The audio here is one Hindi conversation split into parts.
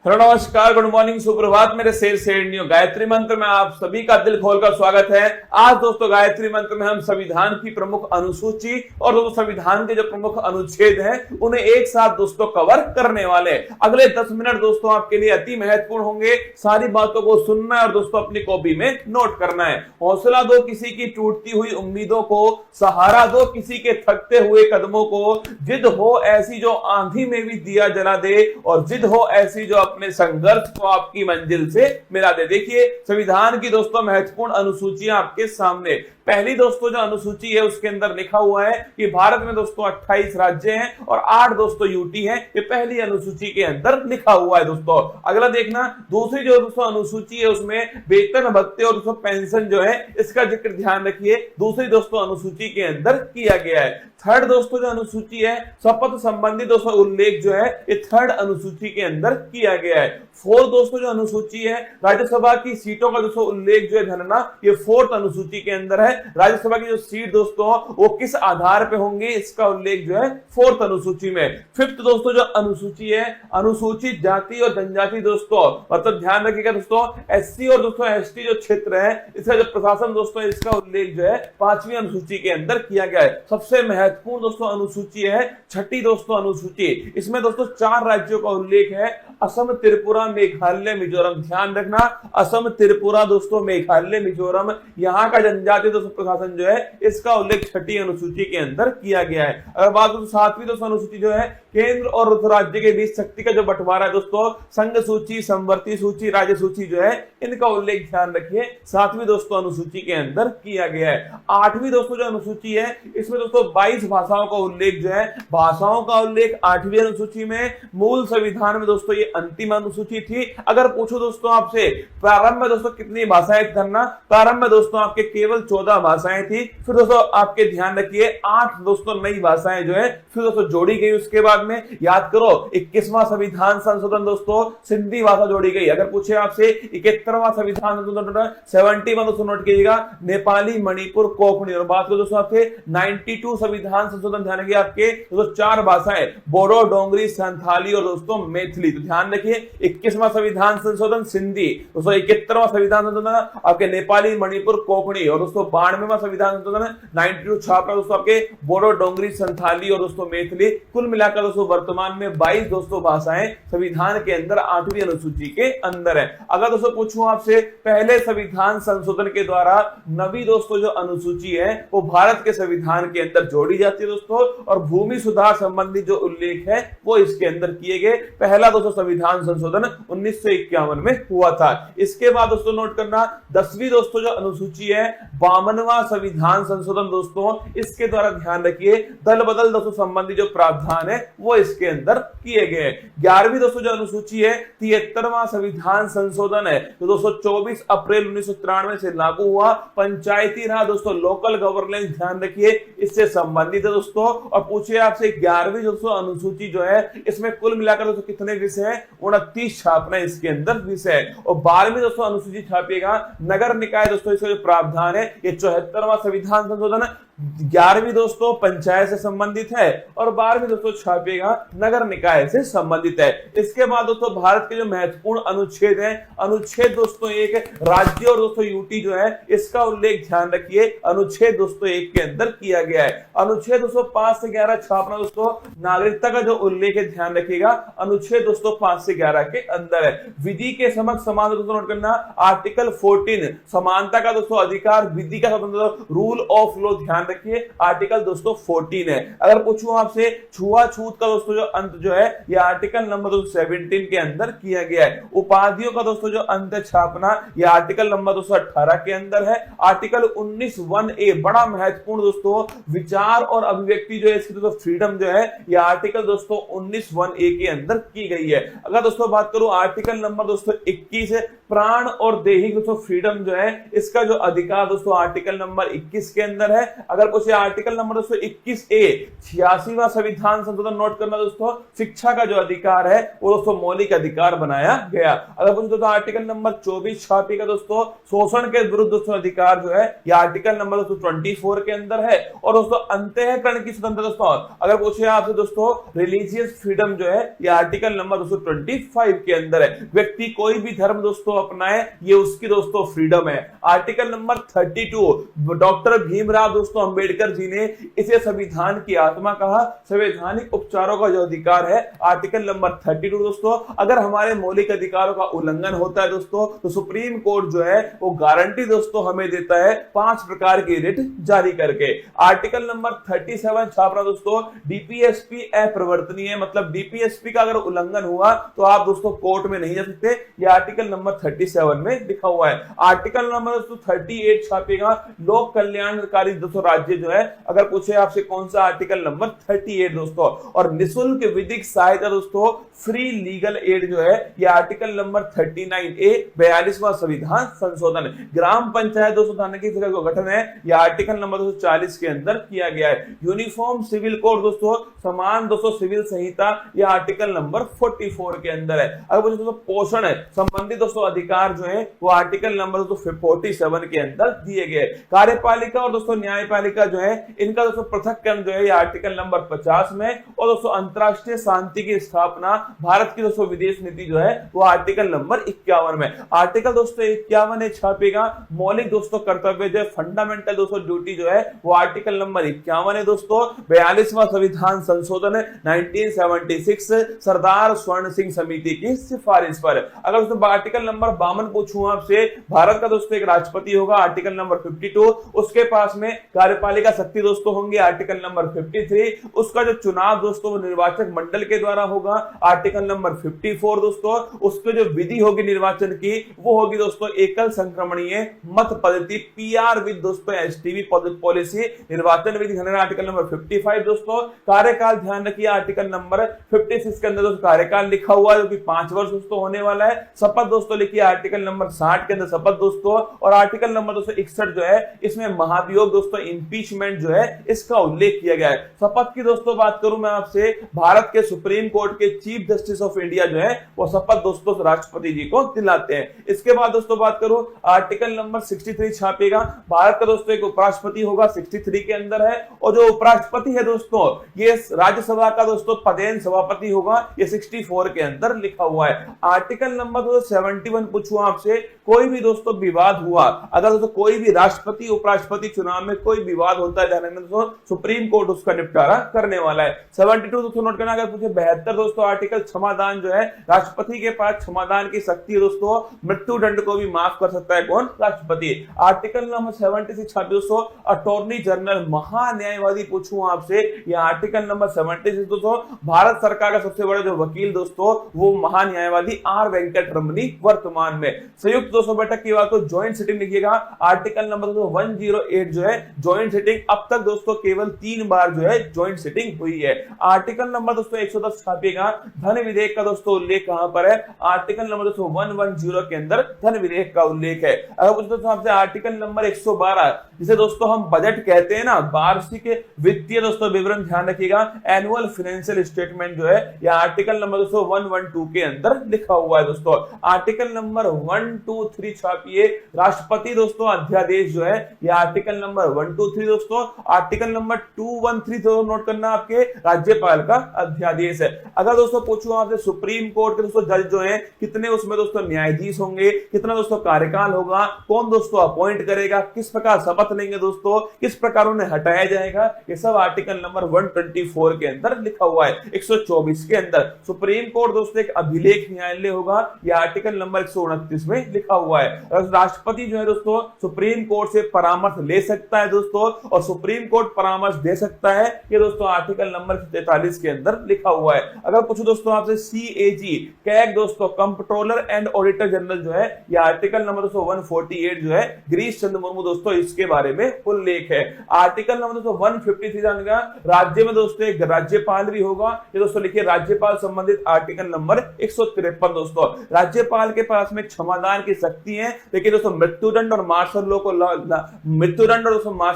हेलो नमस्कार, गुड मॉर्निंग, सुप्रभात मेरे शेर शेरनियों। गायत्री मंत्र में आप सभी का दिल खोलकर स्वागत है। आज दोस्तों गायत्री मंत्र में हम संविधान की प्रमुख अनुसूची और दोस्तों संविधान के जो प्रमुख अनुच्छेद हैं उन्हें एक साथ दोस्तों कवर करने वाले। अगले 10 मिनट दोस्तों आपके लिए अति महत्वपूर्ण होंगे। सारी बातों को सुनना है और दोस्तों अपनी कॉपी में नोट करना है। हौसला दो किसी की टूटती हुई उम्मीदों को, सहारा दो किसी के थकते हुए कदमों को, जिद हो ऐसी जो आंधी में भी दिया जला दे और जिद हो ऐसी जो अपने संघर्ष को आपकी मंजिल से मिला दे। देखिए संविधान की दोस्तों महत्वपूर्ण अनुसूचियां आपके सामने। पहली दोस्तों जो अनुसूची है उसके अंदर लिखा हुआ है कि भारत में दोस्तों 28 राज्य हैं और 8 दोस्तों यूटी हैं। ये पहली अनुसूची के अंदर लिखा हुआ है दोस्तों। अगला देखना, दूसरी जो दोस्तों अनुसूची है उसमें वेतन भत्ते और दोस्तों पेंशन जो है इसका जिक्र ध्यान रखिए, दूसरी दोस्तों अनुसूची के अंदर किया गया है। थर्ड दोस्तों जो अनुसूची है शपथ संबंधी दोस्तों उल्लेख जो है ये थर्ड अनुसूची के अंदर किया गया है। फोर्थ दोस्तों जो अनुसूची है राज्यसभा की सीटों का दोस्तों उल्लेख जो है धनना, ये फोर्थ अनुसूची के अंदर है। राज्यसभा की जो सीट दोस्तों वो किस आधार पे होंगे इसका उल्लेख जो है फोर्थ अनुसूची में। फिफ्थ दोस्तों जो अनुसूची है अनुसूचित जाति और जनजाति दोस्तों, मतलब ध्यान रखिएगा दोस्तों एससी और दोस्तों एसटी जो क्षेत्र है इसका जो प्रशासन दोस्तों इसका उल्लेख जो है 5वीं अनुसूची के अंदर किया गया है। सबसे महत्वपूर्ण दोस्तों अनुसूची है छठी दोस्तों अनुसूची। इसमें दोस्तों 4 राज्यों का उल्लेख है, असम, त्रिपुरा, मेघालय, मिजोरम। ध्यान रखना असम, त्रिपुरा दोस्तों, मेघालय, मिजोरम, यहाँ का जनजातीय दोस्तों प्रशासन जो है इसका उल्लेख छठी अनुसूची के अंदर किया गया है। अगर बात करें 7वीं दोस्तों अनुसूची जो है केंद्र और राज्य के बीच शक्ति का जो बंटवारा है दोस्तों, संघ सूची, समवर्ती सूची, राज्य सूची जो है इनका उल्लेख ध्यान रखिए 7वीं दोस्तों अनुसूची के अंदर किया गया है। 8वीं दोस्तों जो अनुसूची है इसमें दोस्तों 22 भाषाओं का उल्लेख जो है, भाषाओं का उल्लेख 8वीं अनुसूची में। मूल संविधान में दोस्तों ये अंतिम अनुसूची थी। अगर पूछो दोस्तों आपसे प्रारंभ में दोस्तों कितनी भाषाएं करना, प्रारंभ में दोस्तों आपके केवल 14 भाषाएं थी। फिर दोस्तों आपके ध्यान रखिए 8 दोस्तों नई भाषाएं जो है फिर दोस्तों जोड़ी गई। उसके बाद में याद करो 21वां संविधान संशोधन दोस्तों सिंधी भाषा जोड़ी गई। अगर पूछे आपसे 71वां संविधान संशोधन 71 दोस्तों नोट कीजिएगा नेपाली, मणिपुर, कोंकणी। और बात करो दोस्तों आपके 92 संविधान संशोधन ध्यान रखिए आपके दोस्तों 4 भाषाएं बोडो, डोंगरी, संथाली और दोस्तों मैथिली। तो ध्यान रखिए 21वां संविधान संशोधन सिंधी दोस्तों, 71वां संविधान संशोधन आपके नेपाली, मणिपुर, कोंकणी और दोस्तों 92वां संविधान संशोधन 92 छापरा दोस्तों आपके बोडो, डोंगरी, संथाली और दोस्तों मैथिली। कुल मिलाकर दोस्तों वर्तमान में 22 दोस्तों भाषाएं संविधान के अंदर 8वीं अनुसूची के अंदर है। अगर दोस्तों पूछूं आपसे पहले संविधान संशोधन के द्वारा नवी दोस्तों जो अनुसूची है वो भारत के संविधान के अंदर जोड़ी जाती है दोस्तों, और भूमि सुधार संबंधी जो उल्लेख है वो इसके अंदर किए गए। पहला दोस्तों संविधान संशोधन 1951 में हुआ था। इसके बाद दोस्तों नोट करना 10वीं दोस्तों जो अनुसूची है 52वां संविधान संशोधन दोस्तों, इसके द्वारा ध्यान रखिए दल बदल दोस्तों संबंधी जो प्रावधान है वो इसके अंदर किए गए। 11वीं दोस्तों जो अनुसूची है 73वां संविधान संशोधन है तो दोस्तों 24 अप्रैल 1993 से लागू हुआ। पंचायती राज दोस्तों लोकल गवर्नेंस ध्यान रखिए इससे संबंधित है दोस्तों। और पूछिए आपसे 11वीं दोस्तों अनुसूची जो है इसमें कुल मिलाकर दोस्तों कितने विषय है, 29 छापना इसके अंदर विषय है। और 12वीं दोस्तों अनुसूची छापिएगा नगर निकाय दोस्तों, इसका जो प्रावधान है ये 74वां संविधान संशोधन है। 11वीं दोस्तों पंचायत से संबंधित है और 12वीं दोस्तों छापिएगा नगर निकाय से संबंधित है। इसके बाद दोस्तों भारत के जो महत्वपूर्ण अनुच्छेद है, अनुच्छेद दोस्तों 1 राज्य और दोस्तों यूटी जो है इसका उल्लेख ध्यान रखिए अनुच्छेद दोस्तों 1 के अंदर किया गया है। अनुच्छेद दोस्तों 5 से 11 छापना दोस्तों नागरिकता का जो उल्लेख है ध्यान रखिएगा अनुच्छेद दोस्तों 5 से 11 के अंदर है। विधि के समक्ष समान दोस्तों नोट करना आर्टिकल 14 समानता का दोस्तों अधिकार, विधि का स्वतंत्र, रूल ऑफ लॉ ध्यान रखिए आर्टिकल दोस्तों 14 है। अगर पूछूं आपसे छुआछूत का दोस्तों जो अंत जो है ये आर्टिकल नंबर 17 के अंदर किया गया है। उपाधियों का दोस्तों जो अंत छापना ये आर्टिकल नंबर 18 के अंदर है। आर्टिकल 19(1)(a) बड़ा महत्वपूर्ण दोस्तों विचार और अभिव्यक्ति जो है इसकी दोस्तों फ्रीडम जो है ये आर्टिकल दोस्तों 19(1)(a) के अंदर की गई है। अगर दोस्तों बात करूं आर्टिकल नंबर दोस्तों 21 प्राण और दैहिक दोस्तों फ्रीडम जो है इसका जो अधिकार दोस्तों आर्टिकल नंबर 21 के अंदर है। अगर अगर पूछे आर्टिकल नंबर दोस्तों 21A 86वां संविधान संशोधन नोट करना दोस्तों, शिक्षा का जो अधिकार है वो दोस्तों मौलिक अधिकार बनाया गया। अगर पूछे दोस्तों आर्टिकल नंबर 24 छापी का दोस्तों शोषण के विरुद्ध दोस्तों अधिकार जो है ये आर्टिकल नंबर दोस्तों 24 के अंदर है। और दोस्तों अंतःकरण की स्वतंत्रता दोस्तों, अगर पूछे आपसे दोस्तों रिलीजियस फ्रीडम जो है ये आर्टिकल नंबर दोस्तों 25 के अंदर है। व्यक्ति कोई भी धर्म दोस्तों अपनाए ये उसकी दोस्तों फ्रीडम है। आर्टिकल नंबर 32 डॉक्टर भीमराव दोस्तों अंबेडकर जी ने इसे संविधान की आत्मा कहा। संवैधानिक उपचारों का जो अधिकार है आर्टिकल नंबर 32 दोस्तों, अगर हमारे मौलिक अधिकारों का उल्लंघन होता है दोस्तों तो सुप्रीम कोर्ट जो है वो गारंटी दोस्तों हमें देता है 5 प्रकार की रिट जारी करके। आर्टिकल नंबर 37 छाप रहा दोस्तों, डीपीएसपी अप्रवर्तनीय, मतलब डीपीएसपी का अगर उल्लंघन हुआ तो आप दोस्तों कोर्ट में नहीं जा सकते। ये आर्टिकल नंबर 37 में लिखा हुआ है। आर्टिकल नंबर दोस्तों 38 छापेगा, लोक कल्याणकारी दोस्तों राज्य जो है, अगर पूछे आपसे कौन सा आर्टिकल नंबर 38 दोस्तों। और निःशुल्क विधिक सहायता दोस्तों फ्री लीगल एड जो है ये आर्टिकल नंबर 39A 42वां संविधान संशोधन। ग्राम पंचायत दोस्तों थाने की जगह को गठन है, यह आर्टिकल नंबर 240 के अंदर किया गया है। यूनिफॉर्म सिविल कोड दोस्तों, समान दोस्तों सिविल संहिता, यह आर्टिकल नंबर 44 के अंदर है। अगर पूछे दोस्तों पोषण है संबंधित दोस्तों अधिकार जो है वो आर्टिकल नंबर 47 के अंदर दिए गए। कार्यपालिका और दोस्तों न्यायपालिका जो है इनका दोस्तों पृथक्करण जो है ये आर्टिकल नंबर 50 में। और दोस्तों अंतरराष्ट्रीय शांति की स्थापना, भारत की दोस्तों विदेश नीति जो है वो आर्टिकल नंबर 51 में। आर्टिकल दोस्तों 51 छापेगा, मौलिक दोस्तों कर्तव्य जो है फंडामेंटल दोस्तों ड्यूटी जो है वो आर्टिकल नंबर 51 है दोस्तों। 42वां संविधान संशोधन 1976 सरदार स्वर्ण सिंह समिति की सिफारिश पर। अगर दोस्तों आर्टिकल नंबर 52 पूछूं आपसे, भारत का दोस्तों एक राष्ट्रपति होगा आर्टिकल नंबर 52, उसके पास में कार्यपालिका शक्ति दोस्तों होंगे आर्टिकल नंबर 53, उसका जो चुनाव दोस्तों वो निर्वाचक मंडल के द्वारा होगा आर्टिकल नंबर 54 दोस्तों, उसके जो विधि होगी निर्वाचन की वो होगी दोस्तों एकल संक्रमणीय मत पद्धति पीआर विद दोस्तों एसटीवी पॉलिसी निर्वाचन विधि आर्टिकल नंबर 55 दोस्तों। कार्यकाल ध्यान रखिए आर्टिकल नंबर 56 के अंदर दोस्तों कार्यकाल लिखा हुआ है जो कि 5 वर्ष दोस्तों होने वाला है। शपथ दोस्तों लिखिए आर्टिकल नंबर 60 के अंदर शपथ दोस्तों। और आर्टिकल नंबर 261 जो है इसमें महाभियोग दोस्तों इंपीचमेंट जो है इसका उल्लेख किया गया है। शपथ की दोस्तों बात करूं मैं आपसे, भारत के सुप्रीम कोर्ट के चीफ जस्टिस ऑफ इंडिया जो है वो शपथ दोस्तों राष्ट्रपति जी को दिलाते हैं। इसके बाद दोस्तों बात करूं आर्टिकल नंबर 63 छापेगा, भारत का दोस्तों एक उपराष्ट्रपति होगा 63 के अंदर है। और जो उपराष्ट्रपति है दोस्तों ये राज्यसभा का दोस्तों पदेन सभापति होगा, ये 64 के अंदर लिखा हुआ है। आर्टिकल नंबर 71 पूछूं आपसे, कोई भी दोस्तों विवाद हुआ, अगर दोस्तों कोई भी राष्ट्रपति उपराष्ट्रपति चुनाव में कोई विवाद होता है जाने में दोस्तों सुप्रीम कोर्ट उसका निपटारा करने वाला है। 72 दोस्तों नोट करना। अगर पूछे 72 दोस्तों आर्टिकल क्षमादान जो है, राष्ट्रपति के पास क्षमादान की शक्ति है दोस्तों, मृत्यु दंड को भी माफ कर सकता है कौन, राष्ट्रपति। आर्टिकल नंबर 76 दोस्तों अटॉर्नी जनरल महान्यायवादी पूछूं आपसे, यह आर्टिकल नंबर 76 दोस्तों भारत सरकार का सबसे बड़ा जो वकील दोस्तों वो महान्यायवादी आर वेंकट रमनी वर्तमान में। संयुक्त दोस्तों बैठक की बात तो ज्वाइंट सिटिंग लिखिएगा, आर्टिकल नंबर 108 जो है ज्वाइंट सिटिंग, अब तक दोस्तों केवल 3 बार जो है ज्वाइंट सिटिंग हुई है। आर्टिकल नंबर दोस्तों 110 छापेगा, धन विधेयक का दोस्तों उल्लेख कहां पर है, आर्टिकल नंबर दोस्तों 110 के अंदर धन विधेयक का उल्लेख है। अगर पूछे दोस्तों आपसे आर्टिकल नंबर 112 जिसे दोस्तों हम बजट कहते हैं ना, वार्षिक वित्तीय दोस्तों विवरण ध्यान रखिएगा, एनुअल फाइनेंशियल स्टेटमेंट जो है यह आर्टिकल नंबर दोस्तों 112 के अंदर लिखा हुआ है दोस्तों। आर्टिकल नंबर 123 छापिए, राष्ट्रपति दोस्तों अध्यादेश जो है यह आर्टिकल नंबर 123 दोस्तों। आर्टिकल नंबर 213 तो नोट करना आपके राज्यपाल का अध्यादेश है। अगर दोस्तों पूछूं आपसे सुप्रीम कोर्ट के दोस्तों जज जो है कितने उसमें दोस्तों न्यायाधीश होंगे, कितना दोस्तों कार्यकाल होगा, कौन दोस्तों अपॉइंट करेगा, किस प्रकार शपथ लेंगे दोस्तों, किस प्रकार उन्हें हटाया जाएगा, ये सब आर्टिकल नंबर 124 के अंदर लिखा हुआ है। 124 के अंदर सुप्रीम कोर्ट दोस्तों एक अभिलेख न्यायालय होगा, यह आर्टिकल नंबर 129 में लिखा हुआ है। राष्ट्रपति जो है दोस्तों सुप्रीम कोर्ट से परामर्श ले सकता है दोस्तों, और सुप्रीम कोर्ट परामर्श दे सकता है, ये दोस्तों आर्टिकल नंबर 43 के अंदर लिखा हुआ है। अगर पूछो दोस्तों आपसे सीएजी कैग दोस्तों कंट्रोलर एंड ऑडिटर जनरल जो है, यह आर्टिकल नंबर 148 जो है गिरीश चंद्र मुर्मू दोस्तों इसके बारे में उल्लेख है। आर्टिकल नंबर 153 जानेगा, राज्य में दोस्तों एक राज्यपाल भी होगा, ये दोस्तों लिखिए राज्यपाल संबंधित आर्टिकल नंबर 153 दोस्तों। राज्यपाल के पास में क्षमादान की शक्ति है, लेकिन दोस्तों मृत्युदंड और मार्शल लॉ को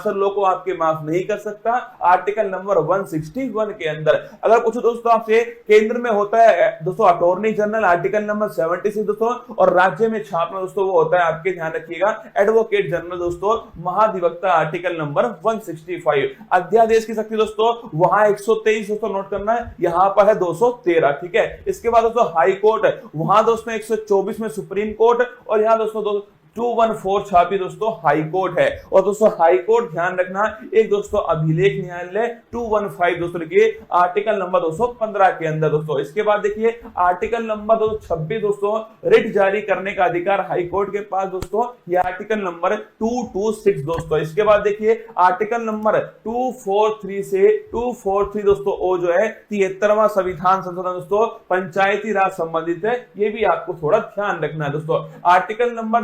मार्शल लॉ को आपके माफ नहीं कर सकता आर्टिकल नंबर 161 के अंदर। अगर कुछ दोस्तों आपसे केंद्र में होता है दोस्तों अटॉर्नी जनरल आर्टिकल नंबर 76 दोस्तों, और राज्य में छापना दोस्तों वो होता है आपके ध्यान रखिएगा एडवोकेट जनरल दोस्तों महाधिवक्ता आर्टिकल नंबर 165। अध्यादेश की शक्ति दोस्तों वहां 123 दोस्तों नोट करना है, यहां पर है 213। ठीक है, इसके बाद दोस्तों हाई कोर्ट वहां दोस्तों 124 में सुप्रीम कोर्ट, और यहां दोस्तों 214 छापी दोस्तों हाई कोर्ट है। और दोस्तों हाई कोर्ट ध्यान रखना एक दोस्तों अभिलेख न्यायालय 215 दोस्तों लिखिए आर्टिकल नंबर 215 के अंदर दोस्तों। इसके बाद देखिए आर्टिकल नंबर 226 दोस्तों रिट जारी करने का अधिकार हाई कोर्ट के पास दोस्तों, ये आर्टिकल नंबर 226 दोस्तों। इसके बाद देखिए आर्टिकल नंबर 243 से 243 दोस्तों ओ जो है 73वां संविधान संशोधन दोस्तों पंचायती राज संबंधित है, ये भी आपको थोड़ा ध्यान रखना है दोस्तों। आर्टिकल नंबर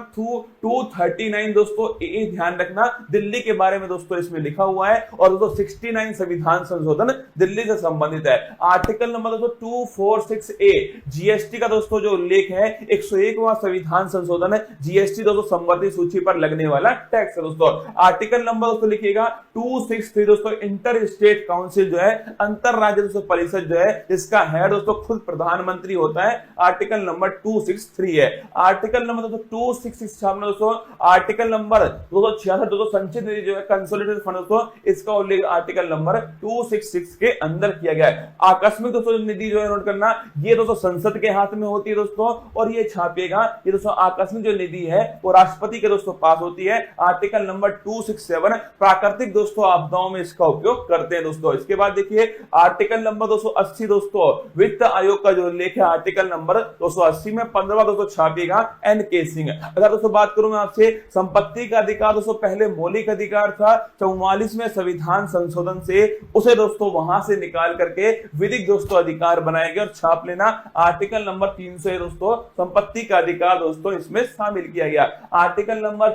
239 दोस्तों ये ध्यान रखना दिल्ली के बारे में दोस्तों इसमें लिखा हुआ है, और दोस्तों 69 संविधान संशोधन दिल्ली से संबंधित है। आर्टिकल नंबर दोस्तों 246 ए जीएसटी का दोस्तों जो उल्लेख है 101वां संविधान संशोधन है, जीएसटी दोस्तों संबंधित सूची पर लगने वाला टैक्स है दोस्तों। आर्टिकल नंबर दोस्तों लिखिएगा 263 दोस्तों इंटर स्टेट काउंसिल जो है अंतर राज्य दोस्तों परिषद जो है इसका हेड दोस्तों खुद प्रधानमंत्री होता है, आर्टिकल नंबर 263 है। आर्टिकल नंबर दोस्तों 266 दोस्तों आर्टिकल नंबर 266 दोस्तों संचित निधि जो है कंसोलिडेटेड फंड दोस्तों इसका उल्लेख आर्टिकल नंबर 266 के अंदर किया गया है। आकस्मिक दोस्तों निधि जो है नोट करना ये दोस्तों संसद के हाथ में होती है दोस्तों, और ये छापिएगा ये दोस्तों आकस्मिक जो निधि है वो राष्ट्रपति के दोस्तों पास होती है, आर्टिकल नंबर 267। प्राकृतिक दोस्तों आपदाओं में इसका उपयोग करते हैं दोस्तों। इसके बाद देखिए आर्टिकल नंबर 280 दोस्तों वित्त आयोग का जो उल्लेख है आर्टिकल नंबर 280 में 15वां दोस्तों छापिएगा एन.के. सिंह। अगर दोस्तों बात करूं मैं आपसे संपत्ति का अधिकार दोस्तों पहले मौलिक अधिकार था, 44वें संविधान संशोधन से उसे दोस्तों वहां से निकाल करके विधिक दोस्तों अधिकार बनाया गया, और छाप लेना आर्टिकल नंबर 300 दोस्तों संपत्ति का अधिकार दोस्तों इसमें शामिल किया गया। आर्टिकल नंबर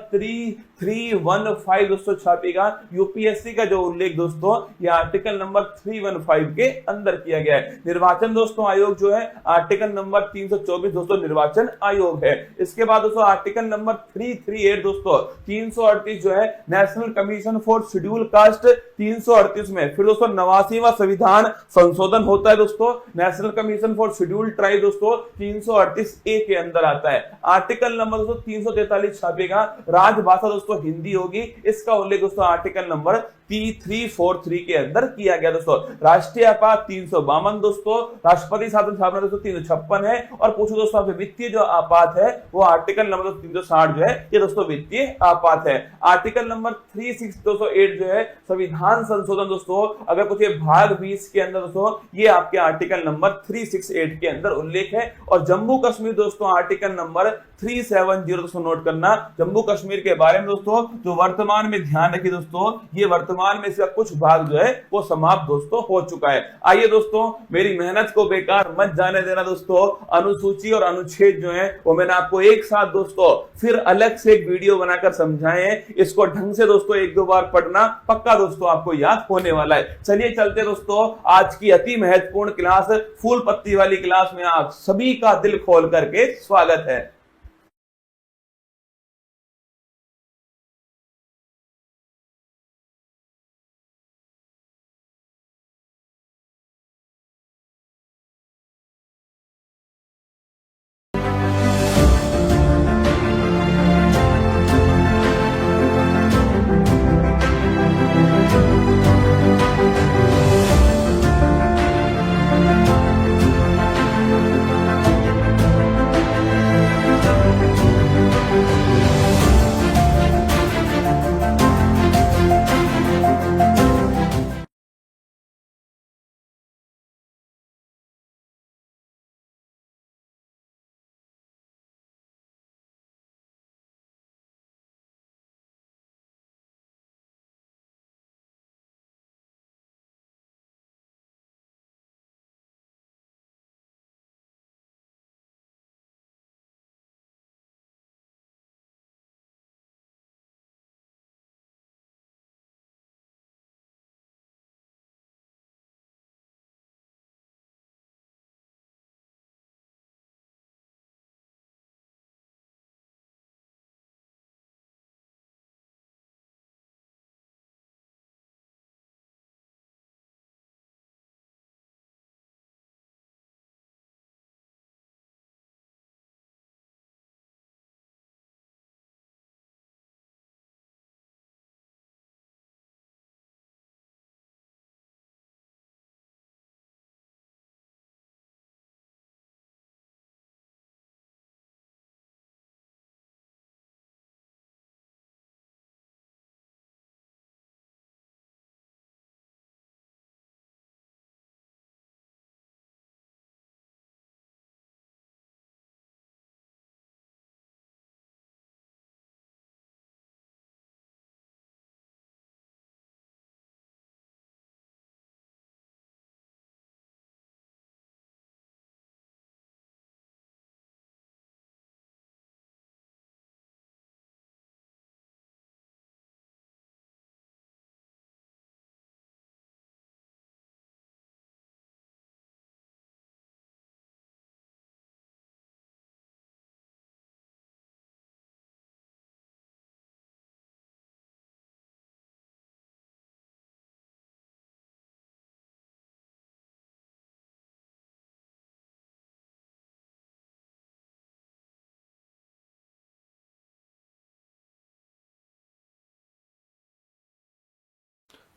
315 दोस्तों छापेगा यूपीएससी का जो उल्लेख दोस्तों ये आर्टिकल नंबर 315 के अंदर किया गया है। निर्वाचन दोस्तों आयोग जो है आर्टिकल नंबर 324 दोस्तों निर्वाचन आयोग है। इसके बाद दोस्तों आर्टिकल नंबर 338 दोस्तों 338 जो है national commission for schedule caste 338 में फिर दोस्तों 89वां संविधान संशोधन होता है दोस्तों, national commission for schedule tribe दोस्तों 338 ए के अंदर आता है। आर्टिकल नंबर दोस्तों 343 छापेगा राजभाषा दोस्तों हिंदी होगी, इसका उल्लेख दोस्तों आर्टिकल नंबर 343 के अंदर किया गया दोस्तों। राष्ट्रीय आपात 352 दोस्तों, राष्ट्रपति शासन स्थापना दोस्तों 356 है, और पूछो दोस्तों आपसे वित्तीय जो आपात है वो आर्टिकल नंबर 360 जो है ये दोस्तों वित्तीय आपात है। आर्टिकल नंबर 36208 जो है संविधान संशोधन दोस्तों, अगर कुछ भाग 20 के अंदर दोस्तों ये आपके आर्टिकल नंबर 368 के अंदर उल्लेख है। और जम्मू कश्मीर दोस्तों आर्टिकल नंबर 370 दोस्तों नोट करना, जम्मू कश्मीर के बारे में दोस्तों जो वर्तमान में ध्यान रखिए दोस्तों ये वर्तमान में इसका कुछ भाग जो है वो समाप्त दोस्तों हो चुका है। आइए दोस्तों मेरी मेहनत को बेकार मत जाने देना दोस्तों, अनुसूची और अनुच्छेद जो है वो मैंने आपको एक साथ दोस्तों फिर अलग से एक वीडियो बनाकर समझाए हैं, इसको ढंग से दोस्तों एक दो बार पढ़ना पक्का दोस्तों आपको याद होने वाला है। चलिए चलते दोस्तों आज की अति महत्वपूर्ण क्लास फूल पत्ती वाली क्लास में आप सभी का दिल खोल करके स्वागत है।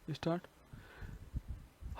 स्टार्ट।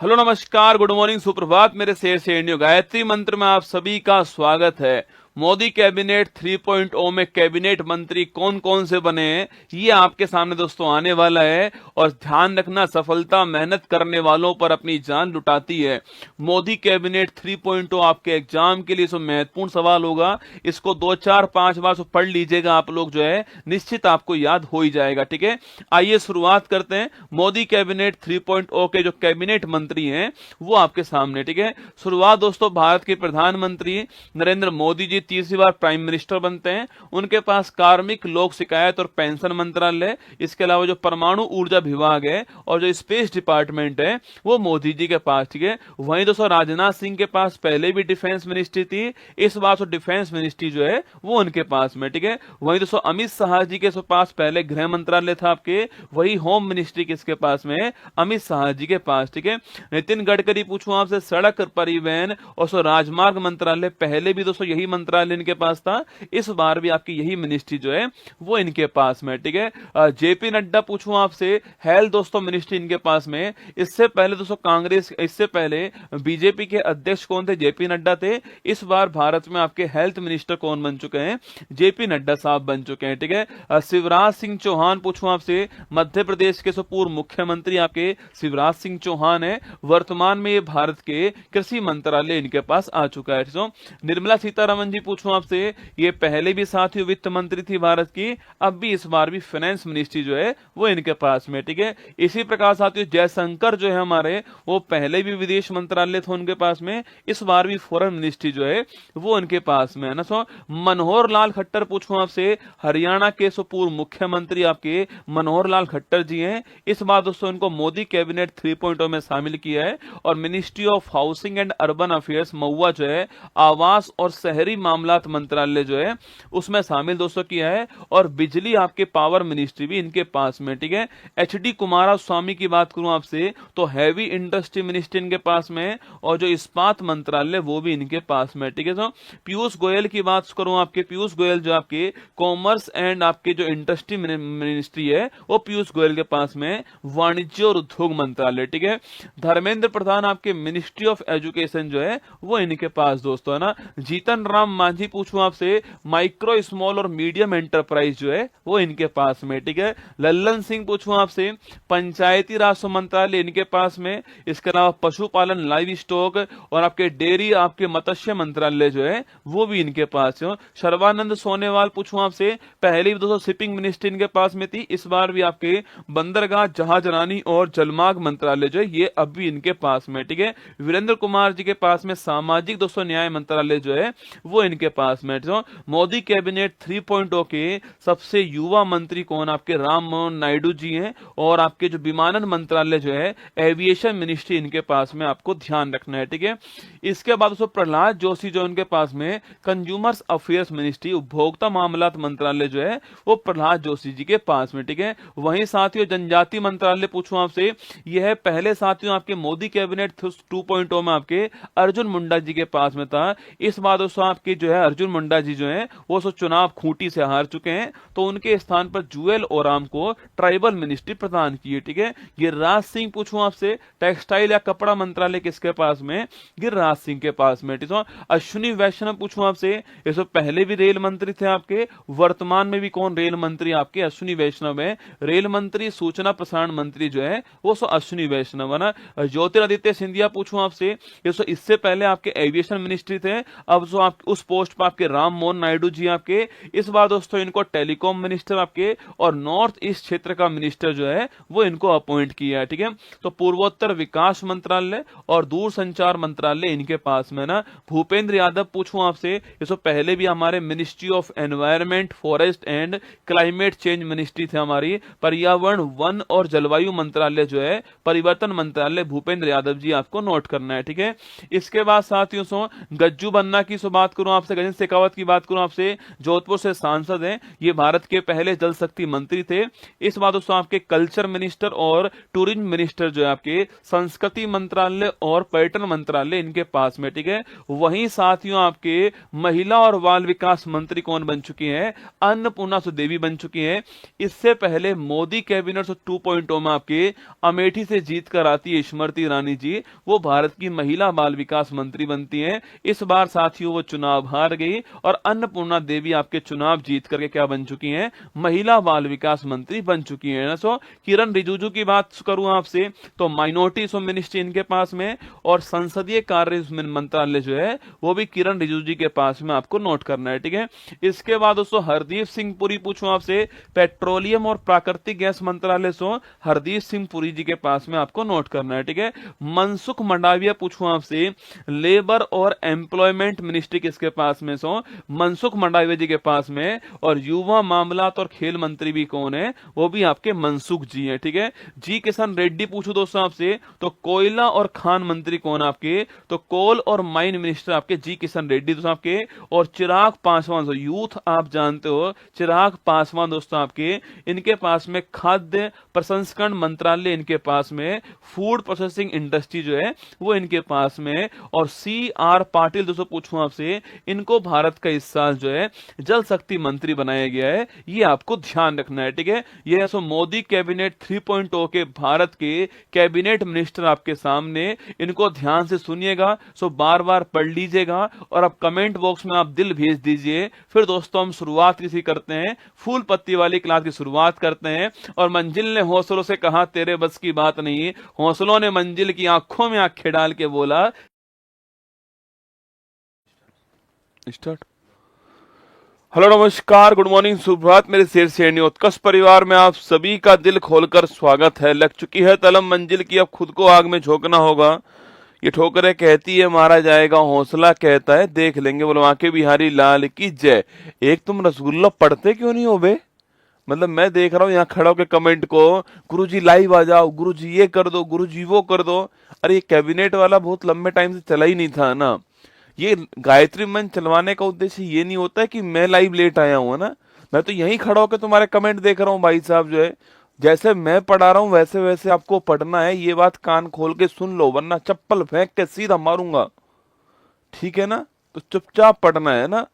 हेलो नमस्कार, गुड मॉर्निंग, सुप्रभात मेरे शेर शेरनियों। गायत्री मंत्र में आप सभी का स्वागत है। मोदी कैबिनेट 3.0 में कैबिनेट मंत्री कौन कौन से बने हैं ये आपके सामने दोस्तों आने वाला है। और ध्यान रखना, सफलता मेहनत करने वालों पर अपनी जान लुटाती है। मोदी कैबिनेट 3.0 आपके एग्जाम के लिए सो महत्वपूर्ण सवाल होगा। इसको 2 4 5 बार पढ़ लीजिएगा आप लोग, जो है निश्चित आपको याद हो ही जाएगा। ठीक है, आइए शुरुआत करते हैं। मोदी कैबिनेट 3.0 के जो कैबिनेट मंत्री हैं वो आपके सामने। ठीक है, शुरुआत दोस्तों, भारत के प्रधानमंत्री नरेंद्र मोदी जी तीसरी बार प्राइम मिनिस्टर बनते हैं। उनके पास कार्मिक, लोक शिकायत और पेंशन मंत्रालय, इसके अलावा जो परमाणु ऊर्जा विभाग है और जो स्पेस डिपार्टमेंट है वो मोदी जी के पास। ठीक है, वहीं दोस्तों राजनाथ सिंह के पास पहले भी डिफेंस मिनिस्ट्री थी, इस बार तो डिफेंस मिनिस्ट्री जो है वो उनके पास में। ठीक है, वहीं दोस्तों अमित शाह जी के पास पहले गृह मंत्रालय था आपके, वही होम मिनिस्ट्री किसके पास में, अमित शाह जी के पास। ठीक है, नितिन गडकरी पूछूं आपसे, सड़क परिवहन और राजमार्ग मंत्रालय, पहले भी दोस्तों यही मंत्रालय इनके पास था, इस बार भी आपकी यही मिनिस्ट्री जो है वो इनके पास में। ठीक है, जेपी नड्डा पूछूं आपसे, हेल्थ दोस्तों मिनिस्ट्री इनके पास में। इससे पहले दोस्तों कांग्रेस, इससे पहले बीजेपी के अध्यक्ष कौन थे, जेपी नड्डा थे। इस बार भारत में आपके हेल्थ मिनिस्टर कौन बन चुके हैं, जेपी नड्डा साहब बन चुके हैं। ठीक है, शिवराज सिंह चौहान पूछूं आपसे, मध्य प्रदेश के पूर्व मुख्यमंत्री आपके शिवराज सिंह चौहान है। वर्तमान में ये भारत के कृषि मंत्रालय इनके पास आ चुका है। निर्मला सीतारमन जी पूछूं आपसे, ये पहले भी साथियों वित्त मंत्री थी भारत की, अब भी इस बार भी फाइनेंस मिनिस्ट्री जो है वो इनके पास में। ठीक है, इसी प्रकार साथियों जयशंकर जो है हमारे, वो पहले भी विदेश मंत्रालय था उनके पास में, इस बार भी फॉरेन मिनिस्ट्री जो है वो उनके पास में है ना। मनोहर लाल खट्टर पूछूं आपसे, हरियाणा के पूर्व मुख्यमंत्री आपके मनोहर लाल खट्टर जी हैं। इस बार दोस्तों इनको मोदी कैबिनेट 3.0 में शामिल किया है और ministry of housing and urban affairs महुआ जो है, आवास और शहरी मामलात मंत्रालय जो है उसमें शामिल दोस्तों किया है। और बिजली आपके पावर मिनिस्ट्री भी इनके पास में। ठीक है, एचडी कुमारस्वामी की बात करूं आपसे तो हैवी इंडस्ट्री मिनिस्ट्री इनके पास में, और जो इस्पात मंत्रालय वो भी इनके पास में। ठीक है, तो पीयूष गोयल की बात करूं आपके, पीयूष गोयल जो आपके कॉमर्स एंड आपके जो इंडस्ट्री मिनिस्ट्री है वो पीयूष गोयल के पास में, वाणिज्य और उद्योग मंत्रालय। ठीक है, धर्मेंद्र प्रधान आपके मिनिस्ट्री ऑफ एजुकेशन जो है वो इनके पास दोस्तों है ना। जीतन राम मांझी पूछूं आपसे, माइक्रो स्मॉल और मीडियम एंटरप्राइज जो है वो इनके पास में। ठीक है, लल्लन सिंह पूछूं आपसे, पंचायती राज मंत्रालय इनके पास में। इसके अलावा पशुपालन, लाइव स्टॉक और आपके डेयरी, आपके मत्स्य मंत्रालय जो है वो भी इनके पास है। सर्बानंद सोनेवाल पूछूं आपसे, पहले भी दोस्तों शिपिंग मिनिस्ट्री इनके पास में थी, इस बार भी आपके बंदरगाह, जहाजरानी और जलमार्ग मंत्रालय जो है ये अब भी इनके पास में। ठीक है, वीरेंद्र कुमार जी के पास में सामाजिक दोस्तों न्याय मंत्रालय जो है वो इनके पास में। तो मोदी कैबिनेट 3.0 के सबसे युवा मंत्री कौन, आपके राम मोहन नायडू जी हैं। और आपके जो विमानन मंत्रालय जो है, एविएशन मिनिस्ट्री इनके पास में, आपको ध्यान रखना है। ठीक है, इसके बाद दोस्तों प्रहलाद जोशी जो उनके पास में कंज्यूमर्स अफेयर्स मिनिस्ट्री, उपभोक्ता मामलात मंत्रालय जो है वो प्रहलाद जोशी जी के पास में। ठीक है, वहीं साथियों जनजाति मंत्रालय पूछूं आपसे, यह है पहले साथियों आपके मोदी कैबिनेट 2.0 में आपके अर्जुन मुंडा जी के पास में था। इस बार दोस्तों आपके जो है अर्जुन मुंडा जी जो है वो चुनाव खूंटी से हार चुके हैं, तो उनके स्थान पर जुएल ओराम को ट्राइबल मिनिस्ट्री प्रदान की है। ठीक है, गिरिराज सिंह पूछूं आपसे, टेक्सटाइल या कपड़ा मंत्रालय किसके पास में, गिरिराज सिंह के पास में। ठीक है, अश्विनी वैष्णव पूछूं आपसे, ये सब पहले भी रेल मंत्री थे आपके, वर्तमान में भी कौन रेल मंत्री आपके, अश्विनी वैष्णव है। रेल मंत्री, सूचना प्रसारण मंत्री जो है वो अश्विनी वैष्णव है ना। ज्योतिरादित्य सिंधिया पूछूं आपसे, ये इससे पहले आपके एविएशन मिनिस्ट्री थे, अब जो आप उस पोस्ट पर आपके राम मोहन नायडू जी आपके, इस बार दोस्तों इनको टेलीकॉम मिनिस्टर आपके और नॉर्थ ईस्ट क्षेत्र का मिनिस्टर जो है वो इनको अपॉइंट किया है। ठीक है, तो पूर्वोत्तर विकास मंत्रालय और दूरसंचार मंत्रालय इनके पास में ना। भूपेंद्र यादव पूछूं आपसे, ये पहले भी हमारे ministry of environment, forest and climate change ministry थे हमारी, पर्यावरण, वन और जलवायु मंत्रालय जो है परिवर्तन मंत्रालय, भूपेंद्र यादव जी आपको नोट करना है। ठीक है, इसके बाद साथियों गज्जू बन्ना की बात करूं आपसे गजेंद्र शेखावत की बात करूं आपसे, जोधपुर से सांसद हैं, ये भारत के पहले जल शक्ति मंत्री थे। इस बात दोस्तों आपके कल्चर मिनिस्टर और टूरिज्म मिनिस्टर जो है आपके संस्कृति मंत्रालय और पर्यटन मंत्रालय इनके पास में, ठीक है। वहीं साथियों आपके महिला और बाल विकास मंत्री कौन बन चुकी हैं? अन्नपूर्णा देवी बन चुकी हैं। इससे पहले मोदी कैबिनेट 2.0 में आपके अमेठी से जीत कर आती है स्मृति ईरानी जी, वो भारत की महिला बाल विकास मंत्री बनती हैं। इस बार साथियों वो चुनाव हार गई और अन्नपूर्णा देवी आपके चुनाव जीत करके क्या बन चुकी हैं? महिला बाल विकास मंत्री बन चुकी हैं ना। सो किरण रिजिजू की बात करूं आपसे तो माइनॉरिटीज मिनिस्ट्री इनके पास में और संसदीय कार्य मंत्रालय जो है वो भी किरण रिजिजू जी के पास में, आपको नोट करना है, ठीक है। इसके बाद दोस्तों हरदीप सिंह पुरी पूछूं आपसे, पेट्रोलियम और प्राकृतिक गैस मंत्रालय सो हरदीप सिंह पुरी जी के पास में आपको नोट करना है, ठीक है। मनसुख मंडाविया पूछूं आपसे, लेबर और एम्प्लॉयमेंट मिनिस्ट्री किसके पास में? सो मनसुख मंडाविया जी के पास में। और युवा मामलात और खेल मंत्री भी कौन है? वो भी आपके मनसुख जी हैं, ठीक है। जी किशन रेड्डी पूछूं दोस्तों आपसे तो कोयला और खान मंत्री कौन आपके? तो कोल और माइन मिनिस्टर आपके जी किशन रेड्डी दोस्तों आपके। और चिराग पासवान यूथ आप जानते हो, चिराग पासवान दोस्तों आपके, इनके पास में खाद्य प्रसंस्करण मंत्रालय इनके पास में, फूड प्रोसेसिंग इंडस्ट्री जो है वो इनके पास में। और CR पाटिल दोस्तों पूछूं आपसे, इनको भारत का इस साल जो है जल शक्ति मंत्री बनाया गया है, ये आपको ध्यान रखना है, ठीक है। ये सो मोदी कैबिनेट 3.0 के भारत के कैबिनेट मिनिस्टर आपके सामने, इनको ध्यान से सुनिएगा, सो बार बार पढ़ लीजिएगा और अब कमेंट बॉक्स में आप दिल भेज दीजिए। फिर दोस्तों हम शुरुआत किसी करते हैं, फूल पत्ती वाली क्लास की शुरुआत करते हैं। और मंजिल ने हौसलों से कहा तेरे बस की बात नहीं, हौसलों ने मंजिल की आंखों में आंखें डाल के बोला स्टार्ट। हेलो नमस्कार, गुड मॉर्निंग, सुप्रभात मेरे शेर शेरनी उत्कर्ष परिवार में आप सभी का दिल खोलकर स्वागत है। लग चुकी है तलम मंजिल की, अब खुद को आग में झोंकना होगा। ये ठोकरें कहती है मारा जाएगा, हौसला कहता है देख लेंगे, बोलो आंखें बिहारी लाल की जय। एक तुम रसगुल्ला पढ़ते क्यों नहीं हो बे? मतलब मैं देख रहा हूँ यहाँ खड़ा होकर कमेंट को, गुरुजी लाइव आ जाओ, गुरुजी ये कर दो, गुरुजी वो कर दो। अरे ये कैबिनेट वाला बहुत लंबे टाइम से चला ही नहीं था ना। ये गायत्री मंच चलवाने का उद्देश्य ये नहीं होता है कि मैं लाइव लेट आया हूँ ना, मैं तो यहीं खड़ा होकर तुम्हारे कमेंट देख रहा हूँ भाई साहब। जो है जैसे मैं पढ़ा रहा हूँ वैसे वैसे आपको पढ़ना है, ये बात कान खोल के सुन लो वरना चप्पल फेंक के सीधा मारूंगा, ठीक है ना। तो चुपचाप पढ़ना है ना,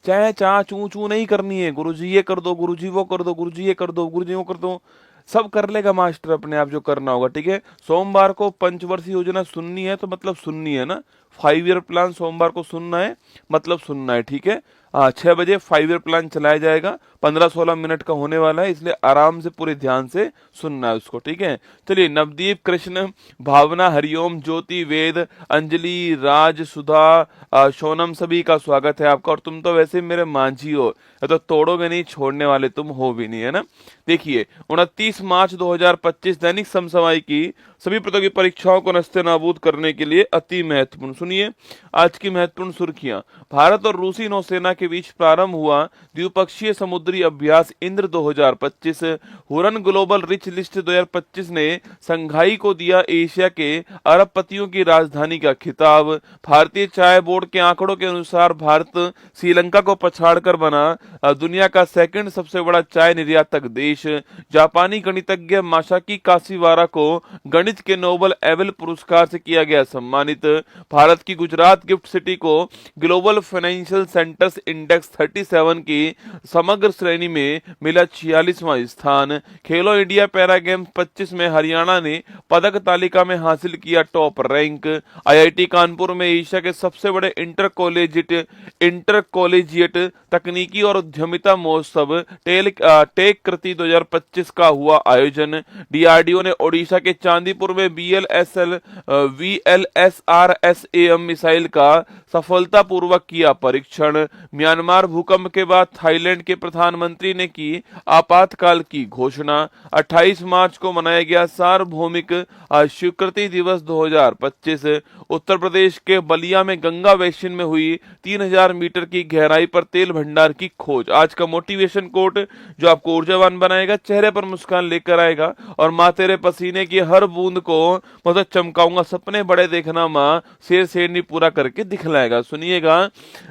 चाहे चाह चू चू नहीं करनी है। गुरुजी ये कर दो, गुरुजी वो कर दो, गुरुजी ये कर दो, गुरुजी वो कर दो, सब कर लेगा मास्टर अपने आप जो करना होगा, ठीक है। सोमवार को पंचवर्षीय योजना सुननी है तो मतलब सुननी है ना, 5 ईयर प्लान सोमवार को सुनना है मतलब सुनना है, ठीक है। 6 बजे 5 ईयर प्लान चलाया जाएगा, 15-16 मिनट का होने वाला है, इसलिए आराम से पूरे ध्यान से सुनना है उसको, ठीक है। चलिए नवदीप, कृष्ण, भावना, हरिओम, ज्योति, वेद, अंजलि, राज, सुधा, सोनम, सभी का स्वागत है आपका। और तुम तो वैसे मेरे मांझी हो, तो तोड़ोगे नहीं, छोड़ने वाले तुम हो भी नहीं, है ना। देखिए 29 मार्च 2025 दैनिक समसामयिक की सभी प्रतियोगी परीक्षाओं को नस्ते नाबूद करने के लिए अति महत्वपूर्ण, सुनिए आज की महत्वपूर्ण सुर्खियां। भारत और रूसी नौसेना के बीच प्रारंभ हुआ द्विपक्षीय समुद्री अभ्यास Indra 2025। Huron global rich list 2025 ने संघाई को दिया एशिया के अरबपतियों की राजधानी का खिताब। भारतीय चाय बोर्ड के आंकड़ों के अनुसार भारत श्रीलंका को पछाड़कर बना दुनिया का सेकंड सबसे बड़ा चाय निर्यातक देश। जापानी गणितज्ञ मासाकी काशीवारा को गणित के नोबल एवल पुरस्कार से किया गया सम्मानित। भारत की गुजरात गिफ्ट सिटी को ग्लोबल फाइनेंशियल सेंटर्स इंडेक्स 37 की समग्र श्रेणी में मिला 46वां स्थान। खेलो इंडिया पैरा गेम्स 25 में हरियाणा ने पदक तालिका में हासिल किया टॉप रैंक। IIT कानपुर में एशिया के सबसे बड़े इंटर कॉलेजिएट तकनीकी और उद्यमिता महोत्सव टेक कृति 2025 का हुआ आयोजन। DRDO ने ओडिशा के चांदीपुर में VLSRSAM मिसाइल का सफलतापूर्वक किया परीक्षण। म्यांमार भूकंप के बाद थाईलैंड के प्रधानमंत्री ने की आपातकाल की घोषणा। 28 मार्च को मनाया गया सार्वभौमिक स्वीकृति दिवस 2025। उत्तर प्रदेश के बलिया में गंगा बेसिन में हुई 3000 मीटर की गहराई पर तेल भंडार की खोज। आज का मोटिवेशन कोट जो आपको ऊर्जावान बनाएगा, चेहरे पर मुस्कान लेकर आएगा और माँ तेरे पसीने की हर बूंद को मतलब चमकाऊंगा, सपने बड़े देखना माँ, शेर शेरनी पूरा करके दिखलाएगा। सुनिएगा,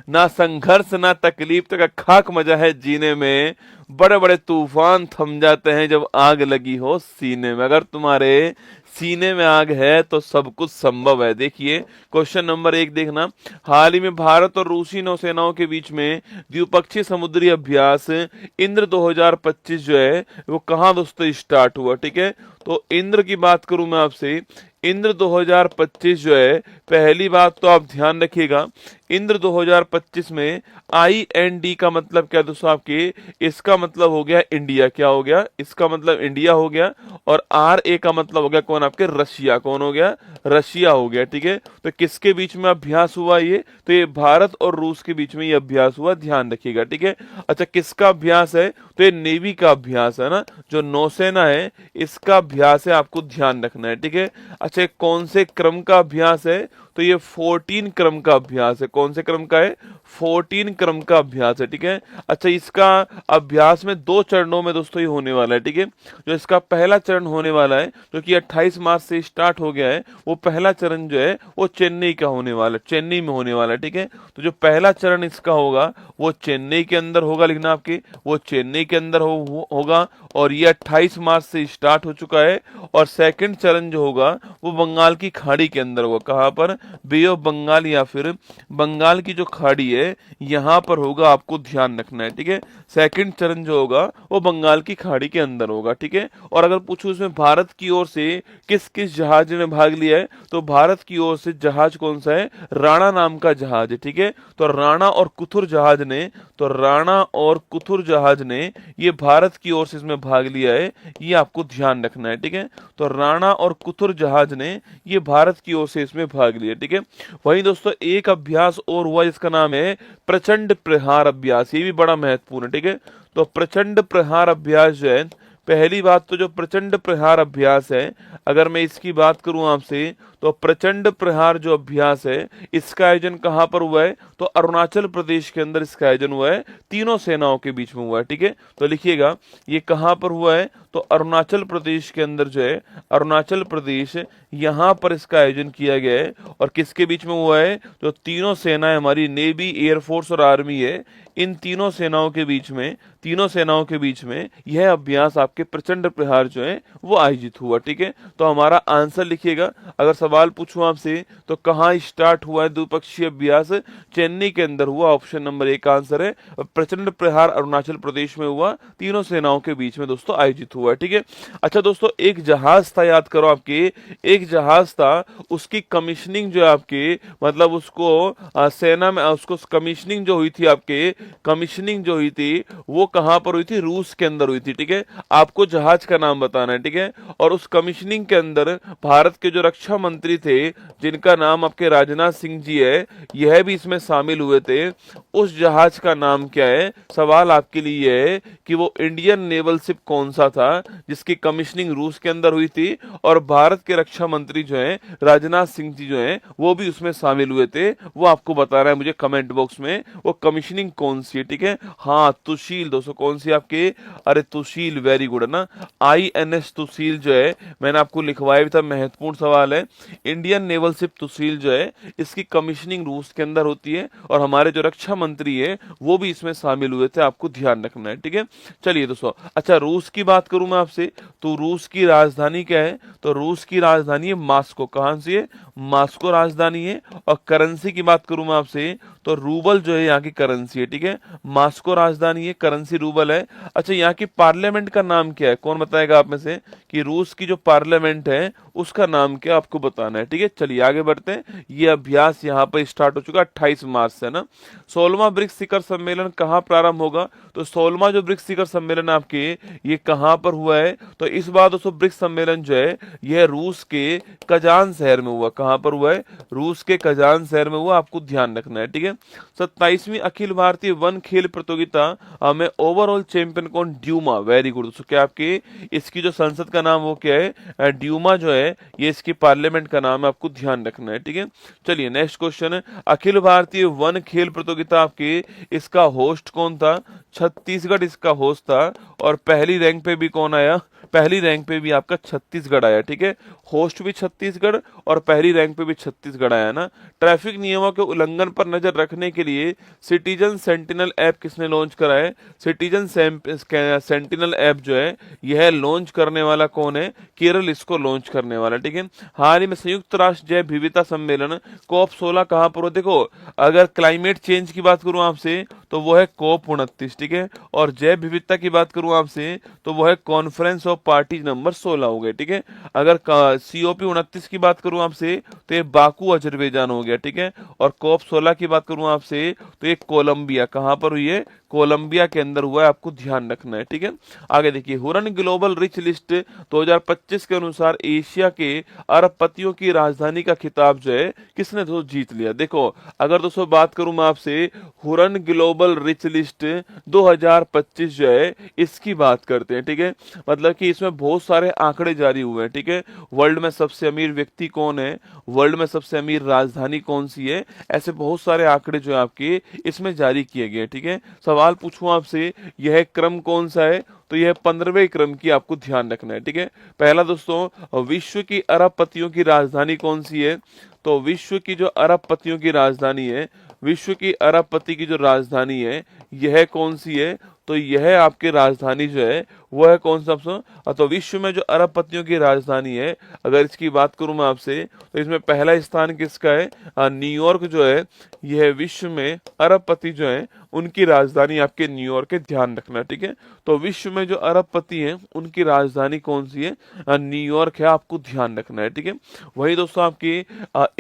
ना संघर्ष ना तकलीफ तक खाक मजा है जीने में, बड़े बड़े तूफान थम जाते हैं जब आग लगी हो सीने में। अगर तुम्हारे सीने में आग है तो सब कुछ संभव है। देखिए क्वेश्चन नंबर 1 देखना, हाल ही में भारत और रूसी नौसेनाओं के बीच में द्विपक्षीय समुद्री अभ्यास इंद्र 2025 जो है वो कहाँ दोस्तों स्टार्ट हुआ। ठीक है, तो इंद्र की बात करूं मैं आपसे, इंद्र 2025 जो है, पहली बात तो आप ध्यान रखिएगा, इंद्र 2025 में IND का मतलब क्या दोस्तों आपके, इसका मतलब हो गया इंडिया। क्या हो गया, इसका मतलब इंडिया हो गया। और RA का मतलब हो गया कौन, आपके रशिया। कौन हो गया, रशिया हो गया। ठीक है, तो किसके बीच में अभ्यास हुआ ये, तो ये भारत और रूस के बीच में ये अभ्यास हुआ, ध्यान रखिएगा। ठीक है, अच्छा किसका अभ्यास है, तो ये नेवी का अभ्यास है ना, जो नौसेना है इसका अभ्यास है, आपको ध्यान रखना है। ठीक है, अच्छा कौन से क्रम का अभ्यास है, तो ये 14 क्रम का अभ्यास है। कौन से क्रम का है, 14 क्रम का अभ्यास है। ठीक है, अच्छा इसका अभ्यास में 2 चरणों में दोस्तों ये होने वाला है। ठीक है, जो इसका पहला चरण होने वाला है जो कि 28 मार्च से स्टार्ट हो गया है, वो पहला चरण जो है वो चेन्नई का होने वाला है, चेन्नई में होने वाला है। ठीक है, तो जो पहला चरण इसका होगा वो चेन्नई के अंदर होगा, लिखना आपके, वो चेन्नई के अंदर होगा और ये 28 मार्च से स्टार्ट हो चुका है। और सेकंड चरण जो होगा वो बंगाल की खाड़ी के अंदर होगा। कहां पर, बे ऑफ बंगाल या फिर बंगाल की जो खाड़ी है यहां पर होगा, आपको ध्यान रखना है। ठीक है, सेकंड चरण जो होगा वो बंगाल की खाड़ी के अंदर होगा। ठीक है, और अगर पूछूं इसमें भारत की ओर से किस किस जहाज ने भाग लिया है, तो भारत की ओर से जहाज कौन सा है, राणा नाम का जहाज है। ठीक है, तो राणा और कुथुर जहाज ने, तो राणा और कुथुर जहाज ने ये भारत की ओर से इसमें भाग लिया है, ये आपको ध्यान रखना है। ठीक है, तो राणा और कुथुर जहाज ने ये भारत की ओर से इसमें भाग लिया। ठीक है, वहीं दोस्तों एक अभ्यास और हुआ जिसका नाम है प्रचंड प्रहार अभ्यास, ये भी बड़ा महत्वपूर्ण है। ठीक है, तो प्रचंड प्रहार अभ्यास जो है, पहली बात तो जो प्रचंड प्रहार अभ्यास है, अगर मैं इसकी बात करूं आपसे, तो प्रचंड प्रहार जो अभ्यास है इसका आयोजन कहां पर हुआ है, तो अरुणाचल प्रदेश के अंदर इसका आयोजन हुआ है, तीनों सेनाओं के बीच में हुआ है। ठीक है, तो लिखिएगा ये कहां पर हुआ है, तो अरुणाचल प्रदेश के अंदर जो है, अरुणाचल प्रदेश यहां पर इसका आयोजन किया गया है। और किसके बीच में हुआ है, जो तीनों सेनाएं हमारी नेवी, एयरफोर्स और आर्मी है, इन तीनों सेनाओं के बीच में, तीनों सेनाओं के बीच में यह अभ्यास आपके प्रचंड प्रहार जो है वो आयोजित हुआ। ठीक है, तो हमारा आंसर लिखिएगा, अगर सवाल पूछूं आपसे तो कहां स्टार्ट हुआ है द्विपक्षीय अभ्यास, चेन्नई के अंदर हुआ, ऑप्शन नंबर 1 का आंसर है। प्रचंड प्रहार अरुणाचल प्रदेश में हुआ, तीनों सेनाओं के बीच में दोस्तों आयोजित हुआ है। ठीक है, अच्छा दोस्तों एक जहाज था, याद करो आपके, एक जहाज था, उसकी कमीशनिंग जो है आपके, मतलब उसको सेना में उसको कमीशनिंग जो हुई थी, आपके कमीशनिंग जो हुई थी वो कहां पर हुई थी, रूस के अंदर हुई थी। ठीक है, आपको जहाज का नाम बताना है। ठीक है, और उस कमीशनिंग के अंदर भारत के जो रक्षा मंत्री थे जिनका नाम आपके राजनाथ सिंह जी है, यह भी इसमें शामिल हुए थे। उस जहाज का नाम क्या है, सवाल आपके लिए है कि वो इंडियन नेवल शिप कौन सा था जिसकी कमीशनिंग रूस के अंदर हुई थी, और भारत के रक्षा मंत्री जो है राजनाथ सिंह जी जो है वो भी उसमें शामिल हुए थे। वो आपको बता रहा है मुझे कमेंट बॉक्स में वो कमीशनिंग कौन सी है। ठीक है, हाँ तुशील दोस्तों, कौन सी आपके, अरे तुशील, वेरी गुड है ना, INS तुशील जो है, मैंने आपको लिखवाया भी था, महत्वपूर्ण सवाल है। इंडियन नेवल शिप तुशील जो है इसकी कमीशनिंग रूस के अंदर होती है, और हमारे जो रक्षा मंत्री है वो भी इसमें शामिल हुए थे, आपको ध्यान रखना है। ठीक है, चलिए दोस्तों, अच्छा रूस की बात करूं मैं आपसे, तो रूस की राजधानी क्या है, तो रूस की राजधानी है मास्को। कहां से है, मास्को राजधानी है। और करेंसी की बात करूं मैं आपसे, तो रूबल जो है यहाँ की करेंसी है। ठीक है, मास्को राजधानी है, करेंसी रूबल है। अच्छा यहाँ की पार्लियामेंट का नाम क्या है, कौन बताएगा आप में से कि रूस की जो पार्लियामेंट है उसका नाम क्या, आपको बताना है। ठीक है, चलिए आगे बढ़ते हैं। ये अभ्यास यहाँ पर स्टार्ट हो चुका 28 मार्च से ना। 16वां ब्रिक्स शिखर सम्मेलन कहाँ प्रारंभ होगा? तो 16वां जो ब्रिक्स शिखर सम्मेलन आपके ये कहाँ पर हुआ है? तो इस बार दोस्तों ब्रिक्स सम्मेलन जो है यह रूस के कजान शहर में हुआ। कहाँ पर हुआ है? रूस के कजान शहर में हुआ, आपको ध्यान रखना है। ठीक है, 27वीं अखिल भारतीय वन खेल प्रतियोगिता में ओवरऑल चैंपियन कौन? ड्यूमा। वेरी गुड दोस्तों, क्या आपके इसकी जो संसद का नाम वो क्या है? ड्यूमा जो है ये इसकी पार्लियामेंट का नाम है, आपको ध्यान रखना है। ठीक है, चलिए नेक्स्ट क्वेश्चन है, अखिल भारतीय वन खेल प्रतियोगिता आपके इसका होस्ट कौन था? छत्तीसगढ़ इसका होस्ट था। और पहली रैंक पे भी कौन आया? पहली रैंक पे भी आपका छत्तीसगढ़ आया। ठीक है, होस्ट भी छत्तीसगढ़ और पहली रैंक पे भी छत्तीसगढ़ आया ना। ट्रैफिक नियमों के उल्लंघन पर नजर रखने के लिए सिटीजन सेंटिनल ऐप किसने लॉन्च करा है? सिटीजन सेंटिनल ऐप जो है यह लॉन्च करने वाला कौन है? केरल इसको लॉन्च करने वाला। ठीक है, हाल ही में संयुक्त राष्ट्र जैव विविधता सम्मेलन COP16 कहाँ पर हो? देखो अगर क्लाइमेट चेंज की बात करूं आपसे तो वो है COP29। ठीक है, और जैव विविधता की बात करूं आपसे तो वो है कॉन्फ्रेंस ऑफ पार्टीज नंबर 16 हो गए। ठीक है, अगर COP29 की बात करूं आपसे तो ये बाकू अजरबैजान हो गया। ठीक है, और COP16 की बात करूं आपसे तो ये कोलंबिया। कहां पर हुई है? कोलंबिया के अंदर हुआ है, आपको ध्यान रखना है। ठीक है, आगे देखिए, हुरन ग्लोबल रिच लिस्ट 2025 के अनुसार एशिया के अरबपतियों की राजधानी का खिताब जो है किसने दोस्तों जीत लिया? देखो अगर दोस्तों बात करूं मैं आपसे हुरन ग्लोबल रिच लिस्ट 2025 जो है इसकी बात करते हैं। ठीक है, मतलब कि इसमें बहुत सारे आंकड़े जारी हुए हैं। ठीक है, वर्ल्ड में सबसे अमीर व्यक्ति कौन है, वर्ल्ड में सबसे अमीर राजधानी कौन सी है, ऐसे बहुत सारे आंकड़े जो है आपके इसमें जारी किए गए। ठीक है, सवाल पूछूं आपसे यह क्रम कौन सा है? तो यह 15वें क्रम की आपको ध्यान रखना है। ठीक है, पहला दोस्तों विश्व की अरबपतियों की राजधानी कौन सी है? तो विश्व की जो अरबपतियों की राजधानी है, विश्व की अरबपति की जो राजधानी है यह कौन सी है? तो यह आपकी राजधानी जो है वो है कौन सा ऑप्शन? तो विश्व में जो अरबपतियों की राजधानी है अगर इसकी बात करूं मैं आपसे तो इसमें पहला स्थान किसका है? न्यूयॉर्क जो है यह विश्व में अरबपति जो है उनकी राजधानी आपके न्यूयॉर्क है, ध्यान रखना। ठीक है, तो विश्व में जो अरबपति हैं उनकी राजधानी कौन सी है? न्यूयॉर्क है, आपको ध्यान रखना है। ठीक है, वही दोस्तों आपकी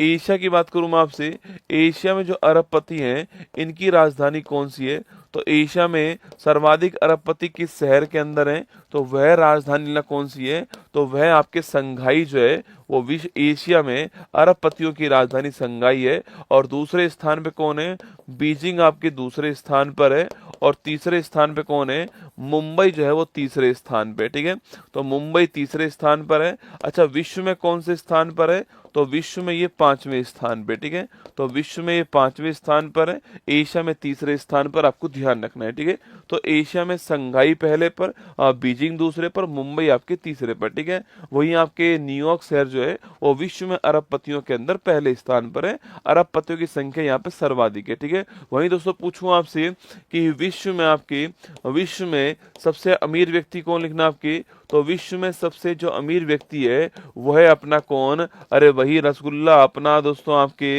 एशिया की बात करूं मैं आपसे, एशिया में जो अरबपति हैं इनकी राजधानी कौन सी है? तो एशिया में सर्वाधिक अरबपति किस शहर के अंदर है? तो वह राजधानी कौन सी है? तो वह आपके संघाई जो है वो विश्व एशिया में अरबपतियों की राजधानी संघाई है। और दूसरे स्थान पे कौन है? बीजिंग आपके दूसरे स्थान पर है। और तीसरे स्थान पे कौन है? मुंबई जो है वो तीसरे स्थान पे। ठीक है, तो मुंबई तीसरे स्थान पर है। अच्छा, विश्व में कौन से स्थान पर है? तो विश्व में ये 5वें स्थान पे। ठीक है, तो विश्व में ये 5वें स्थान पर है, एशिया में तीसरे स्थान पर, आपको ध्यान रखना है। ठीक है, तो एशिया में संघाई पहले पर, बीजिंग दूसरे पर, मुंबई आपके तीसरे पर। ठीक है, वहीं आपके न्यूयॉर्क शहर जो है वो विश्व में अरबपतियों के अंदर पहले स्थान पर है, अरबपतियों की संख्या यहाँ पे सर्वाधिक है। ठीक है, वहीं दोस्तों पूछूं आपसे कि विश्व में सबसे अमीर व्यक्ति कौन? लिखना आपके, तो विश्व में सबसे जो अमीर व्यक्ति है वो है अपना कौन? अरे वही रसगुल्ला अपना दोस्तों आपके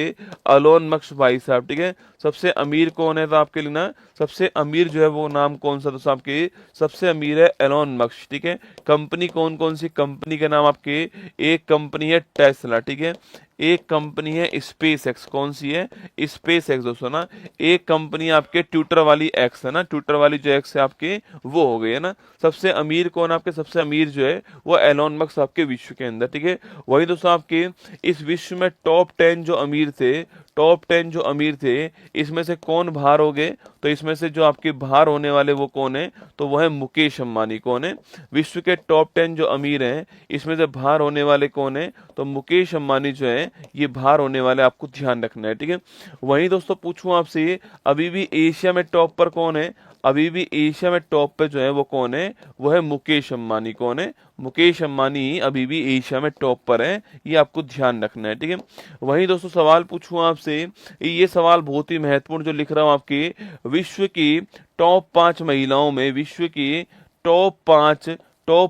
एलोन मस्क भाई साहब। ठीक है, सबसे अमीर कौन है? तो आपके लिखना सबसे अमीर जो है वो नाम कौन सा दोस्तों आपके? सबसे अमीर है एलोन मस्क। ठीक है, कंपनी कौन कौन सी कंपनी के नाम आपके? एक कंपनी है टेस्ला। ठीक है, एक कंपनी है स्पेस एक्स। कौन सी है? स्पेस एक्स दोस्तों ना। एक कंपनी आपके ट्विटर वाली एक्स है ना, ट्विटर वाली जो एक्स है आपके वो हो गई है ना। सबसे अमीर कौन? आपके सबसे अमीर जो है वो एलोन मस्क आपके विश्व के अंदर। ठीक है, वही दोस्तों आपके इस विश्व में टॉप 10 जो अमीर थे, टॉप 10 जो अमीर थे इसमें से कौन बाहर हो गए? तो इसमें से जो आपके बाहर होने वाले वो कौन है? तो वो है मुकेश अंबानी। कौन है? विश्व के टॉप 10 जो अमीर हैं इसमें से बाहर होने वाले कौन है? तो मुकेश अंबानी जो है ये बाहर होने वाले, आपको ध्यान रखना है। ठीक है, वहीं दोस्तों पूछूं आपसे अभी भी एशिया में टॉप पर कौन है? अभी भी एशिया में टॉप पे जो है वो कौन है? वो है मुकेश अंबानी। कौन है? मुकेश अंबानी अभी भी एशिया में टॉप पर है, ये आपको ध्यान रखना है। ठीक है, वहीं दोस्तों सवाल पूछूं आपसे, ये सवाल बहुत ही महत्वपूर्ण जो लिख रहा हूं आपके, विश्व की टॉप 5 महिलाओं में, विश्व की टॉप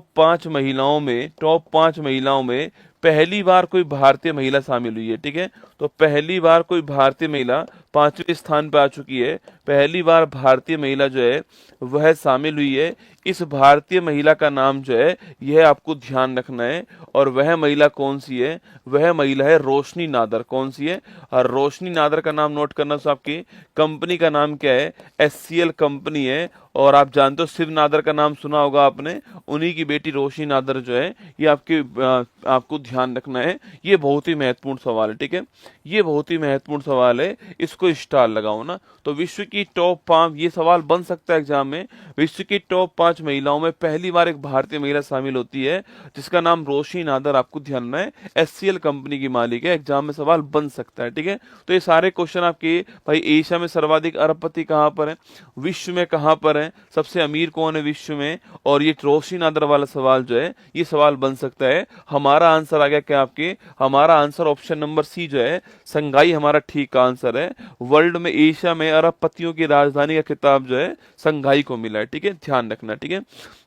पांच महिलाओं में पहली बार कोई भारतीय महिला शामिल हुई है। ठीक है, तो पहली बार कोई भारतीय महिला 5वें स्थान पर आ चुकी है, पहली बार भारतीय महिला जो है वह शामिल हुई है इस भारतीय महिला का नाम जो है यह आपको ध्यान रखना है। और वह महिला कौन सी है? वह महिला है रोशनी नादर। कौन सी है? और रोशनी नादर का नाम नोट करना। तो आपकी कंपनी का नाम क्या है? HCL कंपनी है। और आप जानते हो शिव नादर का नाम सुना होगा आपने, उन्हीं की बेटी रोशनी नादर जो है, ये आपको ध्यान रखना है। ये बहुत ही महत्वपूर्ण सवाल है, ठीक है, ये बहुत ही महत्वपूर्ण सवाल है, इसको स्टार लगाओ ना। तो विश्व की टॉप 5, ये सवाल बन सकता है एग्जाम में, विश्व की टॉप 5 महिलाओं में पहली बार एक भारतीय महिला शामिल होती है जिसका नाम रोशनी नादर। आपको ध्यान रखना है, HCL कंपनी की मालिक है। एग्जाम में सवाल बन सकता है, ठीक है। तो ये सारे क्वेश्चन आपके भाई, एशिया में सर्वाधिक अरबपति कहां पर है, विश्व में कहां पर है, सबसे अमीर कौन है विश्व में, और ये रोशनी नादर वाला सवाल जो है ये सवाल बन सकता है। हमारा आंसर आ गया क्या आपके? हमारा आंसर ऑप्शन नंबर सी जो है संघाई हमारा ठीक आंसर है। वर्ल्ड में, एशिया में अरबपतियों की राजधानी का खिताब जो है संघाई को मिला है, ठीक है, ध्यान रखना, ठीक है।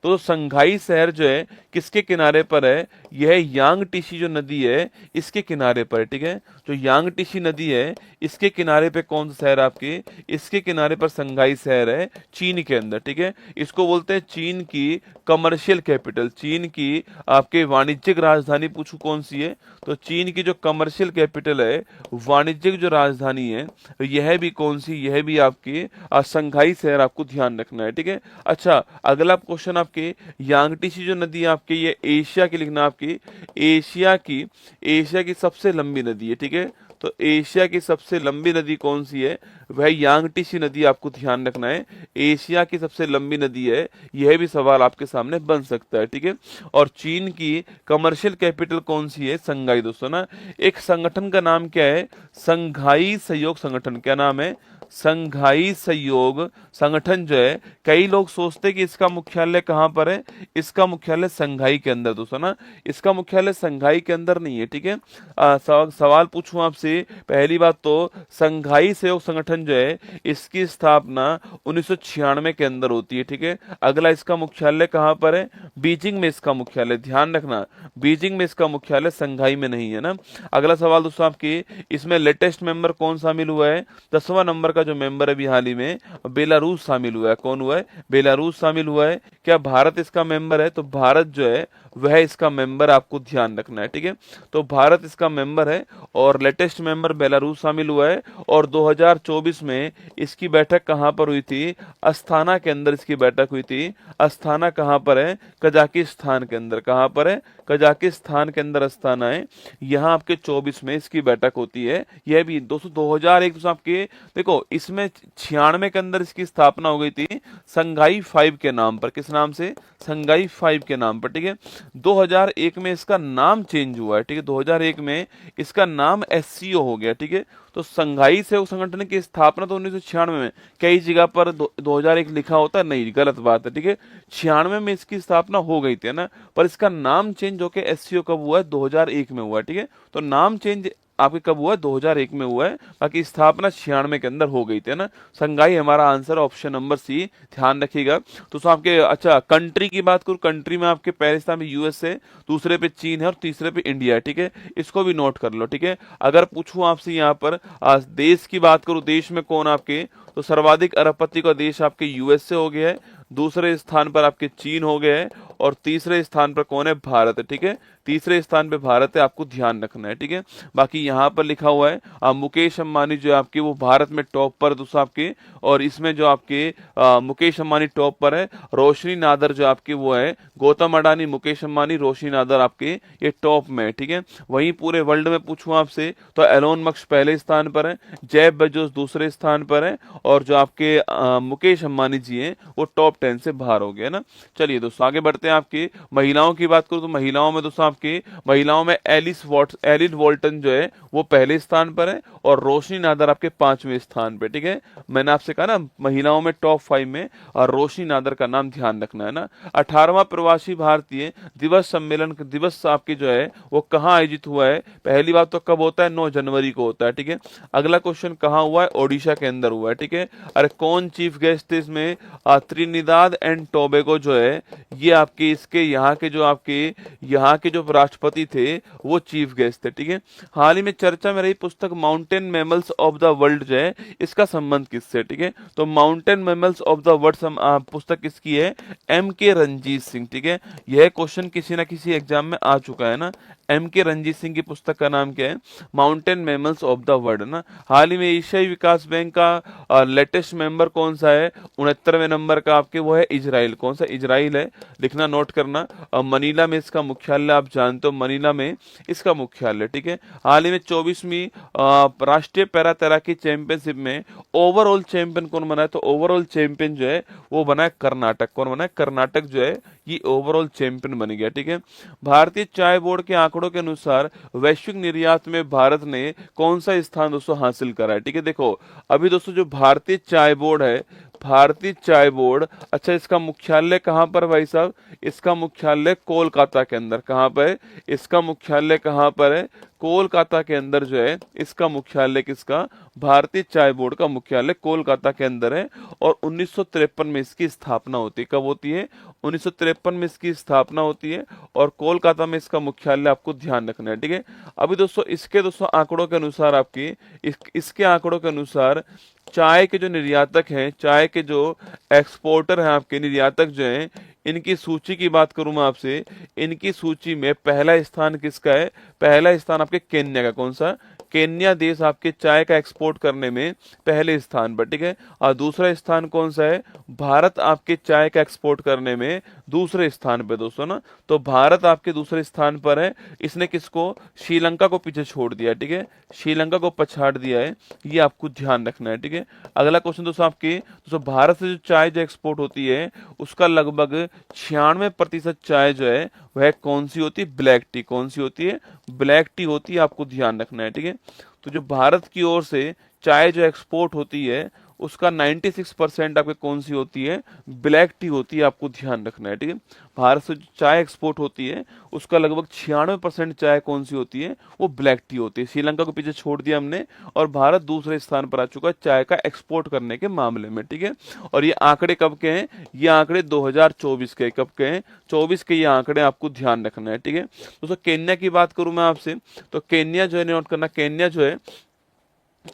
तो संघाई शहर जो है किसके किनारे पर है? यह यांगटीसी जो नदी है इसके किनारे पर है, ठीक है। जो यांगटीसी नदी है इसके किनारे पे कौन सा शहर आपके? इसके किनारे पर संघाई शहर है, चीन के अंदर, ठीक है। इसको बोलते हैं चीन की कमर्शियल कैपिटल। चीन की आपके वाणिज्यिक राजधानी पूछू कौन सी है, तो चीन की जो कमर्शियल कैपिटल है, वाणिज्यिक जो राजधानी है, यह भी कौन सी? यह भी आपकी संघाई शहर। आपको ध्यान रखना है, ठीक है। अच्छा, अगला क्वेश्चन आपके, यांगटीसी जो नदी है आपके, ये एशिया की लिखना, आपकी एशिया की सबसे लंबी नदी है, ठीक है। तो एशिया की सबसे लंबी नदी कौन सी है? वह यांगटीसी नदी। आपको ध्यान रखना है, एशिया की सबसे लंबी नदी है। यह भी सवाल आपके सामने बन सकता है, ठीक है। और चीन की कमर्शियल कैपिटल कौन सी है? संघाई। दोस्तों ना, एक संगठन का नाम क्या है? संघाई सहयोग संगठन। क्या नाम है? संघाई सहयोग संगठन जो है, कई लोग सोचते हैं कि इसका मुख्यालय कहां पर है, इसका मुख्यालय संघाई के अंदर। दोस्तों ना, इसका मुख्यालय संघाई के अंदर नहीं है, ठीक है। सवाल पूछूं आपसे, पहली बात तो संघाई सहयोग संगठन जो है इसकी स्थापना 1996 के अंदर होती है, ठीक है। अगला, इसका मुख्यालय कहां पर है? बीजिंग में इसका मुख्यालय। ध्यान रखना, बीजिंग में इसका मुख्यालय, संघाई में नहीं है ना। अगला सवाल दोस्तों आपके, इसमें लेटेस्ट मेंबर कौन शामिल हुआ है? 10वां नंबर का जो मेंबर है अभी हाल ही में, बेलारूस शामिल हुआ है। कौन हुआ है? बेलारूस शामिल हुआ है। क्या भारत इसका मेंबर है? तो भारत जो है वह इसका मेंबर। आपको ध्यान रखना है, ठीक है। तो भारत इसका मेंबर है और लेटेस्ट मेंबर बेलारूस शामिल हुआ है। और 2024 में इसकी बैठक कहां पर हुई थी? अस्थाना के अंदर इसकी बैठक हुई थी। अस्थाना कहां पर है? कजाकिस्तान के अंदर। कहां पर है? कजाकिस्तान के अंदर अस्थाना है। यहाँ आपके 24 में इसकी बैठक होती है। यह भी दोस्तों 2001 दोस्तों आपके देखो, इसमें 96 के अंदर इसकी स्थापना हो गई थी संघाई 5 के नाम पर। किस नाम से? संघाई 5 के नाम पर, ठीक है। 2001 में इसका नाम चेंज हुआ है, ठीक है। 2001 में इसका नाम SCO हो गया, ठीक है। तो संघाई सहयोग संगठन की स्थापना तो 1996 में, कई जगह पर 2001 लिखा होता है, नहीं, गलत बात है, ठीक है। 96 में इसकी स्थापना हो गई थी ना, पर इसका नाम चेंज होकर SCO कब हुआ है? 2001 में हुआ है, ठीक है। तो नाम चेंज आपके कब हुआ है? 2001 में हुआ है। बाकी स्थापना 96 के अंदर हो गई थी ना। संघाई हमारा आंसर ऑप्शन नंबर सी, ध्यान रखिएगा। तो आपके, अच्छा, कंट्री की बात करूं, कंट्री में आपके पहले स्थान पे USA, दूसरे पे चीन है और तीसरे पे इंडिया है, ठीक है। इसको भी नोट कर लो, ठीक है। अगर पूछूं आपसे यहाँ पर देश की बात करूं, देश में कौन आपके, तो सर्वाधिक अरबपति का देश आपके USA हो गया है, दूसरे स्थान पर आपके चीन हो गए हैं, और तीसरे स्थान पर कौन है? भारत है, ठीक है। तीसरे स्थान पे भारत है। आपको ध्यान रखना है, ठीक है। बाकी यहाँ पर लिखा हुआ है मुकेश अंबानी जो है आपके, वो भारत में टॉप पर दोस्तों आपके, और इसमें जो आपके मुकेश अंबानी टॉप पर है। रोशनी नादर जो आपके वो है, गौतम अडानी, मुकेश अंबानी, रोशनी नादर आपके ये टॉप में है, ठीक है। वहीं पूरे वर्ल्ड में पूछूं आपसे तो एलोन मस्क पहले स्थान पर है, जेफ बेजोस दूसरे स्थान पर है, और जो आपके मुकेश अंबानी जी हैं वो टॉप 10 से बाहर हो गए ना। चलिए दोस्तों आगे बढ़ते हैं। आपकी महिलाओं की बात करूं तो महिलाओं में दोस्तों आपकी महिलाओं में एलिस वॉल्टन जो है वो पहले स्थान पर है, और रोशनी नादर आपके 5वें स्थान पे, ठीक है। मैंने आपसे कहा ना महिलाओं में टॉप 5 में, और रोशनी नादर का नाम ध्यान रखना है ना। 18वां प्रवासी भारतीय दिवस सम्मेलन दिवस आपके जो है वो कहाँ आयोजित हुआ है? पहली बात तो कब होता है? 9 जनवरी को होता है, ठीक है। अगला क्वेश्चन, कहाँ हुआ है? ओडिशा के अंदर हुआ है, ठीक है। अरे कौन चीफ गेस्ट थे इसमें? त्रिनिदाद त्रिनिदाद एंड टोबैगो जो है ये आपके इसके यहाँ के जो राष्ट्रपति थे वो चीफ गेस्ट थे, ठीक है। हाल ही में चर्चा में रही पुस्तक mountain mammals of the world जो है इसका संबंध किससे, ठीक है। तो mountain mammals of the world पुस्तक किसकी है, M.K. रंजीत सिंह, ठीक है। यह क्वेश्चन किसी ना किसी एग्जाम में आ चुका है ना। M.K. रंजीत सिंह की पुस्तक का नाम क्या है, mountain mammals of the world ना। हाल ही में एशियाई विकास बैंक का लेटेस्ट मेंबर कौन सा है, 69वें नंबर का आपके वो है इजराइल। कौन सा, इजराइल है, लिखना नोट करना। मनीला में इसका मुख्यालय आप जानते हो, मनीला में इसका मुख्यालय, ठीक है। हाल ही में 24वीं राष्ट्रीय पैरा तैराकी चैंपियनशिप में ओवरऑल चैंपियन कौन बना है, तो ओवरऑल चैंपियन जो है वो बना है कर्नाटक। कौन बना है, कर्नाटक जो है ये ओवरऑल चैंपियन बन गया, ठीक है। भारतीय चाय बोर्ड के आंकड़ों के अनुसार वैश्विक निर्यात में भारत ने कौन सा स्थान दोस्तों हासिल करा है, ठीक है। देखो अभी दोस्तों जो भारतीय चाय बोर्ड है, भारतीय चाय बोर्ड, अच्छा इसका मुख्यालय कहाँ पर भाई साहब, इसका मुख्यालय कोलकाता के अंदर। कहाँ पर है, इसका मुख्यालय कहाँ पर है, कोलकाता के अंदर जो है इसका मुख्यालय किसका, भारतीय चाय बोर्ड का मुख्यालय कोलकाता के अंदर है। और 1953 में इसकी स्थापना होती है। कब होती है, 1953 में इसकी स्थापना होती है और कोलकाता में इसका मुख्यालय आपको ध्यान रखना है, ठीक है। अभी दोस्तों इसके आंकड़ों के अनुसार आपकी इसके आंकड़ों के अनुसार चाय के जो निर्यातक हैं, चाय के जो एक्सपोर्टर हैं आपके, निर्यातक जो हैं, इनकी सूची की बात करूं मैं आपसे, इनकी सूची में पहला स्थान किसका है, पहला स्थान आपके केन्या का। कौन सा, केन्या देश आपके चाय का एक्सपोर्ट करने में पहले स्थान पर, ठीक है। और दूसरा स्थान कौन सा है, भारत आपके चाय का एक्सपोर्ट करने में दूसरे स्थान पे दोस्तों ना। तो भारत आपके दूसरे स्थान पर है। इसने किसको, श्रीलंका को पीछे छोड़ दिया, ठीक है, श्रीलंका को पछाड़ दिया है, ये आपको ध्यान रखना है, ठीक है। अगला क्वेश्चन दोस्तों आपके, दोस्तों भारत से जो चाय जो एक्सपोर्ट होती है उसका लगभग 96% चाय जो है वह कौन सी होती है, ब्लैक टी। कौन सी होती है, ब्लैक टी होती है, आपको ध्यान रखना है, ठीक है। तो जो भारत की ओर से चाय जो एक्सपोर्ट होती है उसका 96% आपके कौन सी होती है, ब्लैक टी होती है, आपको ध्यान रखना है, ठीक है। भारत से जो चाय एक्सपोर्ट होती है उसका लगभग 96% चाय कौन सी होती है, वो ब्लैक टी होती है। श्रीलंका को पीछे छोड़ दिया हमने और भारत दूसरे स्थान पर आ चुका है चाय का एक्सपोर्ट करने के मामले में, ठीक है। और ये आंकड़े कब के हैं, ये आंकड़े 2024 के, कब के हैं, 24 के ये आंकड़े आपको ध्यान रखना है, ठीक है। दोस्तों केन्या की बात करूं मैं आपसे, तो केन्या जो है नोट करना, केन्या जो है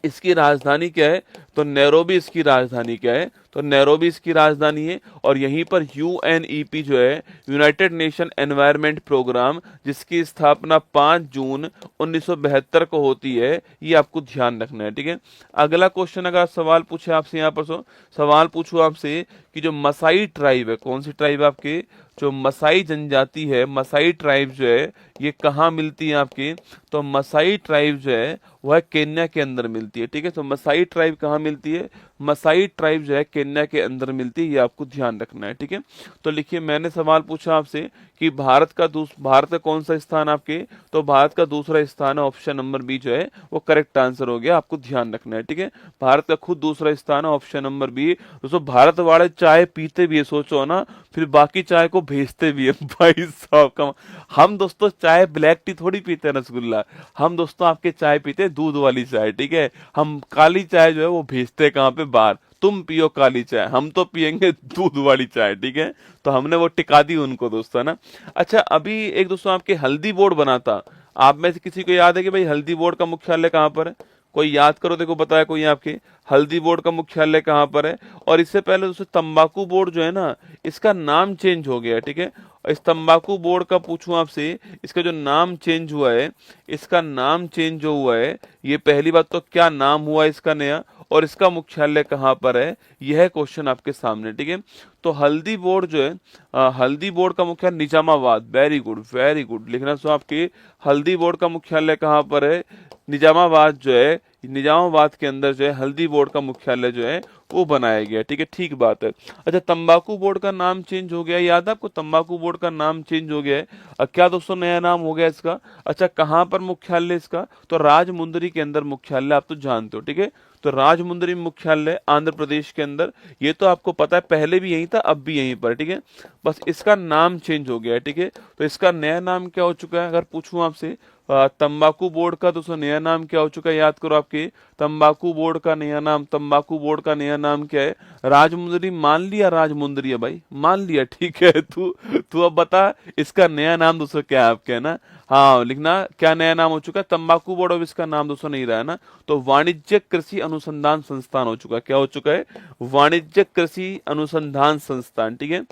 इसकी राजधानी क्या है, तो नैरोबी इसकी राजधानी क्या है, तो नैरोबी इसकी राजधानी है। और यहीं पर UNEP जो है, यूनाइटेड नेशन एनवायरनमेंट प्रोग्राम, जिसकी स्थापना 5 जून 1972 को होती है, ये आपको ध्यान रखना है, ठीक है। अगला क्वेश्चन अगर सवाल पूछे आपसे, यहाँ पर सवाल पूछो आपसे कि जो मसाई ट्राइब है, कौन सी ट्राइब है आपके, जो मसाई जनजाति है, मसाई ट्राइब जो है ये कहाँ मिलती है आपकी, तो मसाई ट्राइब जो है वह केन्या के अंदर मिलती है, ठीक है। तो मसाई ट्राइब कहाँ मिलती है, मसाई ट्राइब जो है केन्या के अंदर मिलती है, ये आपको ध्यान रखना है, ठीक है। तो लिखिए मैंने सवाल पूछा आपसे कि भारत का कौन सा स्थान आपके, तो भारत का दूसरा स्थान है, ऑप्शन नंबर बी जो है वो करेक्ट आंसर हो गया, आपको ध्यान रखना है, ठीक है। भारत का खुद दूसरा स्थान है, ऑप्शन नंबर बी। दोस्तों भारत वाले चाय पीते भी है, सोचो ना, फिर बाकी चाय को भेजते भी है भाई साहब का। हम दोस्तों चाय ब्लैक टी थोड़ी पीते हैं रसगुल्ला, हम दोस्तों आपके चाय पीते हैं दूध वाली चाय, ठीक है। हम काली चाय जो है वो भेजते कहाँ पे, बाहर, तुम पियो काली चाय, हम तो पियेंगे दूध वाली चाय, ठीक है। तो हमने वो टिका दी उनको दोस्तों ना। अच्छा अभी एक दोस्तों आपके हल्दी बोर्ड बना था, आप में से किसी को याद है कि भाई हल्दी बोर्ड का मुख्यालय कहाँ पर है, कोई याद करो, देखो बताया कोई आपके, हल्दी बोर्ड का मुख्यालय कहाँ पर है। और इससे पहले दोस्तों तंबाकू बोर्ड जो है ना, इसका नाम चेंज हो गया है, ठीक है। इस तंबाकू बोर्ड का पूछूं आपसे, इसका जो नाम चेंज हुआ है, इसका नाम चेंज जो हुआ है, ये पहली बात तो क्या नाम हुआ इसका नया, और इसका मुख्यालय कहाँ पर है, यह क्वेश्चन आपके सामने, ठीक है। तो हल्दी बोर्ड जो है, हल्दी बोर्ड का मुख्यालय Nizamabad, very good very good, लिखना सो आपके, हल्दी बोर्ड का मुख्यालय कहाँ पर है, निजामाबाद जो है, निजामाबाद के अंदर जो है हल्दी बोर्ड का मुख्यालय जो है वो बनाया गया, ठीक है, ठीक बात है। अच्छा तंबाकू बोर्ड का नाम चेंज हो गया, याद है आपको, तंबाकू बोर्ड का नाम चेंज हो गया है, क्या दोस्तों नया नाम हो गया इसका, अच्छा कहाँ पर मुख्यालय इसका, तो राजमुंदरी के अंदर मुख्यालय, आप तो जानते हो, ठीक है। तो राजमुंदरी मुख्यालय आंध्र प्रदेश के अंदर, ये तो आपको पता है, पहले भी यहीं था अब भी यहीं पर, ठीक है। बस इसका नाम चेंज हो गया है, ठीक है। तो इसका नया नाम क्या हो चुका है, अगर पूछूं आपसे, तंबाकू बोर्ड का दोस्तों नया नाम क्या हो चुका है, याद करो आपके तंबाकू बोर्ड का नया नाम, तंबाकू बोर्ड का नया नाम क्या है, राजमुंदरी। मान लिया राजमुंदरी है भाई, मान लिया, ठीक है। तू तू अब बता इसका नया नाम दोस्तों क्या है आपके, है ना। हाँ लिखना, क्या नया नाम हो चुका है, तंबाकू बोर्ड। अब इसका नाम दोस्तों नहीं रहा है ना, तो वाणिज्य कृषि अनुसंधान संस्थान हो चुका है। क्या हो चुका है, वाणिज्य कृषि अनुसंधान संस्थान, ठीक है।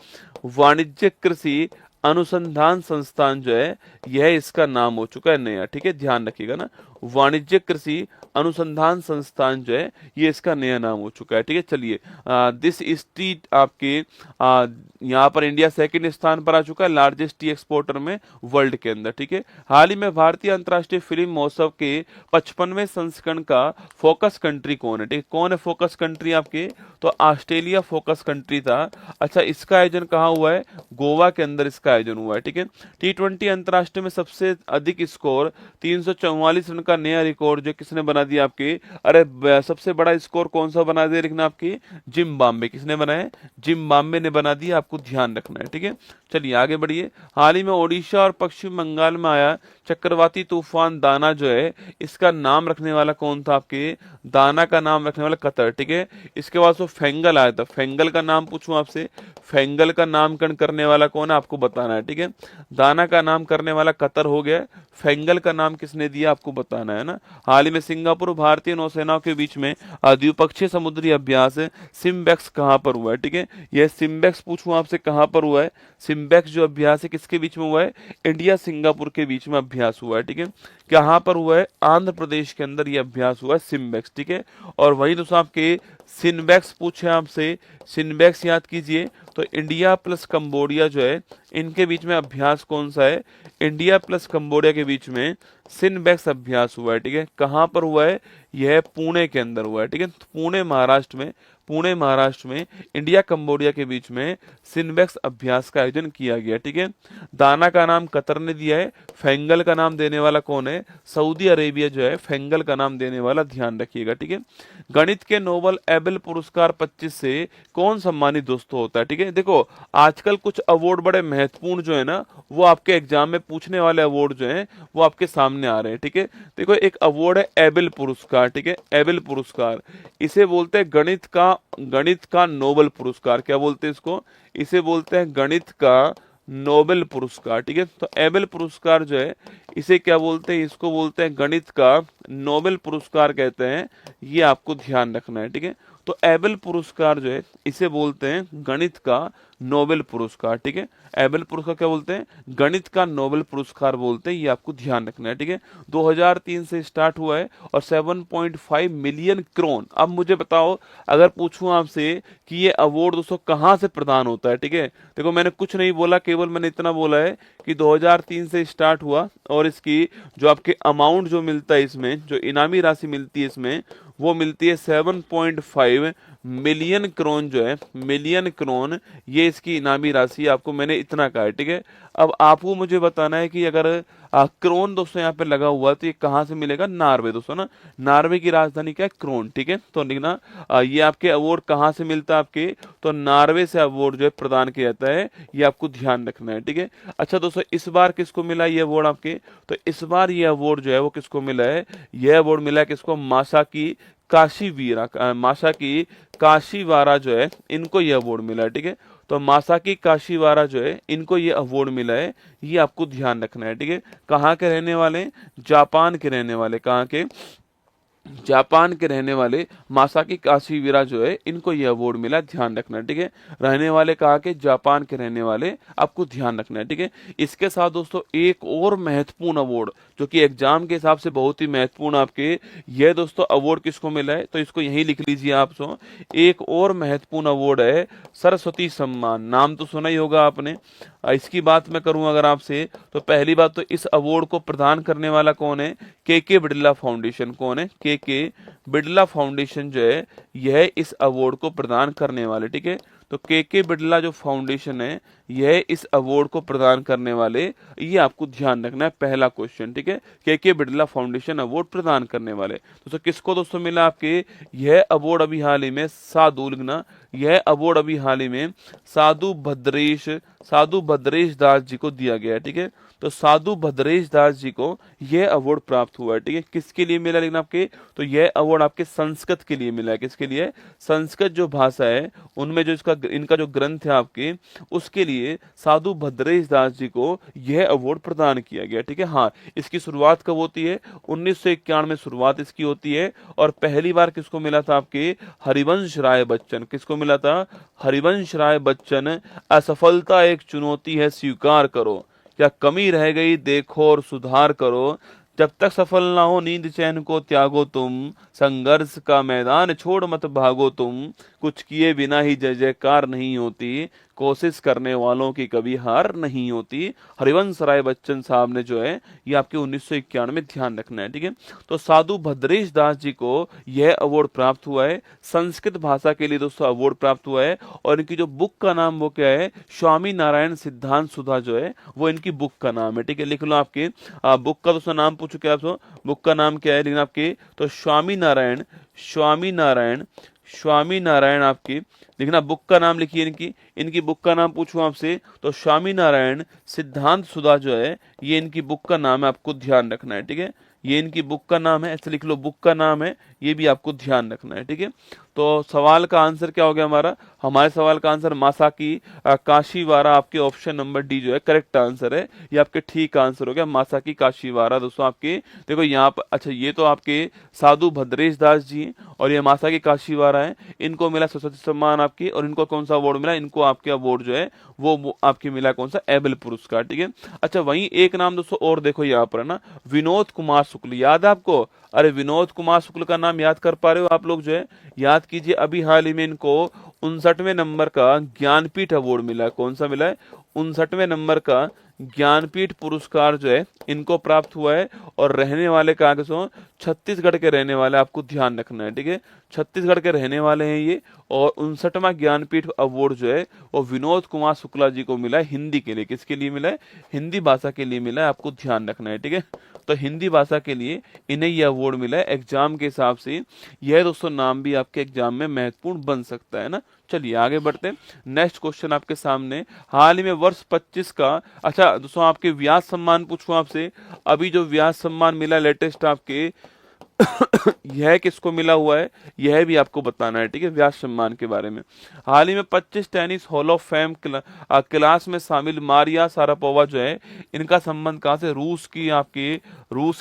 वाणिज्य कृषि अनुसंधान संस्थान जो है यह इसका नाम हो चुका है नया, ठीक है, ध्यान रखिएगा ना। वाणिज्य कृषि अनुसंधान संस्थान जो है ये इसका नया नाम हो चुका है, ठीक है। चलिए दिस स्ट्रीट आपके यहाँ पर इंडिया सेकंड स्थान पर आ चुका है लार्जेस्ट टी एक्सपोर्टर में वर्ल्ड के अंदर, ठीक है। हाल ही में भारतीय अंतर्राष्ट्रीय फिल्म महोत्सव के 55वें संस्करण का फोकस कंट्री कौन है, ठीक है। कौन है फोकस कंट्री आपके, तो ऑस्ट्रेलिया फोकस कंट्री था। अच्छा इसका आयोजन कहाँ हुआ है, गोवा के अंदर इसका आयोजन हुआ है, ठीक है। T20 अंतर्राष्ट्रीय में सबसे अधिक स्कोर 344 रन का नया रिकॉर्ड जो किसने बना दिया आपके, अरे सबसे बड़ा स्कोर कौन सा बना दिया लिखना आपकी, जिम्बाब्वे। किसने बनाया, जिम्बाब्वे ने बना दिया, आपको ध्यान रखना है, ठीक है। चलिए आगे बढ़िए। हाल ही में ओडिशा और पश्चिम बंगाल में आया चक्रवाती तूफान दाना जो है इसका नाम रखने वाला कौन था आपके, दाना का नाम रखने वाला कतर, ठीक है। इसके बाद तो फेंगल आया था, फेंगल का नाम पूछूं आपसे, फेंगल का नामकरण करने वाला कौन है आपको बताना है, ठीक है। दाना का नाम करने वाला कतर हो गया, फेंगल का नाम किसने दिया आपको बताना है ना। हाल ही में सिंगापुर भारतीय नौसेनाओं के बीच में द्विपक्षीय समुद्री अभ्यास सिम्बेक्स कहां पर हुआ है, ठीक है। यह सिम्बेक्स पूछूं आपसे कहां पर हुआ है, सिम्बेक्स जो अभ्यास है किसके बीच में हुआ है, इंडिया सिंगापुर के बीच में अभ्यास हुआ है, ठीक है। कहां पर हुआ है, आंध्र प्रदेश के अंदर यह अभ्यास हुआ है सिम्बेक्स, ठीक है। और वही दोस्तों आपके सिनबेक्स पूछे आपसे, सिनबेक्स याद कीजिए, तो इंडिया प्लस कंबोडिया जो है इनके बीच में अभ्यास कौन सा है, इंडिया प्लस कंबोडिया के बीच में सिनबेक्स अभ्यास हुआ है, ठीक है। कहां पर हुआ है, यह पुणे के अंदर हुआ है, ठीक है। पुणे महाराष्ट्र में, पुणे महाराष्ट्र में इंडिया कंबोडिया के बीच में सिनबेक्स अभ्यास का आयोजन किया गया, ठीक है। दाना का नाम कतर ने दिया है, फेंगल का नाम देने वाला कौन है, सऊदी अरेबिया जो है फेंगल का नाम देने वाला, ध्यान रखिएगा, ठीक है। गणित के नोबल एबेल पुरस्कार 25 से कौन सम्मानित दोस्तों होता है, ठीक है। देखो आजकल कुछ अवार्ड बड़े महत्वपूर्ण जो है ना वो आपके एग्जाम में पूछने वाले अवार्ड जो हैं वो आपके सामने आ रहे हैं, ठीक है। देखो एक अवार्ड है एबेल पुरस्कार, ठीक है, एबेल पुरस्कार, इसे बोलते हैं गणित का नोबेल पुरस्कार। क्या बोलते हैं इसको, इसे बोलते हैं गणित का नोबेल पुरस्कार, ठीक है। तो एबेल पुरस्कार जो है इसे क्या बोलते हैं, इसको बोलते हैं गणित का नोबेल पुरस्कार कहते हैं, ये आपको ध्यान रखना है, ठीक है। तो एबेल पुरस्कार जो है इसे बोलते हैं गणित का नोबेल पुरस्कार, ठीक है। एबेल पुरस्कार क्या बोलते हैं, गणित का नोबेल पुरस्कार बोलते हैं, ये आपको ध्यान रखना है, ठीक है। 2003 से स्टार्ट हुआ है और 7.5 मिलियन क्रोन। अब मुझे बताओ अगर पूछूं आपसे कि ये अवार्ड दोस्तों कहां से प्रदान होता है, ठीक है। देखो मैंने कुछ नहीं बोला, केवल मैंने इतना बोला है कि 2003 से स्टार्ट हुआ और इसकी जो आपके अमाउंट जो मिलता है इसमें, जो इनामी राशि मिलती है इसमें वो मिलती है 7.5 मिलियन क्रोन जो है, मिलियन क्रोन, ये इसकी इनामी राशि, आपको मैंने इतना कहा है, ठीक है। अब आपको मुझे बताना है कि अगर क्रोन दोस्तों यहाँ पे लगा हुआ तो ये कहाँ से मिलेगा, नार्वे दोस्तों ना, नार्वे की राजधानी क्या है, क्रोन, ठीक है। तो लिखना ये आपके अवार्ड कहाँ से मिलता है आपके, तो नार्वे से अवार्ड जो है प्रदान किया जाता है, ये आपको ध्यान रखना है, ठीक है। अच्छा दोस्तों इस बार किसको मिला ये अवार्ड आपके, तो इस बार ये अवार्ड जो है वो किसको मिला है, ये अवार्ड मिला है किसको, मासाकी काशीवारा जो है इनको ये अवार्ड मिला है, ठीक है। तो मासाकी काशीवारा जो है इनको ये अवार्ड मिला है, ये आपको ध्यान रखना है, ठीक है। कहाँ के रहने वाले, जापान के रहने वाले, कहाँ के, जापान के रहने वाले मासाकी काशीवीरा जो है इनको ये अवार्ड मिला, ध्यान रखना है, ठीक है। रहने वाले कहा के, जापान के रहने वाले, आपको ध्यान रखना है, ठीक है। इसके साथ दोस्तों एक और महत्वपूर्ण अवार्ड जो कि एग्जाम के हिसाब से बहुत ही महत्वपूर्ण आपके, यह दोस्तों अवार्ड किसको मिला है, तो इसको यही लिख लीजिए आप। सो एक और महत्वपूर्ण अवार्ड है सरस्वती सम्मान, नाम तो सुना ही होगा आपने। इसकी बात मैं करूं अगर आपसे, तो पहली बात तो इस अवार्ड को प्रदान करने वाला कौन है, के बिड़ला फाउंडेशन। कौन है, के बिड़ला फाउंडेशन जो है यह इस अवार्ड को प्रदान करने वाले, ठीक है। तो के बिड़ला जो फाउंडेशन है यह इस अवार्ड को प्रदान करने वाले, ये आपको ध्यान रखना है पहला क्वेश्चन, ठीक है। के बिरला फाउंडेशन अवार्ड प्रदान करने वाले दोस्तों किसको दोस्तों मिला आपके, यह अवार्ड अभी हाल ही में साधु लिखना, यह अवार्ड अभी हाल ही में साधु भद्रेश दास जी को दिया गया है, ठीक है। तो साधु भद्रेश दास जी को यह अवार्ड प्राप्त हुआ है, ठीक है। किसके लिए मिला लेकिन आपके, तो यह अवार्ड आपके संस्कृत के लिए मिला है। किसके लिए, संस्कृत जो भाषा है उनमें जो इनका जो ग्रंथ है आपके, उसके लिए साधु भद्रेश दास जी को यह अवार्ड प्रदान किया गया, ठीक है। हाँ, इसकी शुरुआत कब होती है, 1951 में शुरुआत इसकी होती है, और पहली बार किसको मिला था आपके, हरिवंश राय बच्चन। किसको मिला था, हरिवंश राय बच्चन। असफलता एक चुनौती है स्वीकार करो, या कमी रह गई देखो और सुधार करो, जब तक सफल ना हो नींद चैन को त्यागो तुम, संघर्ष का मैदान छोड़ मत भागो तुम, कुछ किए बिना ही जय जयकार नहीं होती, कोशिश करने वालों की कभी हार नहीं होती। हरिवंश राय बच्चन साहब ने जो है ये आपके 1951 में ध्यान रखना है, ठीक है। तो साधु भद्रेश दास जी को यह अवार्ड प्राप्त हुआ है, संस्कृत भाषा के लिए दोस्तों अवार्ड प्राप्त हुआ है, और इनकी जो बुक का नाम वो क्या है, स्वामी नारायण सिद्धांत सुधा जो है वो इनकी बुक का नाम है, ठीक है। लिख लो आपके बुक का दोस्तों नाम पूछो क्या आपको, बुक का नाम क्या है, लेकिन आपके तो स्वामी नारायण आपकी लिखना, बुक का नाम लिखिए इनकी बुक का नाम पूछूं आपसे तो स्वामी नारायण सिद्धांत सुधा जो है ये इनकी बुक का नाम है, आपको ध्यान रखना है, ठीक है। ये इनकी बुक का नाम है, ऐसे लिख लो, बुक का नाम है, ये भी आपको ध्यान रखना है, ठीक है। तो सवाल का आंसर क्या हो गया हमारे सवाल का आंसर मासाकी काशीवारा, आपके ऑप्शन नंबर डी जो है करेक्ट आंसर है, ये आपके ठीक आंसर हो गया, मासाकी काशीवारा दोस्तों आपके। देखो यहाँ पर, अच्छा ये तो आपके साधु भद्रेश दास जी और ये मासाकी काशीवारा है, इनको मिला सरस्वती सम्मान आपकी, और इनको कौन सा अवार्ड मिला, इनको आपके अवार्ड जो है वो आपके मिला कौन सा, एबल पुरस्कार, ठीक है। अच्छा वहीं एक नाम दोस्तों और देखो यहाँ पर है ना, विनोद कुमार शुक्ल, याद है आपको, अरे विनोद कुमार शुक्ल का नाम याद कर पा रहे हो आप लोग, जो है याद कीजिए, अभी हाल ही में इनको 59वें नंबर का ज्ञानपीठ अवार्ड मिला है। कौन सा मिला है, 59वें नंबर का ज्ञानपीठ पुरस्कार जो है इनको प्राप्त हुआ है, और रहने वाले कहाँ के सो, छत्तीसगढ़ के रहने वाले, आपको ध्यान रखना है, ठीक है। छत्तीसगढ़ के रहने वाले हैं ये, और 59वां ज्ञानपीठ अवार्ड जो है वो विनोद कुमार शुक्ला जी को मिला है हिंदी के लिए। किसके लिए मिला है, हिंदी भाषा के लिए मिला है, आपको ध्यान रखना है, ठीक है। तो हिंदी भाषा के लिए इन्हें यह अवार्ड मिला है एग्जाम के हिसाब से, यह दोस्तों नाम भी आपके एग्जाम में महत्वपूर्ण बन सकता है ना। चलिए आगे बढ़ते हैं, नेक्स्ट क्वेश्चन आपके सामने, हाल ही में वर्ष 25 का, अच्छा दोस्तों आपके व्यास सम्मान पूछूं आपसे, अभी जो व्यास सम्मान मिला लेटेस्ट आपके यह किसको मिला हुआ है, यह भी आपको बताना है, ठीक है, व्यास सम्मान के बारे में। हाल ही में 25 tennis hall of fame class में शामिल मारिया शारापोवा जो है, इनका संबंध कहाँ से, रूस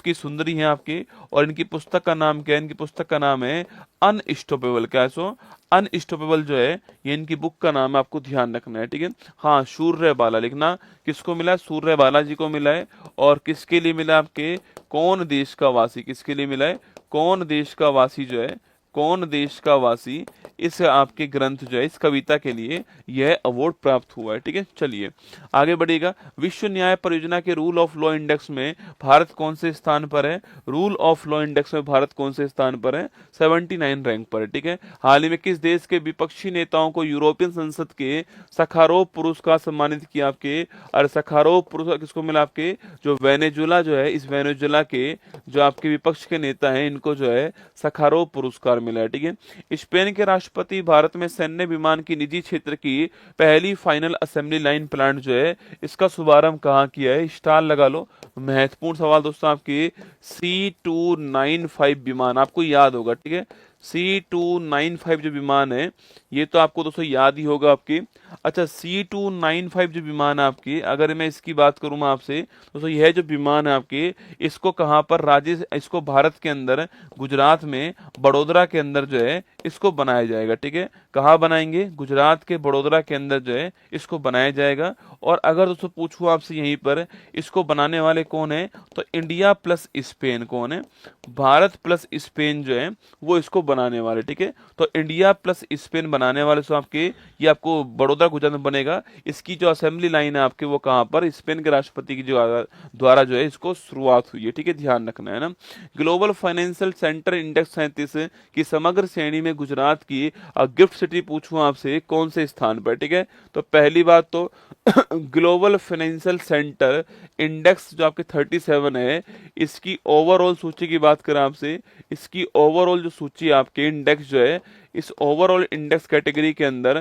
की सुंदरी है आपकी, और इनकी पुस्तक का नाम क्या है, इनकी पुस्तक का नाम है अनस्टॉपेबल। क्या है सो, अनस्टॉपेबल जो है ये इनकी बुक का नाम है, आपको ध्यान रखना है, ठीक है। हाँ, सूर्यबाला लिखना, किसको मिला है, सूर्यबाला जी को मिला है, और किसके लिए मिला आपके, कौन देश का वासी, किसके लिए मिला है, कौन देश का वासी जो है, कौन देश का वासी, इस आपके ग्रंथ जो है, इस कविता के लिए यह अवार्ड प्राप्त हुआ है, ठीक है। चलिए आगे बढ़िएगा, विश्व न्याय परियोजना के रूल ऑफ लॉ इंडेक्स में भारत कौन से स्थान पर है, रूल ऑफ लॉ इंडेक्स में भारत कौन से स्थान पर है, 79 रैंक पर है, ठीक है। हाल ही में किस देश के विपक्षी नेताओं को यूरोपियन संसद के सखारोव पुरस्कार सम्मानित किया आपके, और सखारोव पुरस्कार किसको मिला आपके, जो वेनेजुला जो है, इस वेनेजुला के जो आपके विपक्ष के नेता हैं इनको जो है सखारोव पुरस्कार मिला है, ठीक है। स्पेन के राष्ट्रपति भारत में सैन्य विमान की निजी क्षेत्र की पहली फाइनल असेंबली लाइन प्लांट जो है, इसका शुभारंभ कहाँ किया है, स्टार लगा लो। महत्वपूर्ण सवाल दोस्तों आपके, C295 विमान, आपको याद होगा, ठीक है। C295 जो विमान है ये तो आपको दोस्तों याद ही होगा आपकी। अच्छा, C295 जो विमान है आपकी, अगर मैं इसकी बात करूं मैं आपसे दोस्तों, यह जो विमान है आपकी, इसको कहां पर, इसको भारत के अंदर गुजरात में बड़ोदरा के अंदर जो है इसको बनाया जाएगा, ठीक है। कहाँ बनाएंगे, गुजरात के बड़ोदरा के अंदर जो है इसको बनाया जाएगा। और अगर दोस्तों पूछूं आपसे यहीं पर इसको बनाने वाले कौन है, तो इंडिया प्लस स्पेन कौन है, भारत प्लस स्पेन जो है वो इसको बनाने वाले, ठीक है। तो इंडिया प्लस स्पेन बनाने वाले सो आपके, ये आपको बड़ौदा गुजरात में बनेगा। इसकी जो असेंबली लाइन है आपके वो कहाँ पर, स्पेन के राष्ट्रपति की जो द्वारा जो है इसको शुरुआत हुई है, ठीक है, ध्यान रखना है ना। ग्लोबल फाइनेंशियल सेंटर इंडेक्स 37 की समग्र श्रेणी में गुजरात की गिफ्ट सिटी पूछूं आपसे कौन से स्थान पर, ठीक है। तो पहली बात तो ग्लोबल फाइनेंशियल सेंटर इंडेक्स जो आपके 37 है, इसकी ओवरऑल सूची की बात करें आपसे, इसकी ओवरऑल जो सूची आपके इंडेक्स जो है, इस ओवरऑल इंडेक्स कैटेगरी के अंदर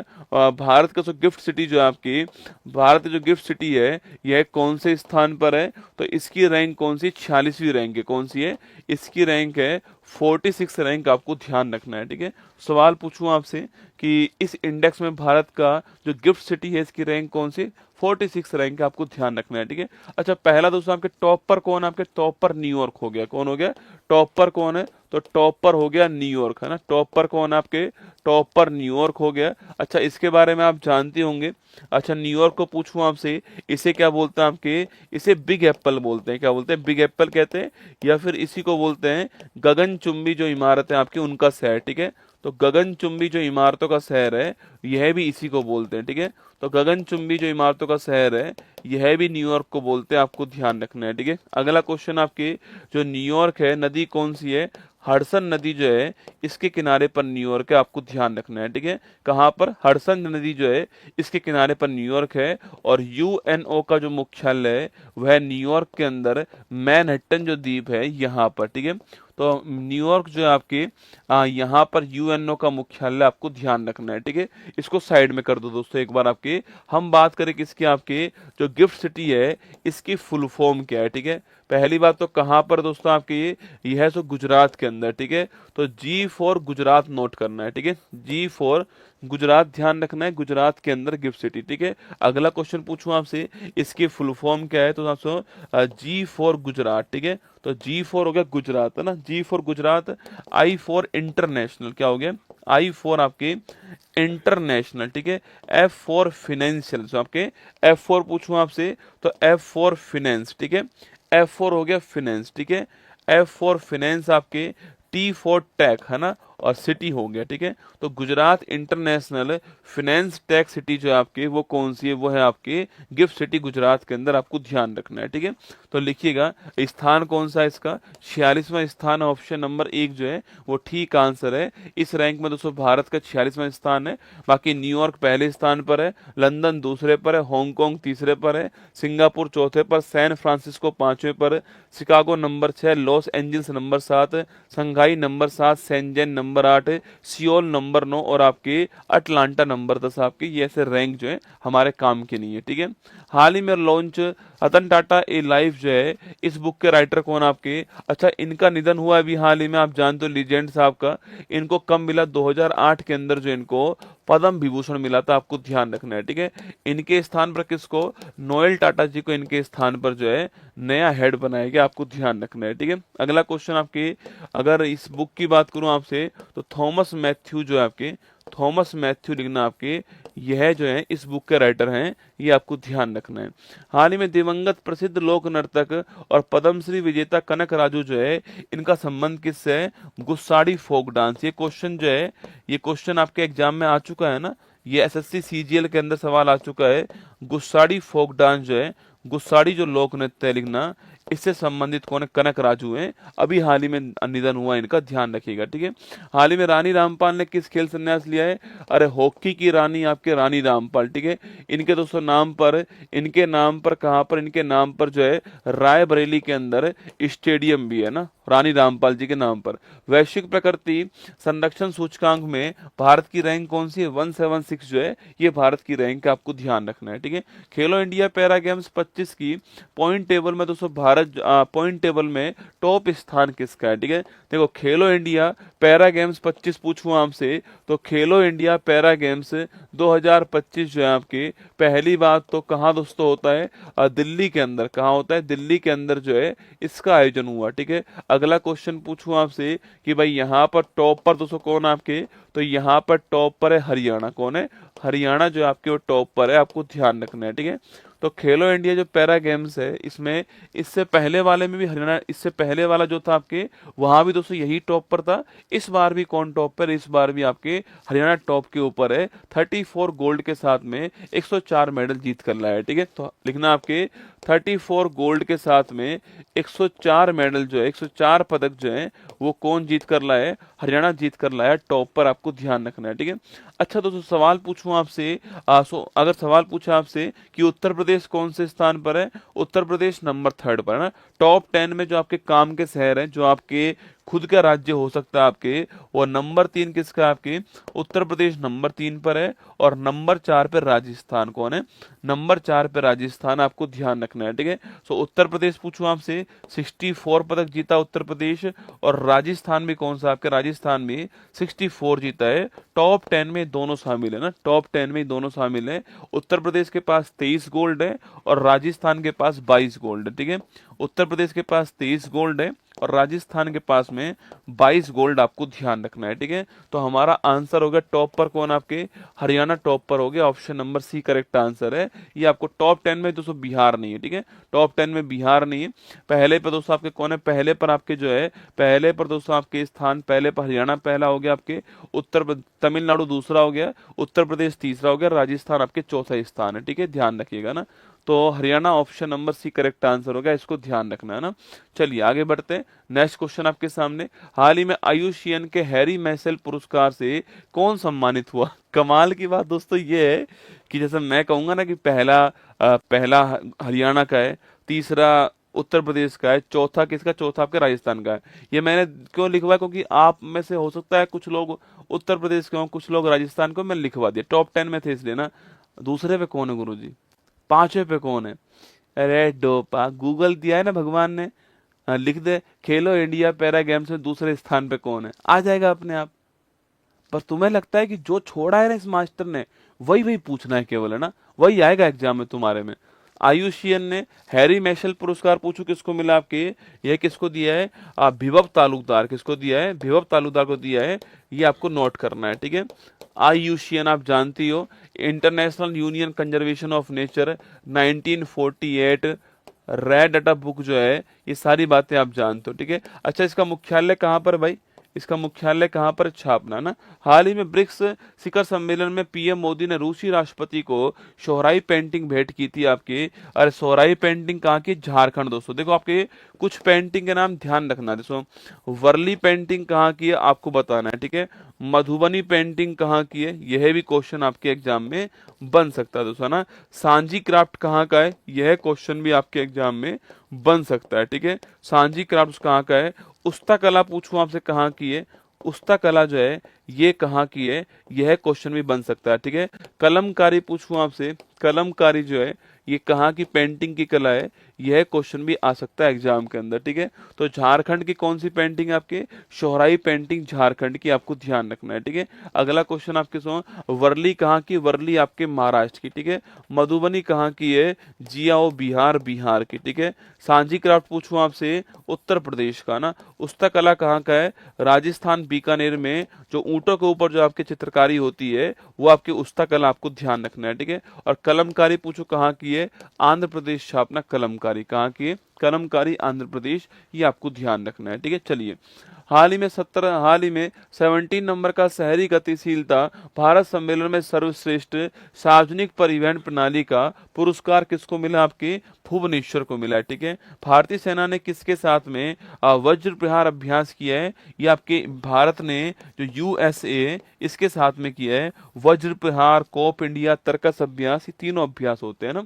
भारत का जो गिफ्ट सिटी जो है आपकी, भारत की जो गिफ्ट सिटी है यह कौन से स्थान पर है। तो इसकी रैंक कौन सी, 46वीं रैंक है। कौन सी है, इसकी रैंक है 46 रैंक, आपको ध्यान रखना है, ठीक है। सवाल पूछूं आपसे कि इस इंडेक्स में भारत का जो गिफ्ट सिटी है इसकी रैंक कौन सी, 46 रैंक है, आपको ध्यान रखना है, ठीक है। अच्छा, पहला दोस्तों आपके टॉप पर कौन, आपके टॉप पर न्यूयॉर्क हो गया। कौन हो गया, टॉप पर कौन है, तो टॉप पर हो गया न्यूयॉर्क, है ना। टॉप पर कौन है आपके, टॉप पर न्यूयॉर्क हो गया। अच्छा, इसके बारे में आप जानते होंगे। अच्छा, न्यूयॉर्क को पूछूं आपसे, इसे क्या बोलते हैं आपके, इसे बिग एप्पल बोलते हैं। क्या बोलते हैं, बिग एप्पल कहते हैं, या फिर इसी को बोलते हैं गगनचुंबी जो इमारत है आपकी उनका शहर, ठीक है। तो गगनचुंबी जो इमारतों का शहर है यह भी इसी को बोलते हैं, ठीक है। तो गगनचुंबी जो इमारतों का शहर है यह भी न्यूयॉर्क को बोलते हैं, आपको ध्यान रखना है, ठीक है। अगला क्वेश्चन आपके, जो न्यूयॉर्क है नदी कौन सी है, हडसन नदी जो है इसके किनारे पर न्यूयॉर्क है, आपको ध्यान रखना है, ठीक है। कहाँ पर, हडसन नदी जो है इसके किनारे पर न्यूयॉर्क है। और यूएनओ का जो मुख्यालय है वह न्यूयॉर्क के अंदर मैनहट्टन जो द्वीप है यहाँ पर, ठीक है। तो न्यूयॉर्क जो है आपके यहाँ पर यूएनओ का मुख्यालय, आपको ध्यान रखना है, ठीक है। इसको साइड में कर दो दोस्तों एक बार। आपके हम बात करें किसकी, आपके जो गिफ्ट सिटी है इसकी फुल फॉर्म क्या है, ठीक है। पहली बात तो कहाँ पर दोस्तों आपके, ये है सो गुजरात के अंदर, ठीक है। तो जी फॉर गुजरात नोट करना है, ठीक है। जी फॉर गुजरात ध्यान रखना है, गुजरात के अंदर गिफ्ट सिटी, ठीक है। अगला क्वेश्चन पूछूं आपसे, इसकी फुल फॉर्म क्या है, तो आपसे जी फॉर गुजरात, ठीक है। तो जी फॉर हो गया गुजरात, है ना, G for Gujarat. I for international, क्या हो गया, आई फॉर आपके इंटरनेशनल, ठीक है। एफ फॉर फिनेंशियल, जो आपके एफ फॉर पूछूं आपसे, तो एफ फॉर फिनेंस, ठीक है। एफ फॉर हो गया फिनेंस, ठीक है। एफ फॉर फिनेंस आपके, टी फॉर टेक, है ना, और सिटी हो गया, ठीक है। तो Gujarat international finance tech city जो है आपके वो कौन सी है, वो है आपके गिफ्ट सिटी गुजरात के अंदर, आपको ध्यान रखना है, ठीक है। तो लिखिएगा स्थान कौन सा है इसका, 46वां स्थान, ऑप्शन नंबर 1 जो है वो ठीक आंसर है। इस रैंक में दोस्तों भारत का 46वां स्थान है। बाकी न्यूयॉर्क पहले स्थान पर है, लंदन दूसरे पर है, हांगकांग तीसरे पर है, सिंगापुर चौथे पर, सैन फ्रांसिस्को 5वें पर, Chicago number 6, Los Angeles number 7, Shanghai number 7, Shenzhen number 8, Seoul number 9 और आपके अटलांटा नंबर 10 आपके। ये ऐसे रैंक जो है हमारे काम के नहीं है, ठीक है। हाल ही में लॉन्च रतन टाटा ए लाइफ जो है, इस बुक के राइटर कौन आपके, अच्छा इनका निधन हुआ अभी हाल ही में, आप जानते हो लीजेंड साहब का। इनको कब मिला, 2008 के अंदर जो इनको पद्म विभूषण मिला था, आपको ध्यान रखना है, ठीक है। इनके स्थान पर किसको, नोएल टाटा जी को इनके स्थान पर जो है नया हेड बनाया गया, आपको ध्यान रखना है, ठीक है। अगला क्वेश्चन आपके, अगर इस बुक की बात करूं आपसे, तो थॉमस मैथ्यू जो है आपके, थॉमस मैथ्यू लिखना आपके, यह जो है इस बुक के राइटर हैं, ये आपको ध्यान रखना है। हाल ही में दिवंगत प्रसिद्ध लोक नर्तक और पद्मश्री विजेता कनक राजू जो है, इनका संबंध किससे है, गुस्साड़ी फोक डांस। ये क्वेश्चन जो है, ये क्वेश्चन आपके एग्जाम में आ चुका है ना, ये एसएससी सीजीएल के अंदर सवाल आ चुका है। गुस्साड़ी फोक डांस जो है, गुस्साड़ी जो लोक नृत्य है लिखना, इससे संबंधित कौन है, कनक राजू हैं। अभी हाल ही में निधन हुआ इनका, ध्यान रखिएगा, ठीक है। हाल ही में रानी रामपाल ने किस खेल संन्यास लिया है, अरे हॉकी की रानी आपके रानी रामपाल, ठीक है। इनके दोस्तों नाम पर, इनके नाम पर कहां पर, इनके नाम पर जो है रायबरेली के अंदर स्टेडियम भी है ना, रानी रामपाल जी के नाम पर। वैश्विक प्रकृति संरक्षण सूचकांक में भारत की रैंक कौन सी है, 176 जो है ये भारत की रैंक है, आपको ध्यान रखना है, ठीक है। खेलो इंडिया पैरा गेम्स 25 की पॉइंट टेबल में दोस्तों भारत पॉइंट टेबल में टॉप स्थान किसका है, ठीक है। देखो खेलो इंडिया पैरा गेम्स 25 पूछूं आपसे, तो खेलो इंडिया पैरा गेम्स 2025 जो है आपके, पहली बात तो कहाँ दोस्तों होता है, दिल्ली के अंदर। कहाँ होता है, दिल्ली के अंदर जो है इसका आयोजन हुआ, ठीक है। अगला क्वेश्चन पूछूं आपसे कि भाई यहाँ पर टॉप पर दोस्तों कौन आपके, तो यहाँ पर टॉप पर है हरियाणा। कौन है, हरियाणा जो आपके वो टॉप पर है, आपको ध्यान रखना है, ठीक है। तो खेलो इंडिया जो पैरा गेम्स है, इसमें इससे पहले वाले में भी हरियाणा, इससे पहले वाला जो था आपके, वहां भी दोस्तों यही टॉप पर था। इस बार भी कौन टॉप पर? इस बार भी आपके हरियाणा टॉप के ऊपर है, 34 गोल्ड के साथ में 104 मेडल जीत कर लाया है, ठीक है। तो लिखना आपके 34 गोल्ड के साथ में 104 मेडल जो है, 104 पदक जो है, वो कौन जीत कर लाया है? हरियाणा जीत कर लाया, टॉप पर, आपको ध्यान रखना है, ठीक है। अच्छा दोस्तों, सवाल पूछूं आपसे, अगर सवाल पूछा आपसे कि उत्तर प्रदेश कौन से स्थान पर है, उत्तर प्रदेश नंबर 3 पर है ना। टॉप 10 में जो आपके काम के शहर हैं, जो आपके खुद का राज्य हो सकता है आपके, और नंबर 3 किसका? आपके उत्तर प्रदेश नंबर 3 पर है, और नंबर 4 पर राजस्थान कौन है? नंबर 4 पर राजस्थान, आपको ध्यान रखना है, ठीक है। सो उत्तर प्रदेश पूछूं आपसे, 64 पदक जीता उत्तर प्रदेश, और राजस्थान में कौन सा? आपके राजस्थान में 64 जीता है। टॉप 10 में दोनों शामिल है ना, टॉप 10 में दोनों शामिल है। उत्तर प्रदेश के पास 23 गोल्ड है और राजस्थान के पास 22 गोल्ड है, ठीक है। उत्तर प्रदेश के पास 23 गोल्ड है और राजस्थान के पास में 22 गोल्ड, आपको ध्यान रखना है, ठीक है। तो हमारा आंसर हो गया टॉप पर कौन? आपके हरियाणा टॉप पर हो गया, option number C correct answer है। ये आपको टॉप 10 में दोस्तों बिहार नहीं है, ठीक है। टॉप 10 में बिहार नहीं है। पहले पर दोस्तों आपके कौन है? पहले पर आपके जो है, पहले पर दोस्तों आपके स्थान, पहले पर हरियाणा पहला हो गया आपके, तमिलनाडु दूसरा हो गया, उत्तर प्रदेश तीसरा हो गया, राजस्थान आपके चौथा स्थान है, ठीक है, ध्यान रखिएगा ना। तो Haryana option number C correct answer होगा, इसको ध्यान रखना है ना। चलिए आगे बढ़ते हैं। नेक्स्ट क्वेश्चन आपके सामने, हाल ही में आयुषियन के हैरी मैसेल पुरस्कार से कौन सम्मानित हुआ? कमाल की बात दोस्तों ये है कि जैसे मैं कहूंगा ना कि पहला हरियाणा का है, तीसरा उत्तर प्रदेश का है, चौथा किसका? चौथा आपके राजस्थान का है। ये मैंने क्यों लिखवा? क्योंकि आप में से हो सकता है कुछ लोग उत्तर प्रदेश के हों, कुछ लोग राजस्थान को, मैं लिखवा दिया। टॉप 10 में थे इसलिए ना। दूसरे पे कौन है गुरुजी? 5वें पे कौन है? अरे डोपा, गूगल दिया है ना भगवान ने। लिख दे खेलो इंडिया पैरा गेम्स में दूसरे स्थान पे कौन है, आ जाएगा अपने आप। पर तुम्हें लगता है कि जो छोड़ा है ना इस मास्टर ने, वही वही पूछना है केवल, है ना, वही आएगा एग्जाम में तुम्हारे में। आयुषियन ने हैरी मैशेल पुरस्कार, पूछो किसको मिला आपके? यह किसको दिया है? विभव तालुकदार। किसको दिया है? विभव तालुकदार को दिया है। ये आपको नोट करना है, ठीक है। आयुषियन आप जानती हो, international union conservation of nature 1948, red data book जो है, ये सारी बातें आप जानते हो, ठीक है। अच्छा, इसका मुख्यालय कहाँ पर भाई? इसका मुख्यालय कहाँ पर? छापना ना। हाल ही में ब्रिक्स शिखर सम्मेलन में पीएम मोदी ने रूसी राष्ट्रपति को सोहराई पेंटिंग भेंट की थी आपके। अरे सोहराई पेंटिंग कहाँ की? झारखंड दोस्तों। देखो आपके कुछ पेंटिंग के नाम ध्यान रखना। दोस्तों वर्ली पेंटिंग कहाँ की है आपको बताना है, ठीक है। मधुबनी पेंटिंग कहाँ की है, यह भी क्वेश्चन आपके एग्जाम में बन सकता है दोस्तों ना। सांझी क्राफ्ट कहाँ का है, यह क्वेश्चन भी आपके एग्जाम में बन सकता है, ठीक है। सांझी क्राफ्ट कहाँ का है। उस्ता कला पूछूं आपसे कहाँ की है, उस्ता कला जो है ये कहाँ की है, यह क्वेश्चन भी बन सकता है, ठीक है। कलमकारी पूछूं आपसे, कलमकारी जो है ये कहाँ की पेंटिंग की कला है, यह क्वेश्चन भी आ सकता है एग्जाम के अंदर, ठीक है। तो झारखंड की कौन सी पेंटिंग है आपके? सोहराई पेंटिंग झारखंड की, आपको ध्यान रखना है, ठीक है। अगला क्वेश्चन आपके सो, वर्ली कहाँ की? वर्ली आपके महाराष्ट्र की, ठीक है। मधुबनी कहाँ की है? जियाओ बिहार, बिहार की, ठीक है। सांझी क्राफ्ट पूछूं आपसे, उत्तर प्रदेश का ना। उस्ता कला कहाँ का है? राजस्थान बीकानेर में, जो ऊंटों के ऊपर जो आपकी चित्रकारी होती है वो आपकी उस्ता कला, आपको ध्यान रखना है, ठीक है। और कलमकारी पूछो कहाँ की है? आंध्र प्रदेश छापना। कलमकारी कहाँ की है? कलमकारी आंध्र प्रदेश, ये आपको ध्यान रखना है, ठीक है। चलिए हाल ही में 17 नंबर का शहरी गतिशीलता भारत सम्मेलन में सर्वश्रेष्ठ सार्वजनिक परिवहन प्रणाली का पुरस्कार किसको मिला? आपके भुवनेश्वर को मिला है, ठीक है। भारतीय सेना ने किसके साथ में वज्र प्रहार अभ्यास किया है? ये आपके भारत ने जो यूएसए इसके साथ में किया है। वज्र प्रहार, कोप इंडिया, तर्कस अभ्यास, ये तीनों अभ्यास होते हैं ना।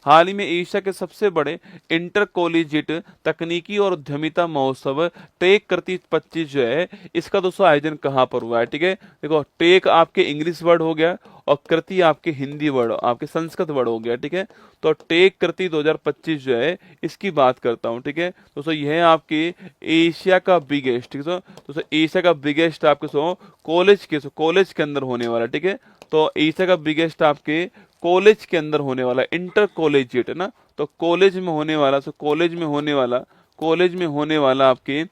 हाल ही में एशिया के सबसे बड़े इंटर कॉलेजिएट तकनीकी और उद्यमिता महोत्सव टेक कृति 25 जो है, इसका दोस्तों आयोजन कहाँ पर हुआ है, ठीक है। देखो टेक आपके इंग्लिश वर्ड हो गया और कृति आपके हिंदी वर्ड, आपके संस्कृत वर्ड हो गया, ठीक है। तो टेक कृति 2025 जो है इसकी बात करता हूँ, ठीक है। दोस्तों यह है आपके एशिया का बिगेस्ट, ठीक है दोस्तों, एशिया का बिगेस्ट आपके कॉलेज के अंदर होने वाला, ठीक है। तो एशिया का बिगेस्ट आपके कॉलेज के अंदर होने वाला, इंटर कॉलेजिएट है ना, तो कॉलेज में होने वाला, कॉलेज में होने वाला आपके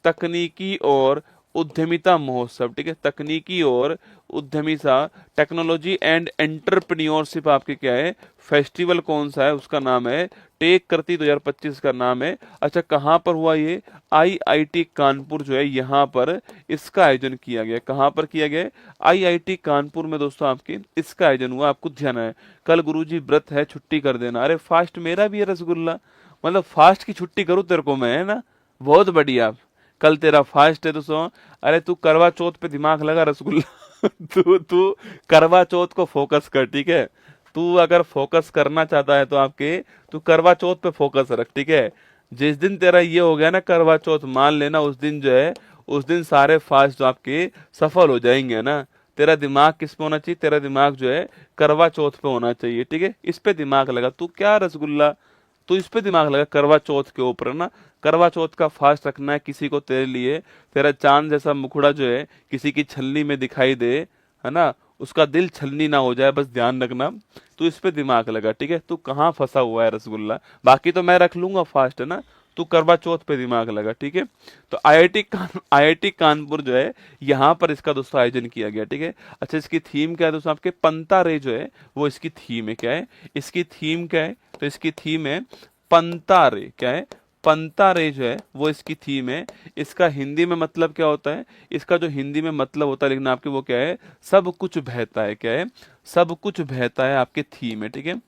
तकनीकी और उद्यमिता महोत्सव, ठीक है, तकनीकी और उद्यमिता, टेक्नोलॉजी एंड एंटरप्रेन्योरशिप आपके क्या है फेस्टिवल कौन सा है, उसका नाम है टेक कृति 2025 का नाम है। अच्छा कहाँ पर हुआ ये, आईआईटी कानपुर जो है यहाँ पर इसका आयोजन किया गया। कहाँ पर किया गया, आईआईटी कानपुर में दोस्तों आपके इसका आयोजन हुआ। आपको ध्यान है, कल गुरुजी व्रत है छुट्टी कर देना। अरे फास्ट मेरा भी है रसगुल्ला, मतलब फास्ट की छुट्टी करूँ तेरे को मैं, है ना, बहुत बढ़िया। कल तेरा फास्ट है दोस्तों। अरे तू करवा चौथ पे दिमाग लगा रसगुल्ला तू तू करवा चौथ को फोकस कर, ठीक है। तू अगर फोकस करना चाहता है तो आपके तू करवा चौथ पे फोकस रख, ठीक है। जिस दिन तेरा ये हो गया ना करवा चौथ, मान लेना उस दिन जो है, उस दिन सारे फास्ट जो आपके सफल हो जाएंगे ना। तेरा दिमाग किस पे होना चाहिए, तेरा दिमाग जो है करवा चौथ पे होना चाहिए, ठीक है। इस पे दिमाग लगा, तू क्या रसगुल्ला, तो इस पे दिमाग लगा करवा चौथ के ऊपर ना। करवा चौथ का फास्ट रखना है, किसी को तेरे लिए तेरा चांद जैसा मुखड़ा जो है किसी की छलनी में दिखाई दे, है ना, उसका दिल छलनी ना हो जाए, बस ध्यान रखना। तू इस पे दिमाग लगा, ठीक है। तू कहाँ फंसा हुआ है रसगुल्ला, बाकी तो मैं रख लूंगा फास्ट, है ना, तू करवा चौथ पे दिमाग लगा, ठीक है। तो आईआईटी कानपुर जो है यहाँ पर इसका दोस्तों आयोजन किया गया, ठीक है। अच्छा इसकी थीम क्या है दोस्तों, आपके पंता रे जो है वो इसकी थीम है। क्या है इसकी थीम, क्या है, तो इसकी थीम है पंता रे। क्या है, पंता रे जो है वो इसकी थीम है। इसका हिंदी में मतलब क्या होता है, इसका जो हिंदी में मतलब होता है लिखना आपके, वो क्या है, सब कुछ बहता है। क्या है, सब कुछ बहता है आपके थीम है, ठीक है।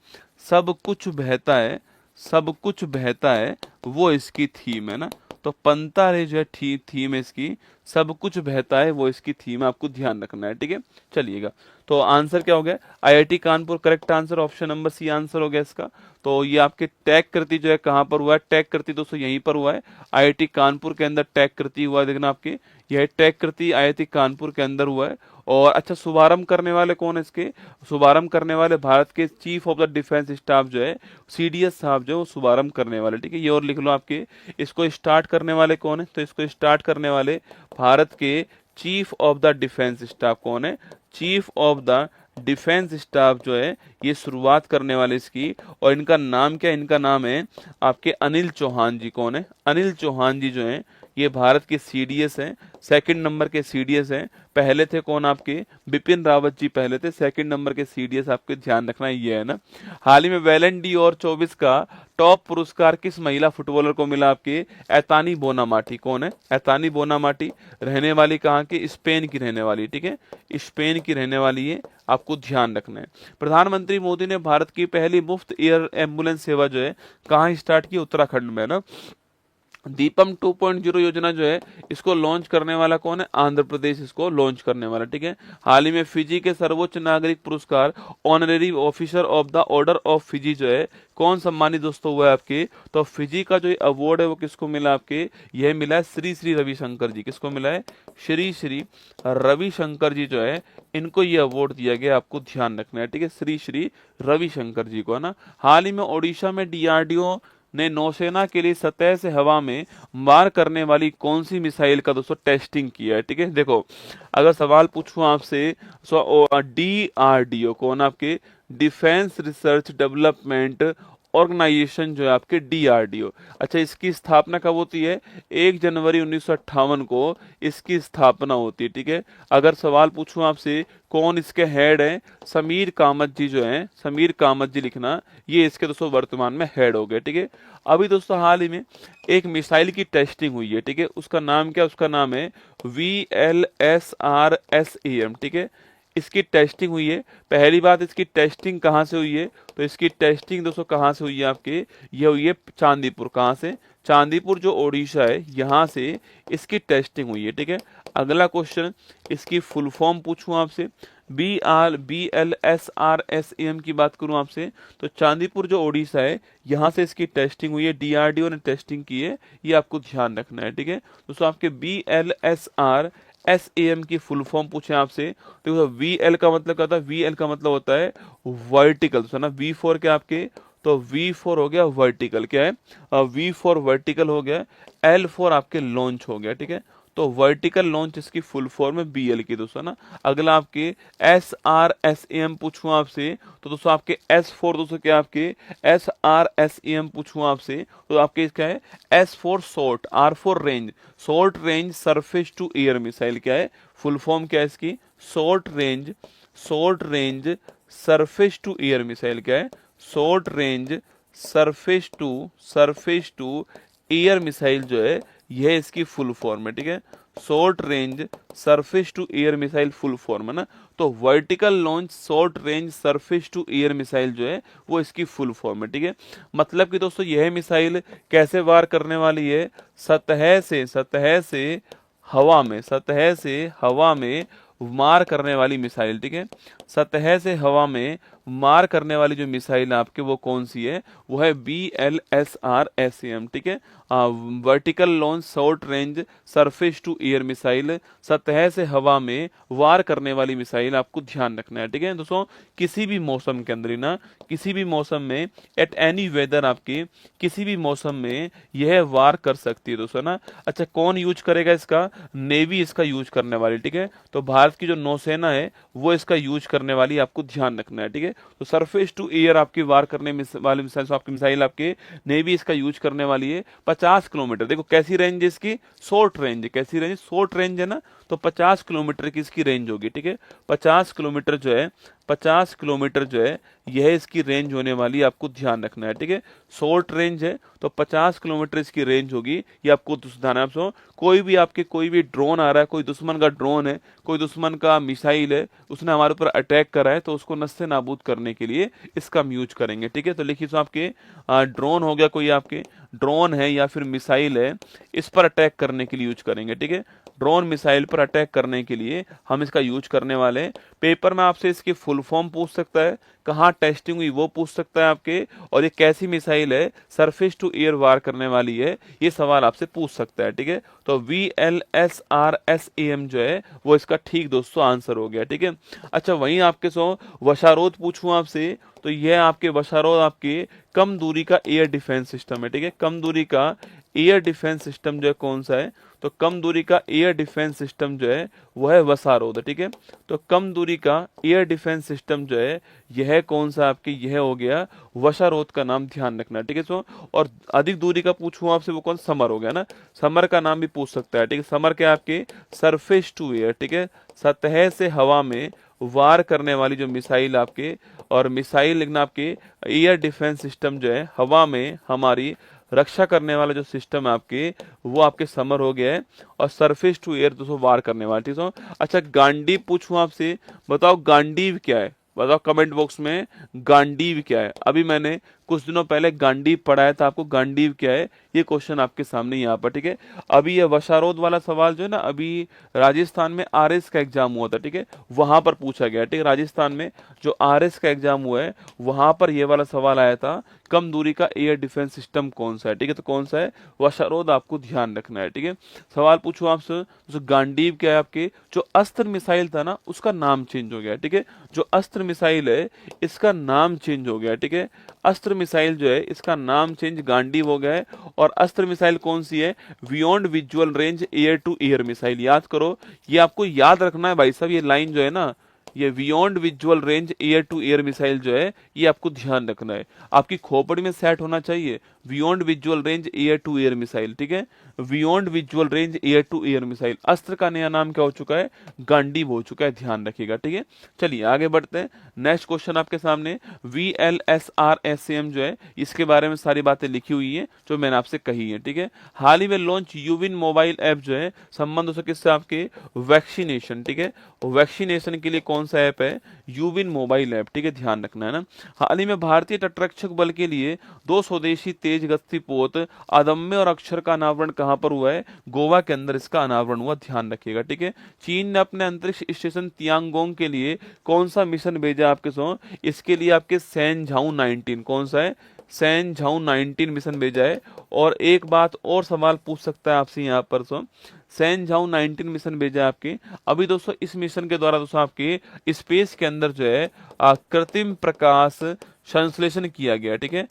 सब कुछ बहता है, सब कुछ बहता है, वो इसकी थीम है ना। तो पंता रे जो है थीम है इसकी, सब कुछ बहता है वो इसकी थीम है, आपको ध्यान रखना है, ठीक है। चलिएगा, तो आंसर क्या हो गया, IIT Kanpur correct answer, option number C answer हो गया इसका। तो ये आपके टैग कृति जो है कहाँ पर हुआ है, टैग कृति दोस्तों यहीं पर हुआ है, आईआईटी कानपुर के अंदर टैग कृति हुआ है। देखना आपके यह टैग कृति आईआईटी कानपुर के अंदर हुआ है। और अच्छा शुभारंभ करने वाले कौन है इसके, शुभारंभ करने वाले भारत के chief of the defence staff जो है सीडीएस साहब जो है वो शुभारंभ करने वाले, ठीक है। ये और लिख लो आपके, इसको स्टार्ट करने वाले कौन है, तो इसको स्टार्ट करने वाले भारत के chief of the defence staff कौन है, chief of the defence staff जो है ये शुरुआत करने वाले इसकी। और इनका नाम क्या है, इनका नाम है आपके अनिल चौहान जी। कौन है, अनिल चौहान जी जो है ये भारत के सीडीएस हैं, सेकंड नंबर के सीडीएस हैं। पहले थे कौन आपके, बिपिन रावत जी पहले थे, सेकंड नंबर के सीडीएस आपके ध्यान रखना ये है ना। हाल ही में वैलेंट डी और 24 का टॉप पुरस्कार किस महिला फुटबॉलर को मिला, आपके एतानी बोनामाटी। कौन है, एतानी बोनामाटी, रहने वाली कहाँ की, स्पेन की रहने वाली, ठीक है, स्पेन की रहने वाली है, आपको ध्यान रखना है। प्रधानमंत्री मोदी ने भारत की पहली मुफ्त एयर एम्बुलेंस सेवा जो है कहाँ स्टार्ट की, उत्तराखंड में ना। दीपम 2.0 योजना जो है इसको लॉन्च करने वाला कौन है, आंध्र प्रदेश इसको लॉन्च करने वाला, ठीक है। हाल ही में फिजी के सर्वोच्च नागरिक पुरस्कार honorary officer of the order of Fiji जो है कौन सम्मानित दोस्तों हुआ है आपके, तो फिजी का जो अवार्ड है वो किसको मिला आपके, यह मिला है श्री श्री रविशंकर जी। किसको मिला है, श्री श्री रविशंकर जी जो है इनको ये अवार्ड दिया गया, आपको ध्यान रखना है, ठीक है, श्री श्री रविशंकर जी को, है ना। हाल ही में ओडिशा में डीआरडीओ ने नौसेना के लिए सतह से हवा में मार करने वाली कौन सी मिसाइल का दोस्तों टेस्टिंग किया है, ठीक है। देखो अगर सवाल पूछूं आपसे, डीआरडीओ कौन, आपके डिफेंस रिसर्च डेवलपमेंट ऑर्गेनाइजेशन जो है आपके डीआरडीओ। अच्छा इसकी स्थापना कब होती है, 1 जनवरी 1958 को इसकी स्थापना होती है, ठीक है। अगर सवाल पूछूं आपसे कौन इसके हेड है, समीर कामत जी जो हैं, समीर कामत जी लिखना, ये इसके दोस्तों वर्तमान में हेड हो गए, ठीक है। अभी दोस्तों हाल ही में एक मिसाइल की टेस्टिंग हुई है, ठीक है, उसका नाम क्या, उसका नाम है VLSRSAM, ठीक है। इसकी टेस्टिंग हुई है। पहली बात इसकी टेस्टिंग कहाँ से हुई है, तो इसकी टेस्टिंग दोस्तों कहाँ से हुई है आपके, ये हुई है चांदीपुर। कहाँ से, चांदीपुर जो ओडिशा है यहाँ से इसकी टेस्टिंग हुई है, ठीक है। अगला क्वेश्चन, इसकी फुल फॉर्म पूछूं आपसे, BLSRSAM की बात करूं आपसे, तो चांदीपुर जो ओडिशा है यहाँ से इसकी टेस्टिंग हुई है, डीआरडीओ ने टेस्टिंग की है, ये आपको ध्यान रखना है, ठीक है। दोस्तों आपके BLSRSAM की फुल फॉर्म पूछे आपसे, तो VL का मतलब क्या होता है, VL का मतलब होता है वर्टिकल, तो ना V4 क्या आपके, तो V4 हो गया वर्टिकल, क्या है V4 वर्टिकल हो गया, L4 आपके लॉन्च हो गया, ठीक है। तो वर्टिकल लॉन्च इसकी फुल फॉर्म है BL की दोस्तों ना। अगला आपके SRSAM पूछूं आपसे तो दोस्तों आपके S4 दोस्तों क्या आपके SRSAM पूछूं आपसे तो आपके इसका है S4 short, R4 range, short range surface to air missile क्या है, फुल फॉर्म क्या है इसकी, short range surface to air missile क्या है, short range surface to air missile जो है यह इसकी फुल फॉर्म है, ठीक है। Short range surface to air missile full form है ना। तो vertical launch short range surface to air missile जो है वो इसकी फुल फॉर्म है, ठीक है। मतलब कि दोस्तों यह मिसाइल कैसे वार करने वाली है, सतह से हवा में मार करने वाली मिसाइल, ठीक है। सतह से हवा में मार करने वाली जो मिसाइल आपके वो कौन सी है, वो है BLSRSAM, ठीक है। Vertical launch short range surface to air missile, सतह से हवा में वार करने वाली मिसाइल, आपको ध्यान रखना है, ठीक है दोस्तों। किसी भी मौसम के अंदर ना, किसी भी मौसम में एट एनी वेदर आपके किसी भी मौसम में यह वार कर सकती है दोस्तों ना। अच्छा कौन यूज करेगा इसका, नेवी इसका यूज करने वाली, ठीक है। तो भारत की जो नौसेना है वो इसका यूज करने वाली, आपको ध्यान रखना है, ठीक है। तो सरफेस टू एयर आपकी वार करने वाली मिसाइल, आपकी मिसाइल आपके नेवी इसका यूज करने वाली है 50 किलोमीटर। देखो कैसी रेंज है इसकी, शॉर्ट रेंज, कैसी रेंज, शॉर्ट रेंज है ना, तो 50 किलोमीटर की इसकी रेंज होगी, ठीक है। 50 किलोमीटर जो है यह इसकी रेंज होने वाली, आपको ध्यान रखना है, ठीक है। शॉर्ट रेंज है तो 50 किलोमीटर इसकी रेंज होगी, ये आपको ध्यान है। आपसे कोई भी ड्रोन आ रहा है, कोई दुश्मन का ड्रोन है, कोई दुश्मन का मिसाइल है, उसने हमारे ऊपर अटैक करा है, तो उसको नस्ते नाबूद करने के लिए इसका हम यूज करेंगे, ठीक है। तो लिखिए तो आपके ड्रोन हो गया, कोई आपके ड्रोन है या फिर मिसाइल है, इस पर अटैक करने के लिए यूज करेंगे, ठीक है। ड्रोन मिसाइल पर अटैक करने के लिए हम इसका यूज करने वाले हैं। पेपर में आपसे इसकी फुल फॉर्म पूछ सकता है, कहाँ टेस्टिंग हुई वो पूछ सकता है आपके, और ये कैसी मिसाइल है, सरफेस टू एयर वार करने वाली है, ये सवाल आपसे पूछ सकता है, ठीक है। तो VLSRSAM जो है वो इसका ठीक दोस्तों आंसर हो गया, ठीक है। अच्छा वहीं आपके वशारोद पूछूं आपसे तो यह आपके वशारोद आपके कम दूरी का एयर डिफेंस सिस्टम है, ठीक है। कम दूरी का एयर डिफेंस सिस्टम जो है कौन सा है, तो कम दूरी का एयर डिफेंस सिस्टम जो है वो है वसारोद, ठीक है। तो कम दूरी का एयर डिफेंस सिस्टम जो है यह कौन सा आपके, यह हो गया वशारोद का नाम, ध्यान रखना, ठीक है। और अधिक दूरी का पूछूं आपसे वो कौन, समर हो गया ना, समर का नाम भी पूछ सकता है, ठीक है। समर क्या आपके, सरफेस टू एयर, ठीक है, सतह से हवा में वार करने वाली जो मिसाइल आपके, और मिसाइल लिखना आपके एयर डिफेंस सिस्टम जो है हवा में हमारी रक्षा करने वाला जो सिस्टम है आपके, वो आपके समर हो गया है, और सरफेस टू एयर दोस्तों वार करने वाला, ठीक है। अच्छा गांडीव पूछूं आपसे, बताओ गांडीव क्या है, बताओ कमेंट बॉक्स में गांडीव क्या है। अभी मैंने कुछ दिनों पहले गांडीव पढ़ाया था आपको, गांडीव क्या है, ये क्वेश्चन आपके सामने यहाँ पर, ठीक है। अभी ये वशारोद वाला सवाल जो है ना, अभी राजस्थान में RS का एग्जाम हुआ था, ठीक है, वहां पर पूछा गया, ठीक है। राजस्थान में जो RS का एग्जाम हुआ है वहां पर ये वाला सवाल आया था, कम दूरी का एयर डिफेंस सिस्टम कौन सा है, ठीक है। तो कौन सा है, वशारोद, आपको ध्यान रखना है, ठीक है। सवाल पूछो आपसे, जो गांडीव क्या है आपके, जो अस्त्र मिसाइल था ना उसका नाम चेंज हो गया, ठीक है। जो अस्त्र मिसाइल है इसका नाम चेंज हो गया, ठीक है। अस्त्र मिसाइल जो है इसका नाम चेंज गांडीव हो गया है, और अस्त्र मिसाइल कौन सी है, beyond visual range air to air missile. याद करो, ये आपको याद रखना है भाई साहब, ये लाइन जो है ना, ये beyond visual range air to air missile जो है ये आपको ध्यान रखना है, आपकी खोपड़ी में सेट होना चाहिए, beyond visual range air to air missile, ठीक है। Beyond visual range air to air missile, Astra का नया नाम क्या हो चुका है, गांडीव हो चुका है, ध्यान रखिएगा, ठीक है। चलिए आगे बढ़ते हैं, नेक्स्ट क्वेश्चन आपके सामने, VLSRSAM जो है इसके बारे में सारी बातें लिखी हुई है जो मैंने आपसे कही है, ठीक है। हाल ही में लॉन्च यूविन मोबाइल ऐप जो है संबंध हो सके इससे आपके वैक्सीनेशन, ठीक है, वैक्सीनेशन के लिए कौन सा ऐप है, यूविन मोबाइल ऐप, ठीक है, ध्यान रखना है ना। हाल ही में भारतीय तटरक्षक बल के लिए 2 स्वदेशी तेज गति पोत अदम्य और अक्षर का अनावरण कहां पर हुआ है, गोवा के अंदर इसका अनावरण हुआ, ध्यान रखिएगा, ठीक है। चीन ने अपने अंतरिक्ष स्टेशन तियांगोंग के लिए कौन सा मिशन भेजा आपके इसके लिए आपके सैनझाऊ 19, कौन सा है, सैनझाऊ 19 मिशन भेजा है। और एक बात और सवाल पूछ सकता है आपसे यहाँ पर, सैनझाऊ 19 मिशन भेजा है आपके। अभी दोस्तों इस मिशन के द्वारा दोस्तों आपके स्पेस के अंदर जो है कृत्रिम प्रकाश संश्लेषण किया गया, ठीक है,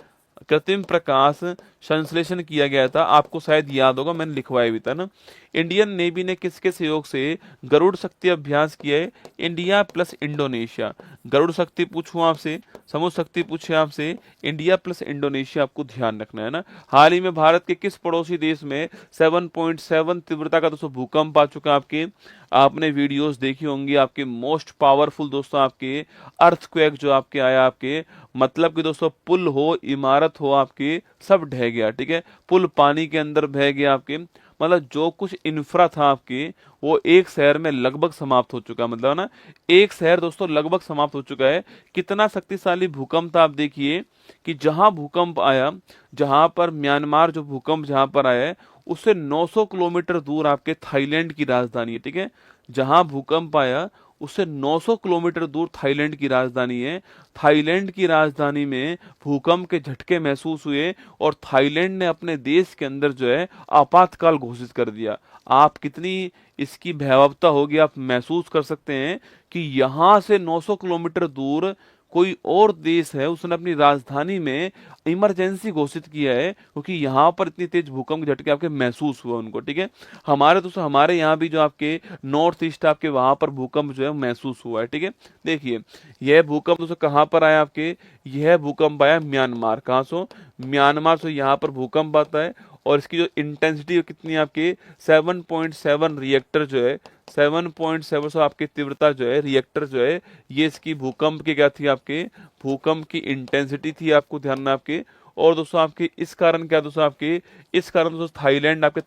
कृत्रिम प्रकाश संश्लेषण किया गया था, आपको शायद याद होगा, मैंने लिखवाया भी था ना। इंडियन नेवी ने किसके सहयोग से गरुड़ शक्ति अभ्यास किया है? India plus Indonesia. गरुड़ शक्ति पूछूं आपसे, समुद्र शक्ति पूछे आपसे, इंडिया प्लस इंडोनेशिया आपको ध्यान रखना है ना। हाल ही में भारत के किस पड़ोसी देश में 7.7 तीव्रता का दोस्तों भूकंप आ चुका आपके? आपने वीडियोस देखी होंगी, आपके मोस्ट पावरफुल दोस्तों आपके अर्थक्वेक जो आपके आया आपके, मतलब कि दोस्तों पुल हो, इमारत हो, आपके सब ढह गया, ठीक है। पुल पानी के अंदर बह गया आपके, मतलब जो कुछ इंफ्रा था आपके वो एक शहर में लगभग समाप्त हो चुका, मतलब ना एक शहर दोस्तों लगभग समाप्त हो चुका है। कितना शक्तिशाली भूकंप था, आप देखिए कि जहां भूकंप आया, जहां पर म्यांमार जो भूकंप जहां पर आया है उससे 900 किलोमीटर दूर आपके थाईलैंड की राजधानी है, ठीक है। जहां भूकंप आया उससे 900 किलोमीटर दूर थाईलैंड की राजधानी है। थाईलैंड की राजधानी में भूकंप के झटके महसूस हुए और थाईलैंड ने अपने देश के अंदर जो है आपातकाल घोषित कर दिया। आप कितनी इसकी भयावहता होगी आप महसूस कर सकते हैं कि यहां से 900 किलोमीटर दूर कोई और देश है, उसने अपनी राजधानी में इमरजेंसी घोषित किया है क्योंकि यहाँ पर इतनी तेज भूकंप के झटके आपके महसूस हुआ उनको, ठीक है। हमारे दोस्तों हमारे यहाँ भी जो आपके नॉर्थ ईस्ट आपके वहां पर भूकंप जो है महसूस हुआ है, ठीक है। देखिए यह भूकंप दोस्तों कहाँ पर आया आपके? यह भूकंप आया म्यांमार, कहाँ से? म्यांमार से यहाँ पर भूकंप आता है और इसकी जो इंटेंसिटी कितनी है आपके 7.7 रिएक्टर जो है 7.7 सो आपकी तीव्रता जो है रिएक्टर जो है ये इसकी भूकंप की क्या थी आपके भूकंप की इंटेंसिटी थी, आपको ध्यान में आपके। और दोस्तों आपके इस कारण क्या दोस्तों आपके इस कारण दोस्तों थाईलैंड आपके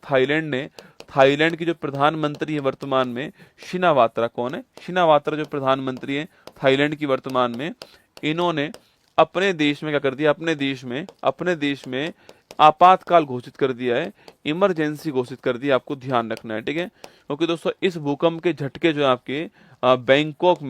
थाईलैंड की जो प्रधानमंत्री है वर्तमान में शिनावात्रा, कौन है? शिनावात्रा जो प्रधानमंत्री है थाईलैंड की वर्तमान में, इन्होंने अपने देश में क्या कर दिया? अपने देश में आपातकाल घोषित कर दिया है, इमरजेंसी घोषित कर दिया, आपको ध्यान रखना है, ठीक है। क्योंकि दोस्तों इस भूकंप के झटके जो आपके बैंकॉक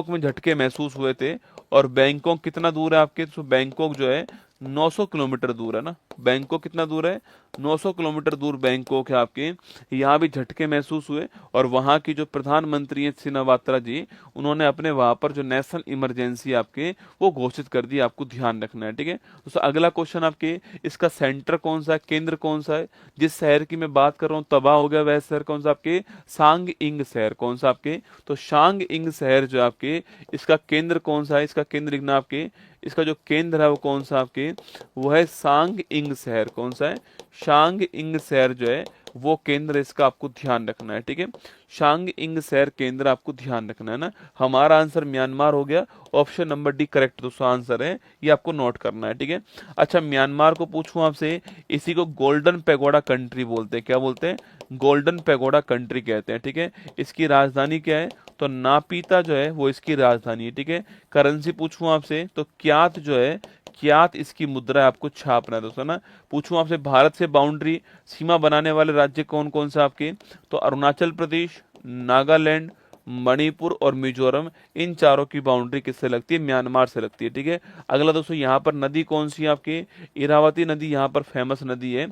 में झटके महसूस हुए थे। और बैंकॉक कितना दूर है आपके? तो बैंकॉक जो है 900 किलोमीटर दूर है ना। बैंकॉक कितना दूर है? 900 किलोमीटर दूर बैंकॉक है आपके। यहाँ भी झटके महसूस हुए और वहाँ की जो प्रधानमंत्री हैं सिनावात्रा जी, उन्होंने अपने वहां पर जो नेशनल इमरजेंसी आपके वो घोषित कर दी, आपको ध्यान रखना है, ठीक है। दोस्तों अगला क्वेश्चन आपके इसका सेंटर कौन सा है, केंद्र कौन सा है? जिस शहर की मैं बात कर रहा हूँ तबाह हो गया वह शहर कौन सा आपके? सांग इंग शहर, कौन सा आपके? तो सांग इंग शहर जो आपके इसका केंद्र कौन सा है? इसका केंद्र लिखना आपके, इसका जो केंद्र है वो कौन सा आपके? वो है सांग इंग शहर, कौन सा है? सांग इंग शहर जो है वो केंद्र इसका आपको ध्यान रखना है, ठीक है। सांग इंग शहर केंद्र आपको ध्यान रखना है ना। हमारा आंसर म्यांमार हो गया, ऑप्शन नंबर डी करेक्ट दोस्तों आंसर है, ये आपको नोट करना है, ठीक है। अच्छा म्यांमार को पूछूं आपसे, इसी को गोल्डन पैगोडा कंट्री बोलते हैं, क्या बोलते हैं? गोल्डन पैगोडा कंट्री कहते हैं, ठीक है। इसकी राजधानी क्या है? तो नापीता जो है वो इसकी राजधानी है, ठीक है। करेंसी पूछूं आपसे तो क्यात जो है, क्यात इसकी मुद्रा है, आपको छापना है दोस्तों ना। पूछूं आपसे भारत से बाउंड्री सीमा बनाने वाले राज्य कौन कौन से आपके? तो अरुणाचल प्रदेश, नागालैंड, मणिपुर और मिजोरम, इन चारों की बाउंड्री किससे लगती है? म्यांमार से लगती है, ठीक है। अगला दोस्तों यहाँ पर नदी कौन सी है आपकी? इरावती नदी यहाँ पर फेमस नदी है,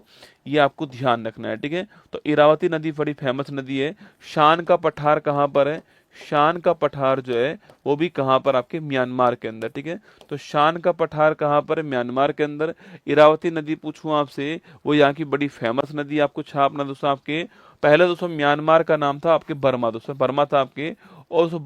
ये आपको ध्यान रखना है, ठीक है। तो इरावती नदी बड़ी फेमस नदी है। शान का पठार कहाँ पर है? शान का पठार जो है वो भी कहाँ पर? आपके म्यांमार के अंदर, ठीक है। तो शान का पठार कहाँ पर है? म्यांमार के अंदर। इरावती नदी पूछूं आपसे, वो यहाँ की बड़ी फेमस नदी, आपको छापना दोस्तों आपके। पहले दोस्तों म्यांमार का नाम था आपके बर्मा, दोस्तों बर्मा था आपके। और दोस्तों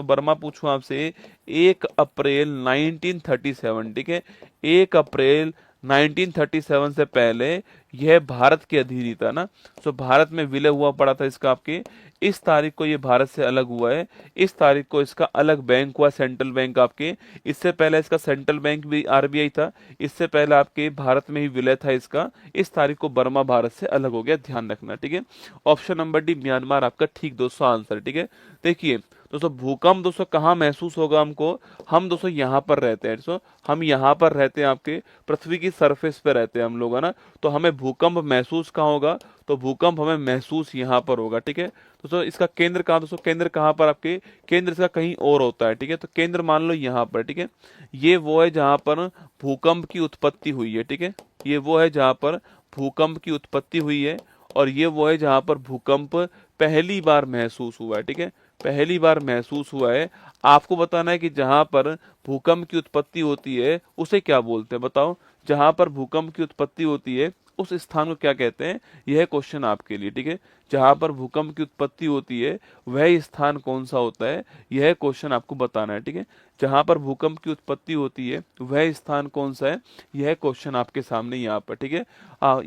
बर्मा पूछूं आपसे 1 अप्रैल 1937, ठीक है। 1 अप्रैल 1937 से पहले यह भारत के अधीन ही था ना। सो भारत में विलय हुआ पड़ा था इसका आपके। इस तारीख को ये भारत से अलग हुआ है, इस तारीख को इसका अलग बैंक हुआ, सेंट्रल बैंक आपके। इससे पहले इसका सेंट्रल बैंक भी आरबीआई था, इससे पहले आपके भारत में ही विलय था इसका। इस तारीख को बर्मा भारत से अलग हो गया, ध्यान रखना, ठीक है। ऑप्शन नंबर डी म्यांमार आपका ठीक दोस्तों आंसर, ठीक है। देखिए दोस्तों भूकंप दोस्तों कहाँ महसूस होगा हमको? हम दोस्तों यहाँ पर रहते हैं दोस्तों, हम यहाँ पर रहते हैं, आपके पृथ्वी की सरफेस पे रहते हैं हम लोग, है ना। तो हमें भूकंप महसूस कहाँ होगा? तो भूकंप हमें महसूस यहाँ पर होगा, ठीक है। दोस्तों इसका केंद्र कहाँ? दोस्तों केंद्र कहाँ पर आपके? केंद्र इसका कहीं और होता है, ठीक है। तो केंद्र मान लो यहाँ पर, ठीक है। ये वो है जहाँ पर भूकंप की उत्पत्ति हुई है, ठीक है। ये वो है जहाँ पर भूकंप की उत्पत्ति हुई है और ये वो है जहाँ पर भूकंप पहली बार महसूस हुआ है, ठीक है। पहली बार महसूस हुआ है। आपको बताना है कि जहां पर भूकंप की उत्पत्ति होती है उसे क्या बोलते हैं, बताओ। जहां पर भूकंप की उत्पत्ति होती है उस स्थान को क्या कहते हैं, यह क्वेश्चन आपके लिए, ठीक है। जहां पर भूकंप की उत्पत्ति होती है वह स्थान कौन सा होता है, यह क्वेश्चन आपको बताना है, ठीक है। जहां पर भूकंप की उत्पत्ति होती है वह स्थान कौन सा है, यह क्वेश्चन आपके सामने यहाँ पर, ठीक है।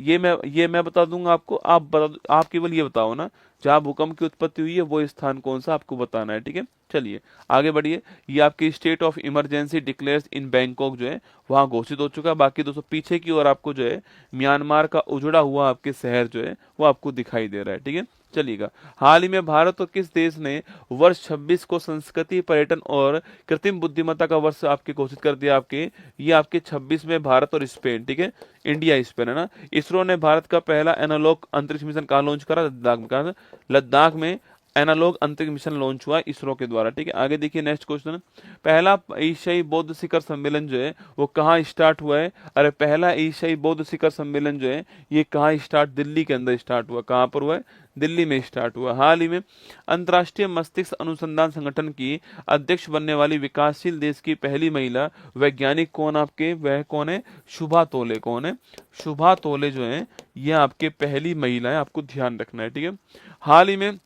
ये मैं बता दूंगा आपको, आप केवल ये बताओ ना, जहां भूकंप की उत्पत्ति हुई है वो स्थान कौन सा, आपको बताना है, ठीक है। चलिए आगे बढ़िए। ये आपकी state of emergency declares in Bangkok जो है वहां घोषित हो चुका है। बाकी दोस्तों पीछे की ओर आपको जो है म्यांमार का उजड़ा हुआ आपके शहर जो है वो आपको दिखाई दे रहा है, ठीक है। चलिएगा, हाल ही में भारत और किस देश ने वर्ष 26 को संस्कृति, पर्यटन और कृत्रिम बुद्धिमत्ता का वर्ष आपके घोषित कर दिया आपके, ये आपके 26 में भारत और स्पेन, ठीक है। इंडिया स्पेन है ना। इसरो ने भारत का पहला एनालॉग अंतरिक्ष मिशन कहाँ लॉन्च करा, लद्दाख में। कहा, लद्दाख में एनालॉग अंतरिक्ष मिशन लॉन्च हुआ इसरो के द्वारा, ठीक है। आगे देखिए नेक्स्ट क्वेश्चन, पहला एशियाई बौद्ध शिखर सम्मेलन जो है वो कहाँ स्टार्ट हुआ है। अरे पहला एशियाई बौद्ध शिखर सम्मेलन जो है ये कहाँ स्टार्ट, दिल्ली के अंदर स्टार्ट हुआ। कहाँ पर हुआ है, दिल्ली में स्टार्ट हुआ। हाल ही में अंतर्राष्ट्रीय मस्तिष्क अनुसंधान संगठन की अध्यक्ष बनने वाली विकासशील देश की पहली महिला वैज्ञानिक कौन आपके, वह कौन है, शुभा तोले। कौन है, शुभा तोले जो है ये आपके पहली महिला है, आपको ध्यान रखना है, ठीक है। हाल ही में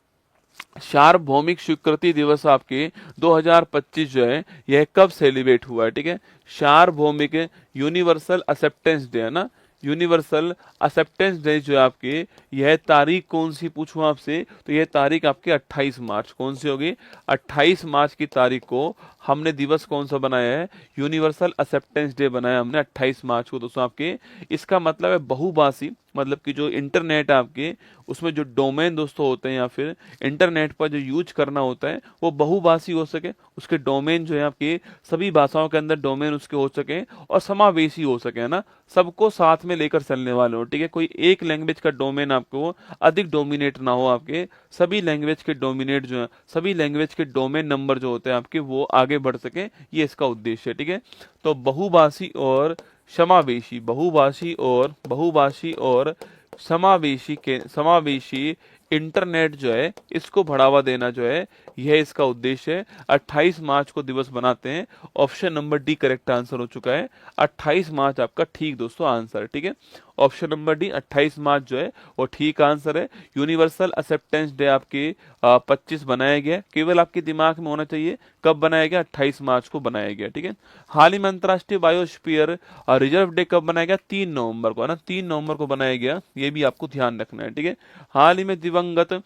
सार्वभौमिक स्वीकृति दिवस आपके 2025 जो है यह कब सेलिब्रेट हुआ है, ठीक है। सार्वभौमिक यूनिवर्सल एक्सेप्टेंस डे है ना, यूनिवर्सल एक्सेप्टेंस डे जो है आपके, यह तारीख कौन सी पूछूं आपसे, तो यह तारीख आपके 28 मार्च, कौन सी होगी, 28 मार्च की तारीख को हमने दिवस कौन सा बनाया है, यूनिवर्सल एक्सेप्टेंस डे बनाया हमने 28 मार्च को दोस्तों आपके। इसका मतलब है बहुभाषी, मतलब कि जो इंटरनेट आपके उसमें जो डोमेन दोस्तों होते हैं या फिर इंटरनेट पर जो यूज करना होता है वो बहुभाषी हो सके, उसके डोमेन जो है आपके सभी भाषाओं के अंदर डोमेन उसके हो सके और समावेशी हो सके, है ना, सबको साथ में लेकर चलने वाले हो, ठीक है। कोई एक लैंग्वेज का डोमेन आपको अधिक डोमिनेट ना हो, आपके सभी लैंग्वेज के डोमिनेट जो है, सभी लैंग्वेज के डोमेन नंबर जो होते हैं आपके वो आगे बढ़ सके, ये इसका उद्देश्य है, ठीक है। तो बहुभाषी और समावेशी, बहुभाषी और समावेशी इंटरनेट जो है इसको बढ़ावा देना जो है यह इसका उद्देश्य है। 28 मार्च को दिवस बनाते हैं। Option number D correct answer हो चुका है। 28 मार्च आपका ठीक दोस्तों आंसर है, ठीक है। ऑप्शन नंबर डी 28 मार्च जो है वो ठीक आंसर है। यूनिवर्सल एक्सेप्टेंस डे आपके 25 बनाया गया, केवल आपके दिमाग में होना चाहिए कब बनाया गया, 28 मार्च को बनाया गया, ठीक है। हाल ही में अंतर्राष्ट्रीय बायोस्फीयर रिजर्व डे कब बनाया गया, 3 नवंबर को, है ना, 3 नवंबर को बनाया गया, ये भी आपको ध्यान रखना है, ठीक है। हाल ही में दिवंगत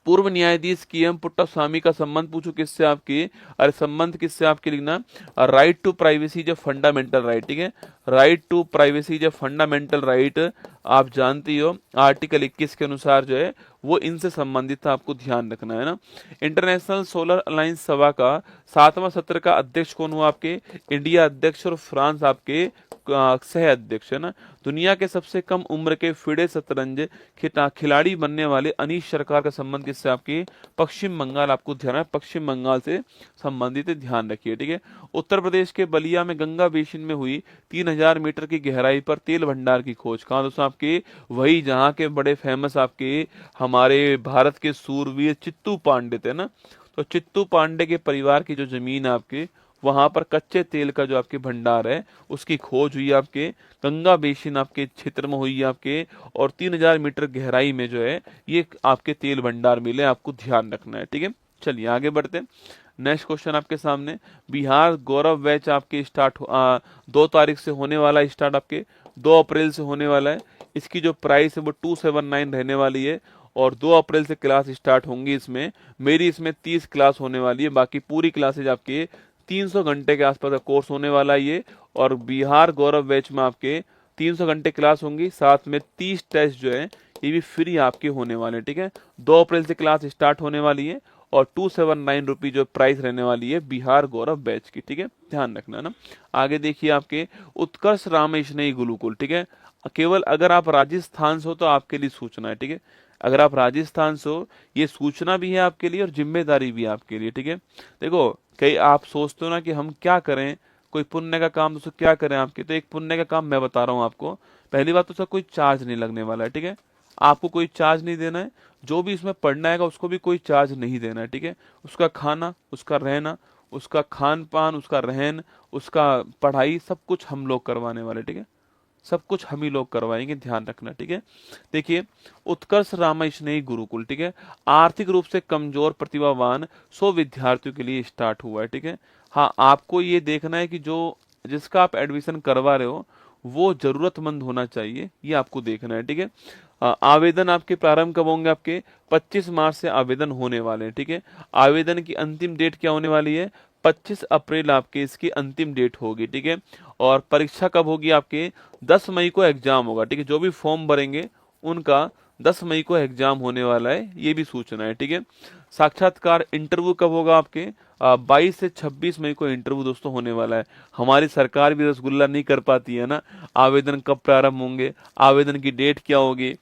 पूर्व न्यायाधीश के एम पुट्टास्वामी का संबंध पूछो किससे आपकी, अरे संबंध किससे आपके लिखना, right to privacy is a fundamental right, ठीक है। Right to privacy is a fundamental right, आप जानती हो आर्टिकल 21 के अनुसार जो है वो इनसे संबंधित था, आपको ध्यान रखना है ना। इंटरनेशनल सोलर अलायंस सभा का 7वां सत्र का अध्यक्ष कौन हुआ आपके, इंडिया अध्यक्ष और फ्रांस आपके सह अध्यक्ष, है ना। दुनिया के सबसे कम उम्र के फिडे शतरंज खिलाड़ी बनने वाले अनीश सरकार का संबंध किससे आपकी, पश्चिम बंगाल, आपको ध्यान है पश्चिम बंगाल से संबंधित है, ध्यान रखिए, ठीक है। उत्तर प्रदेश के बलिया में गंगा बेसिन में हुई 3000 मीटर की गहराई पर तेल भंडार की खोज, कहाँ दोस्तों आपके, वही जहाँ के बड़े फेमस आपके हमारे भारत के सूरवीर चित्तू पांडे थे ना, तो चित्तू पांडे के परिवार की जो जमीन आपके वहां पर कच्चे तेल का जो आपके भंडार है उसकी खोज हुई आपके गंगा बेसिन आपके क्षेत्र में हुई आपके, और 3000 मीटर गहराई में जो है ये आपके तेल भंडार मिले, आपको ध्यान रखना है, ठीक है। चलिए आगे बढ़ते हैं। नेक्स्ट क्वेश्चन आपके सामने, बिहार गौरव बैच आपके 2 तारीख से होने वाला है, स्टार्ट आपके 2 अप्रैल से होने वाला है। इसकी जो प्राइस है वो 279 रहने वाली है और 2 अप्रैल से क्लास स्टार्ट होंगी। इसमें मेरी इसमें 30 क्लास होने वाली है, बाकी पूरी क्लासेज आपके 300 घंटे के आसपास का कोर्स होने वाला है ये, और बिहार गौरव बैच में आपके 300 घंटे क्लास होंगी, साथ में 30 टेस्ट जो है ये भी फ्री आपके होने वाले हैं, ठीक है। 2 अप्रैल से क्लास स्टार्ट होने वाली है और 279 रुपी जो प्राइस रहने वाली है बिहार गौरव बैच की, ठीक है, ध्यान रखना ना। आगे देखिए आपके उत्कर्ष रामेशनई गुरुकुल, ठीक है। केवल अगर आप राजस्थान से हो तो आपके लिए सूचना है, ठीक है। अगर आप राजस्थान से हो ये सूचना भी है आपके लिए और जिम्मेदारी भी है आपके लिए, ठीक है। देखो कई आप सोचते हो ना कि हम क्या करें, कोई पुण्य का काम दोस्तों क्या करें आपके, तो एक पुण्य का काम मैं बता रहा हूँ आपको। पहली बात तो उसका कोई चार्ज नहीं लगने वाला है, ठीक है। आपको कोई चार्ज नहीं देना है, जो भी इसमें पढ़ना है उसको भी कोई चार्ज नहीं देना है, ठीक है। उसका खाना, उसका रहना, उसका खान पान, उसका रहन, उसका पढ़ाई, सब कुछ हम लोग करवाने वाले, ठीक है। सब कुछ हम ही लोग करवाएंगे, ध्यान रखना, ठीक है। देखिए, उत्कर्ष रामा स्नेही गुरुकुल, ठीक है, आर्थिक रूप से कमजोर प्रतिभावान 100 विद्यार्थियों के लिए स्टार्ट हुआ है, ठीक है। हाँ, आपको ये देखना है कि जो जिसका आप एडमिशन करवा रहे हो वो जरूरतमंद होना चाहिए, ये आपको देखना है, ठीक है। आवेदन आपके प्रारंभ कब होंगे? आपके 25 मार्च से आवेदन होने वाले हैं, ठीक है। आवेदन की अंतिम डेट क्या होने वाली है? 25 अप्रैल आपके इसकी अंतिम डेट होगी, ठीक है। और परीक्षा कब होगी? आपके 10 मई को एग्जाम होगा, ठीक है। जो भी फॉर्म भरेंगे उनका 10 मई को एग्जाम होने वाला है, ये भी सूचना है, ठीक है। साक्षात्कार इंटरव्यू कब होगा? आपके 22 से 26 मई को इंटरव्यू दोस्तों होने वाला है। हमारी सरकार भी रसगुल्ला नहीं कर पाती है ना, आवेदन कब प्रारंभ होंगे, आवेदन की डेट क्या होगी,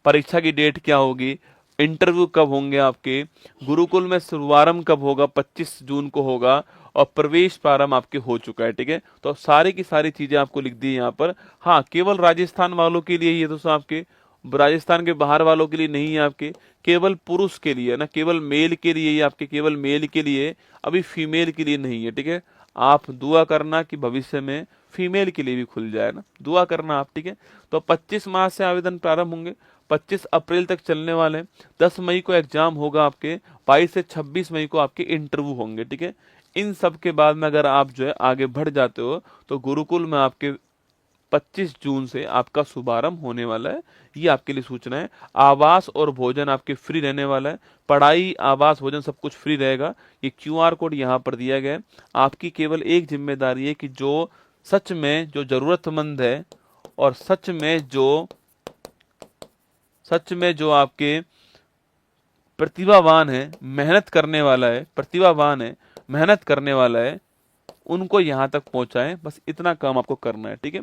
परीक्षा की डेट क्या होगी, इंटरव्यू कब होंगे आपके, गुरुकुल में शुभारंभ कब होगा, 25 जून को होगा, और प्रवेश प्रारंभ आपके हो चुका है, ठीक है। तो सारी की सारी चीजें आपको लिख दी है यहाँ पर। हाँ, केवल राजस्थान वालों के लिए ये दोस्तों, आपके राजस्थान के बाहर वालों के लिए नहीं है, आपके केवल पुरुष के लिए ना, केवल मेल के लिए, ये आपके केवल मेल के लिए, अभी फीमेल के लिए नहीं है, ठीक है। आप दुआ करना कि भविष्य में फीमेल के लिए भी खुल जाए ना, दुआ करना आप, ठीक है। तो 25 मार्च से आवेदन प्रारंभ होंगे, 25 अप्रैल तक चलने वाले हैं, 10 मई को एग्जाम होगा आपके, 22 से 26 मई को आपके इंटरव्यू होंगे, ठीक है। इन सब के बाद में अगर आप जो है आगे बढ़ जाते हो तो गुरुकुल में आपके 25 जून से आपका शुभारंभ होने वाला है, ये आपके लिए सूचना है। आवास और भोजन आपके फ्री रहने वाला है, पढ़ाई, आवास, भोजन सब कुछ फ्री रहेगा। ये क्यूआर कोड यहाँ पर दिया गया है। आपकी केवल एक जिम्मेदारी है कि जो सच में जो जरूरतमंद है और सच में जो आपके प्रतिभावान है, मेहनत करने वाला है, प्रतिभावान है, मेहनत करने वाला है, उनको यहाँ तक पहुंचाएं, बस इतना काम आपको करना है, ठीक है।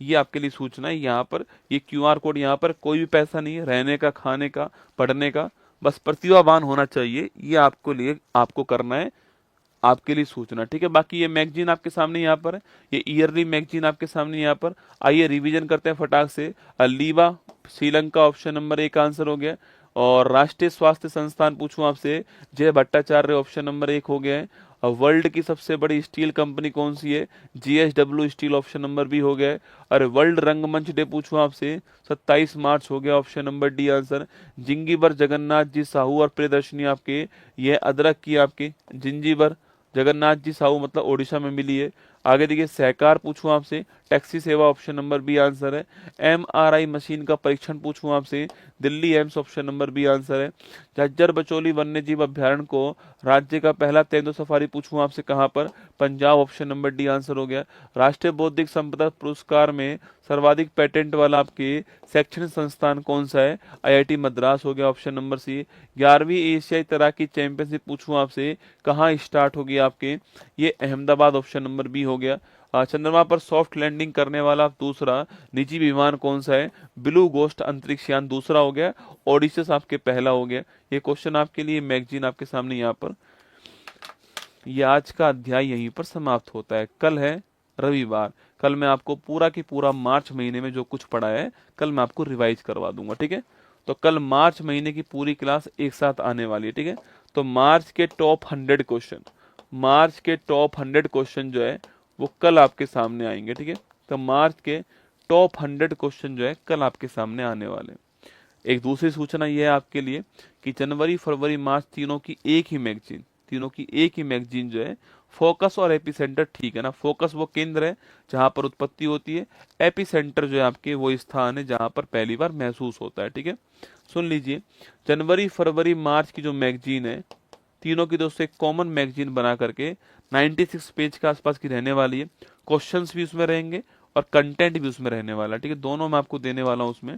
ये आपके लिए सूचना है। यहाँ पर ये क्यूआर कोड, यहाँ पर कोई भी पैसा नहीं है, रहने का, खाने का, पढ़ने का, बस प्रतिभावान होना चाहिए, ये आपको करना है, आपके लिए सूचना, ठीक है। बाकी ये मैगजीन आपके सामने यहाँ पर है, ये ईयरली मैगजीन आपके सामने यहाँ पर। आइए रिवीजन करते हैं फटाक से। लीवा श्रीलंका ऑप्शन नंबर 1 आंसर हो गया, और राष्ट्रीय स्वास्थ्य संस्थान पूछूं आपसे, जय भट्टाचार्य ऑप्शन नंबर 1 हो गया है। वर्ल्ड की सबसे बड़ी स्टील कंपनी कौन सी है? GSW steel option number B हो गया है। अरे वर्ल्ड रंगमंच डे पूछूं आपसे, 27 मार्च हो गया, ऑप्शन नंबर डी आंसर। जिंजीबर जगन्नाथ जी साहू और प्रियदर्शनी आपके, ये अदरक की आपके जिंजीबर जगन्नाथ जी साहू मतलब ओडिशा में मिली है। आगे देखिए, सहकार पूछूं आपसे, टैक्सी सेवा ऑप्शन नंबर बी आंसर है। एमआरआई मशीन का परीक्षण पूछूं आपसे, Delhi AIIMS option number B answer है। झज्जर बचौली वन्य जीव अभ्यारण्य को राज्य का पहला तेंदुआ सफारी पूछूं आपसे, कहां पर? Punjab option number D answer हो गया। राष्ट्रीय बौद्धिक संपदा पुरस्कार में सर्वाधिक पेटेंट वाला आपके शैक्षणिक संस्थान कौन सा है? आईआईटी मद्रास हो गया, ऑप्शन नंबर सी। 11वीं एशियाई तैराकी चैंपियनशिप पूछूं आपसे, कहाँ स्टार्ट होगी आपके? ये अहमदाबाद ऑप्शन नंबर बी हो गया। चंद्रमा पर सॉफ्ट लैंडिंग करने वाला दूसरा निजी विमान कौन सा है? ब्लू गोस्ट अंतरिक्ष यान दूसरा हो गया, ओडिशस आपके पहला हो गया। ये क्वेश्चन आपके लिए मैगजीन आपके सामने यहाँ पर। ये आज का अध्याय यहीं पर समाप्त होता है। कल है रविवार, कल मैं आपको पूरा की पूरा मार्च महीने में जो कुछ पढ़ा है कल मैं आपको रिवाइज करवा दूंगा, ठीक है। तो कल मार्च महीने की पूरी क्लास एक साथ आने वाली है, ठीक है। तो मार्च के टॉप 100 क्वेश्चन, मार्च के टॉप 100 क्वेश्चन जो है वो कल आपके सामने आएंगे, ठीक है। तो मार्च के टॉप 100 क्वेश्चन जो है कल आपके सामने आने वाले हैं। एक दूसरी सूचना यह है आपके लिए कि जनवरी फरवरी मार्च तीनों की एक ही मैगजीन जो है, फोकस और एपिसेंटर, ठीक है ना। फोकस वो केंद्र है जहां पर उत्पत्ति होती है, एपिसेंटर जो है आपके वो स्थान है जहां पर पहली बार महसूस होता है, ठीक है। सुन लीजिए, जनवरी फरवरी मार्च की जो मैगजीन है, तीनों की दोस्तों एक कॉमन मैगजीन बना करके 96 पेज के आसपास की रहने वाली है। क्वेश्चंस भी उसमें रहेंगे और कंटेंट भी उसमें रहने वाला है, ठीक है। दोनों मैं आपको देने वाला हूं उसमें।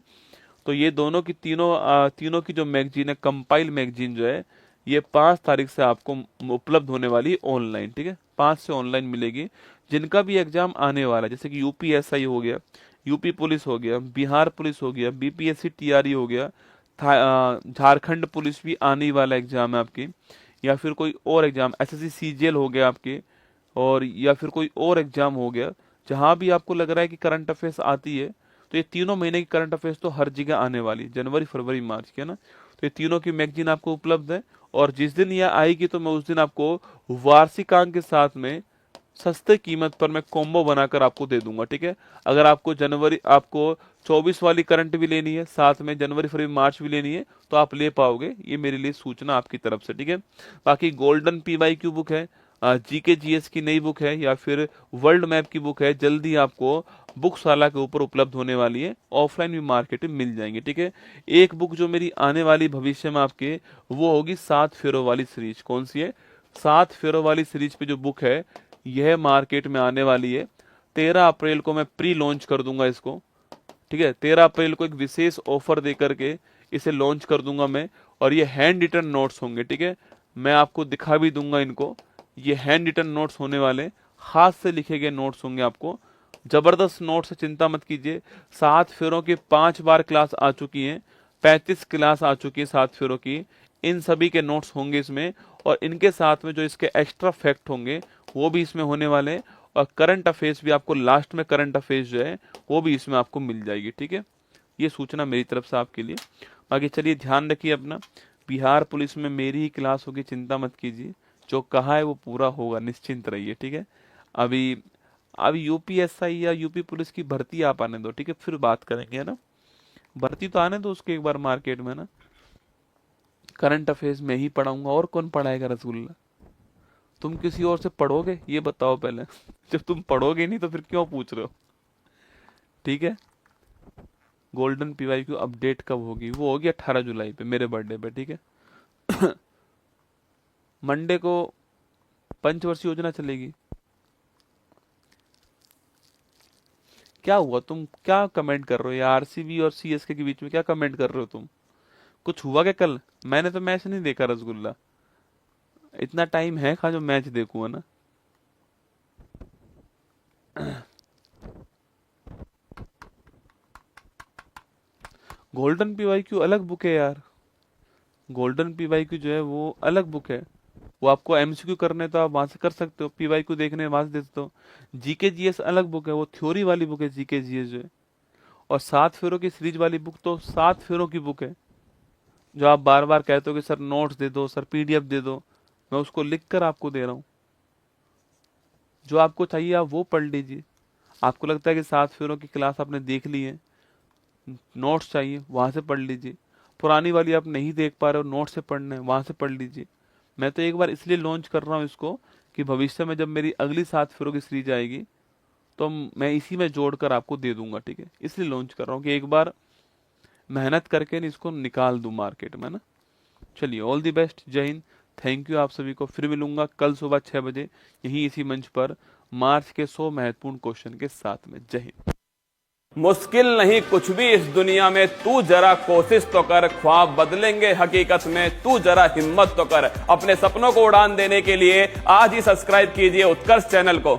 तो ये दोनों की तीनों की जो मैगजीन है, कंपाइल मैगजीन जो है, ये 5 तारीख से आपको उपलब्ध होने वाली है ऑनलाइन, ठीक है। 5 से ऑनलाइन मिलेगी। जिनका भी एग्जाम आने वाला है, जैसे कि यूपीएसआई हो गया, यूपी पुलिस हो गया, बिहार पुलिस हो गया, बीपीएससी टीआरई हो गया, झारखंड पुलिस भी आने वाला एग्जाम है आपकी, या फिर कोई और एग्जाम एसएससी सीजीएल हो गया आपके, और या फिर कोई और एग्जाम हो गया, जहां भी आपको लग रहा है कि करंट अफेयर्स आती है तो ये तीनों महीने की करंट अफेयर्स तो हर जगह आने वाली, जनवरी फरवरी मार्च के ना, तो ये तीनों की मैगजीन आपको उपलब्ध है। और जिस दिन यह आएगी तो मैं उस दिन आपको वार्षिकांक के साथ में सस्ते कीमत पर मैं कॉम्बो बनाकर आपको दे दूंगा, ठीक है। अगर आपको आपको 24 वाली करंट भी लेनी है, साथ में जनवरी फरवरी मार्च भी लेनी है, तो आप ले पाओगे, ये मेरे लिए सूचना आपकी तरफ से, ठीक है। बाकी गोल्डन PYQ बुक है, GK GS की नई बुक है, या फिर वर्ल्ड मैप की बुक है, जल्दी आपको बुकशाला के ऊपर उपलब्ध होने वाली है, ऑफलाइन भी मार्केट में मिल जाएंगे, ठीक है। एक बुक जो मेरी आने वाली भविष्य में आपके, वो होगी 7 फेरों वाली सीरीज। कौन सी है? 7 फेरों वाली सीरीज पे जो बुक है, यह मार्केट में आने वाली है। 13 अप्रैल को मैं प्री लॉन्च कर दूंगा इसको, ठीक है। 13 अप्रैल को एक विशेष ऑफर दे करके इसे लॉन्च कर दूंगा मैं, और ये हैंड रिटन नोट्स होंगे, ठीक है। मैं आपको दिखा भी दूंगा इनको, ये हैंड रिटन नोट्स होने वाले, हाथ से लिखे गए नोट्स होंगे आपको, जबरदस्त नोट्स, चिंता मत कीजिए। 7 फेरों की 5 बार क्लास आ चुकी है, 35 क्लास आ चुकी है 7 फेरों की, इन सभी के नोट्स होंगे इसमें, और इनके साथ में जो इसके एक्स्ट्रा फैक्ट होंगे वो भी इसमें होने वाले हैं, और करंट अफेयर्स भी आपको लास्ट में, करंट अफेयर्स जो है वो भी इसमें आपको मिल जाएगी, ठीक है। ये सूचना मेरी तरफ से आपके लिए। बाकी चलिए ध्यान रखिए अपना, बिहार पुलिस में मेरी ही क्लास होगी, चिंता मत कीजिए, जो कहा है वो पूरा होगा, निश्चिंत रहिए, ठीक है। अभी UPSI या यूपी पुलिस की भर्ती आप आने दो, ठीक है, फिर बात करेंगे, है ना। भर्ती तो आने दो उसके एक बार मार्केट में ना, करंट अफेयर्स में ही पढ़ाऊंगा, और कौन पढ़ाएगा रसगुल्ला? तुम किसी और से पढ़ोगे? ये बताओ पहले। जब तुम पढ़ोगे नहीं तो फिर क्यों पूछ रहे हो, ठीक है। गोल्डन PYQ अपडेट कब होगी? वो होगी 18 जुलाई पे, मेरे बर्थडे पे, ठीक है। मंडे को पंचवर्षीय योजना चलेगी। क्या हुआ, तुम क्या कमेंट कर रहे हो यार? RCB और CSK के बीच में क्या कमेंट कर रहे हो तुम? कुछ हुआ क्या कल? मैंने तो मैच नहीं देखा रसगुल्ला, इतना टाइम है कहाँ जो मैच देखूं, है ना। गोल्डन PYQ अलग बुक है यार, गोल्डन PYQ जो है वो अलग बुक है, वो आपको MCQ करने तो आप वहां से कर सकते हो, PYQ देखने वहां से दे सकते हो। GK GS अलग बुक है, वो थ्योरी वाली बुक है GK GS जो है। और 7 फेरों की सीरीज वाली बुक तो 7 फेरों की बुक है, जो आप बार बार कहते हो कि सर नोट्स दे दो, सर PDF दे दो, मैं उसको लिख कर आपको दे रहा हूँ। जो आपको चाहिए आप वो पढ़ लीजिए। आपको लगता है कि 7 फेरों की क्लास आपने देख ली है, नोट्स चाहिए, वहां से पढ़ लीजिए। पुरानी वाली आप नहीं देख पा रहे हो, नोट्स से पढ़ना है, वहां से पढ़ लीजिए। मैं तो एक बार इसलिए लॉन्च कर रहा हूँ इसको कि भविष्य में जब मेरी अगली 7 फेरों की सीरीज आएगी तो मैं इसी में जोड़कर आपको दे दूंगा, ठीक है। इसलिए लॉन्च कर रहा हूँ कि एक बार मेहनत करके इसको निकाल दूं मार्केट में ना। चलिए, ऑल दी बेस्ट, जय हिंद, थैंक यू आप सभी को। फिर मिलूंगा कल सुबह 6 बजे यहीं इसी मंच पर, मार्च के 100 महत्वपूर्ण क्वेश्चन के साथ में। जय हिंद। मुश्किल नहीं कुछ भी इस दुनिया में, तू जरा कोशिश तो कर, ख्वाब बदलेंगे हकीकत में, तू जरा हिम्मत तो कर। अपने सपनों को उड़ान देने के लिए आज ही सब्सक्राइब कीजिए उत्कर्ष चैनल को।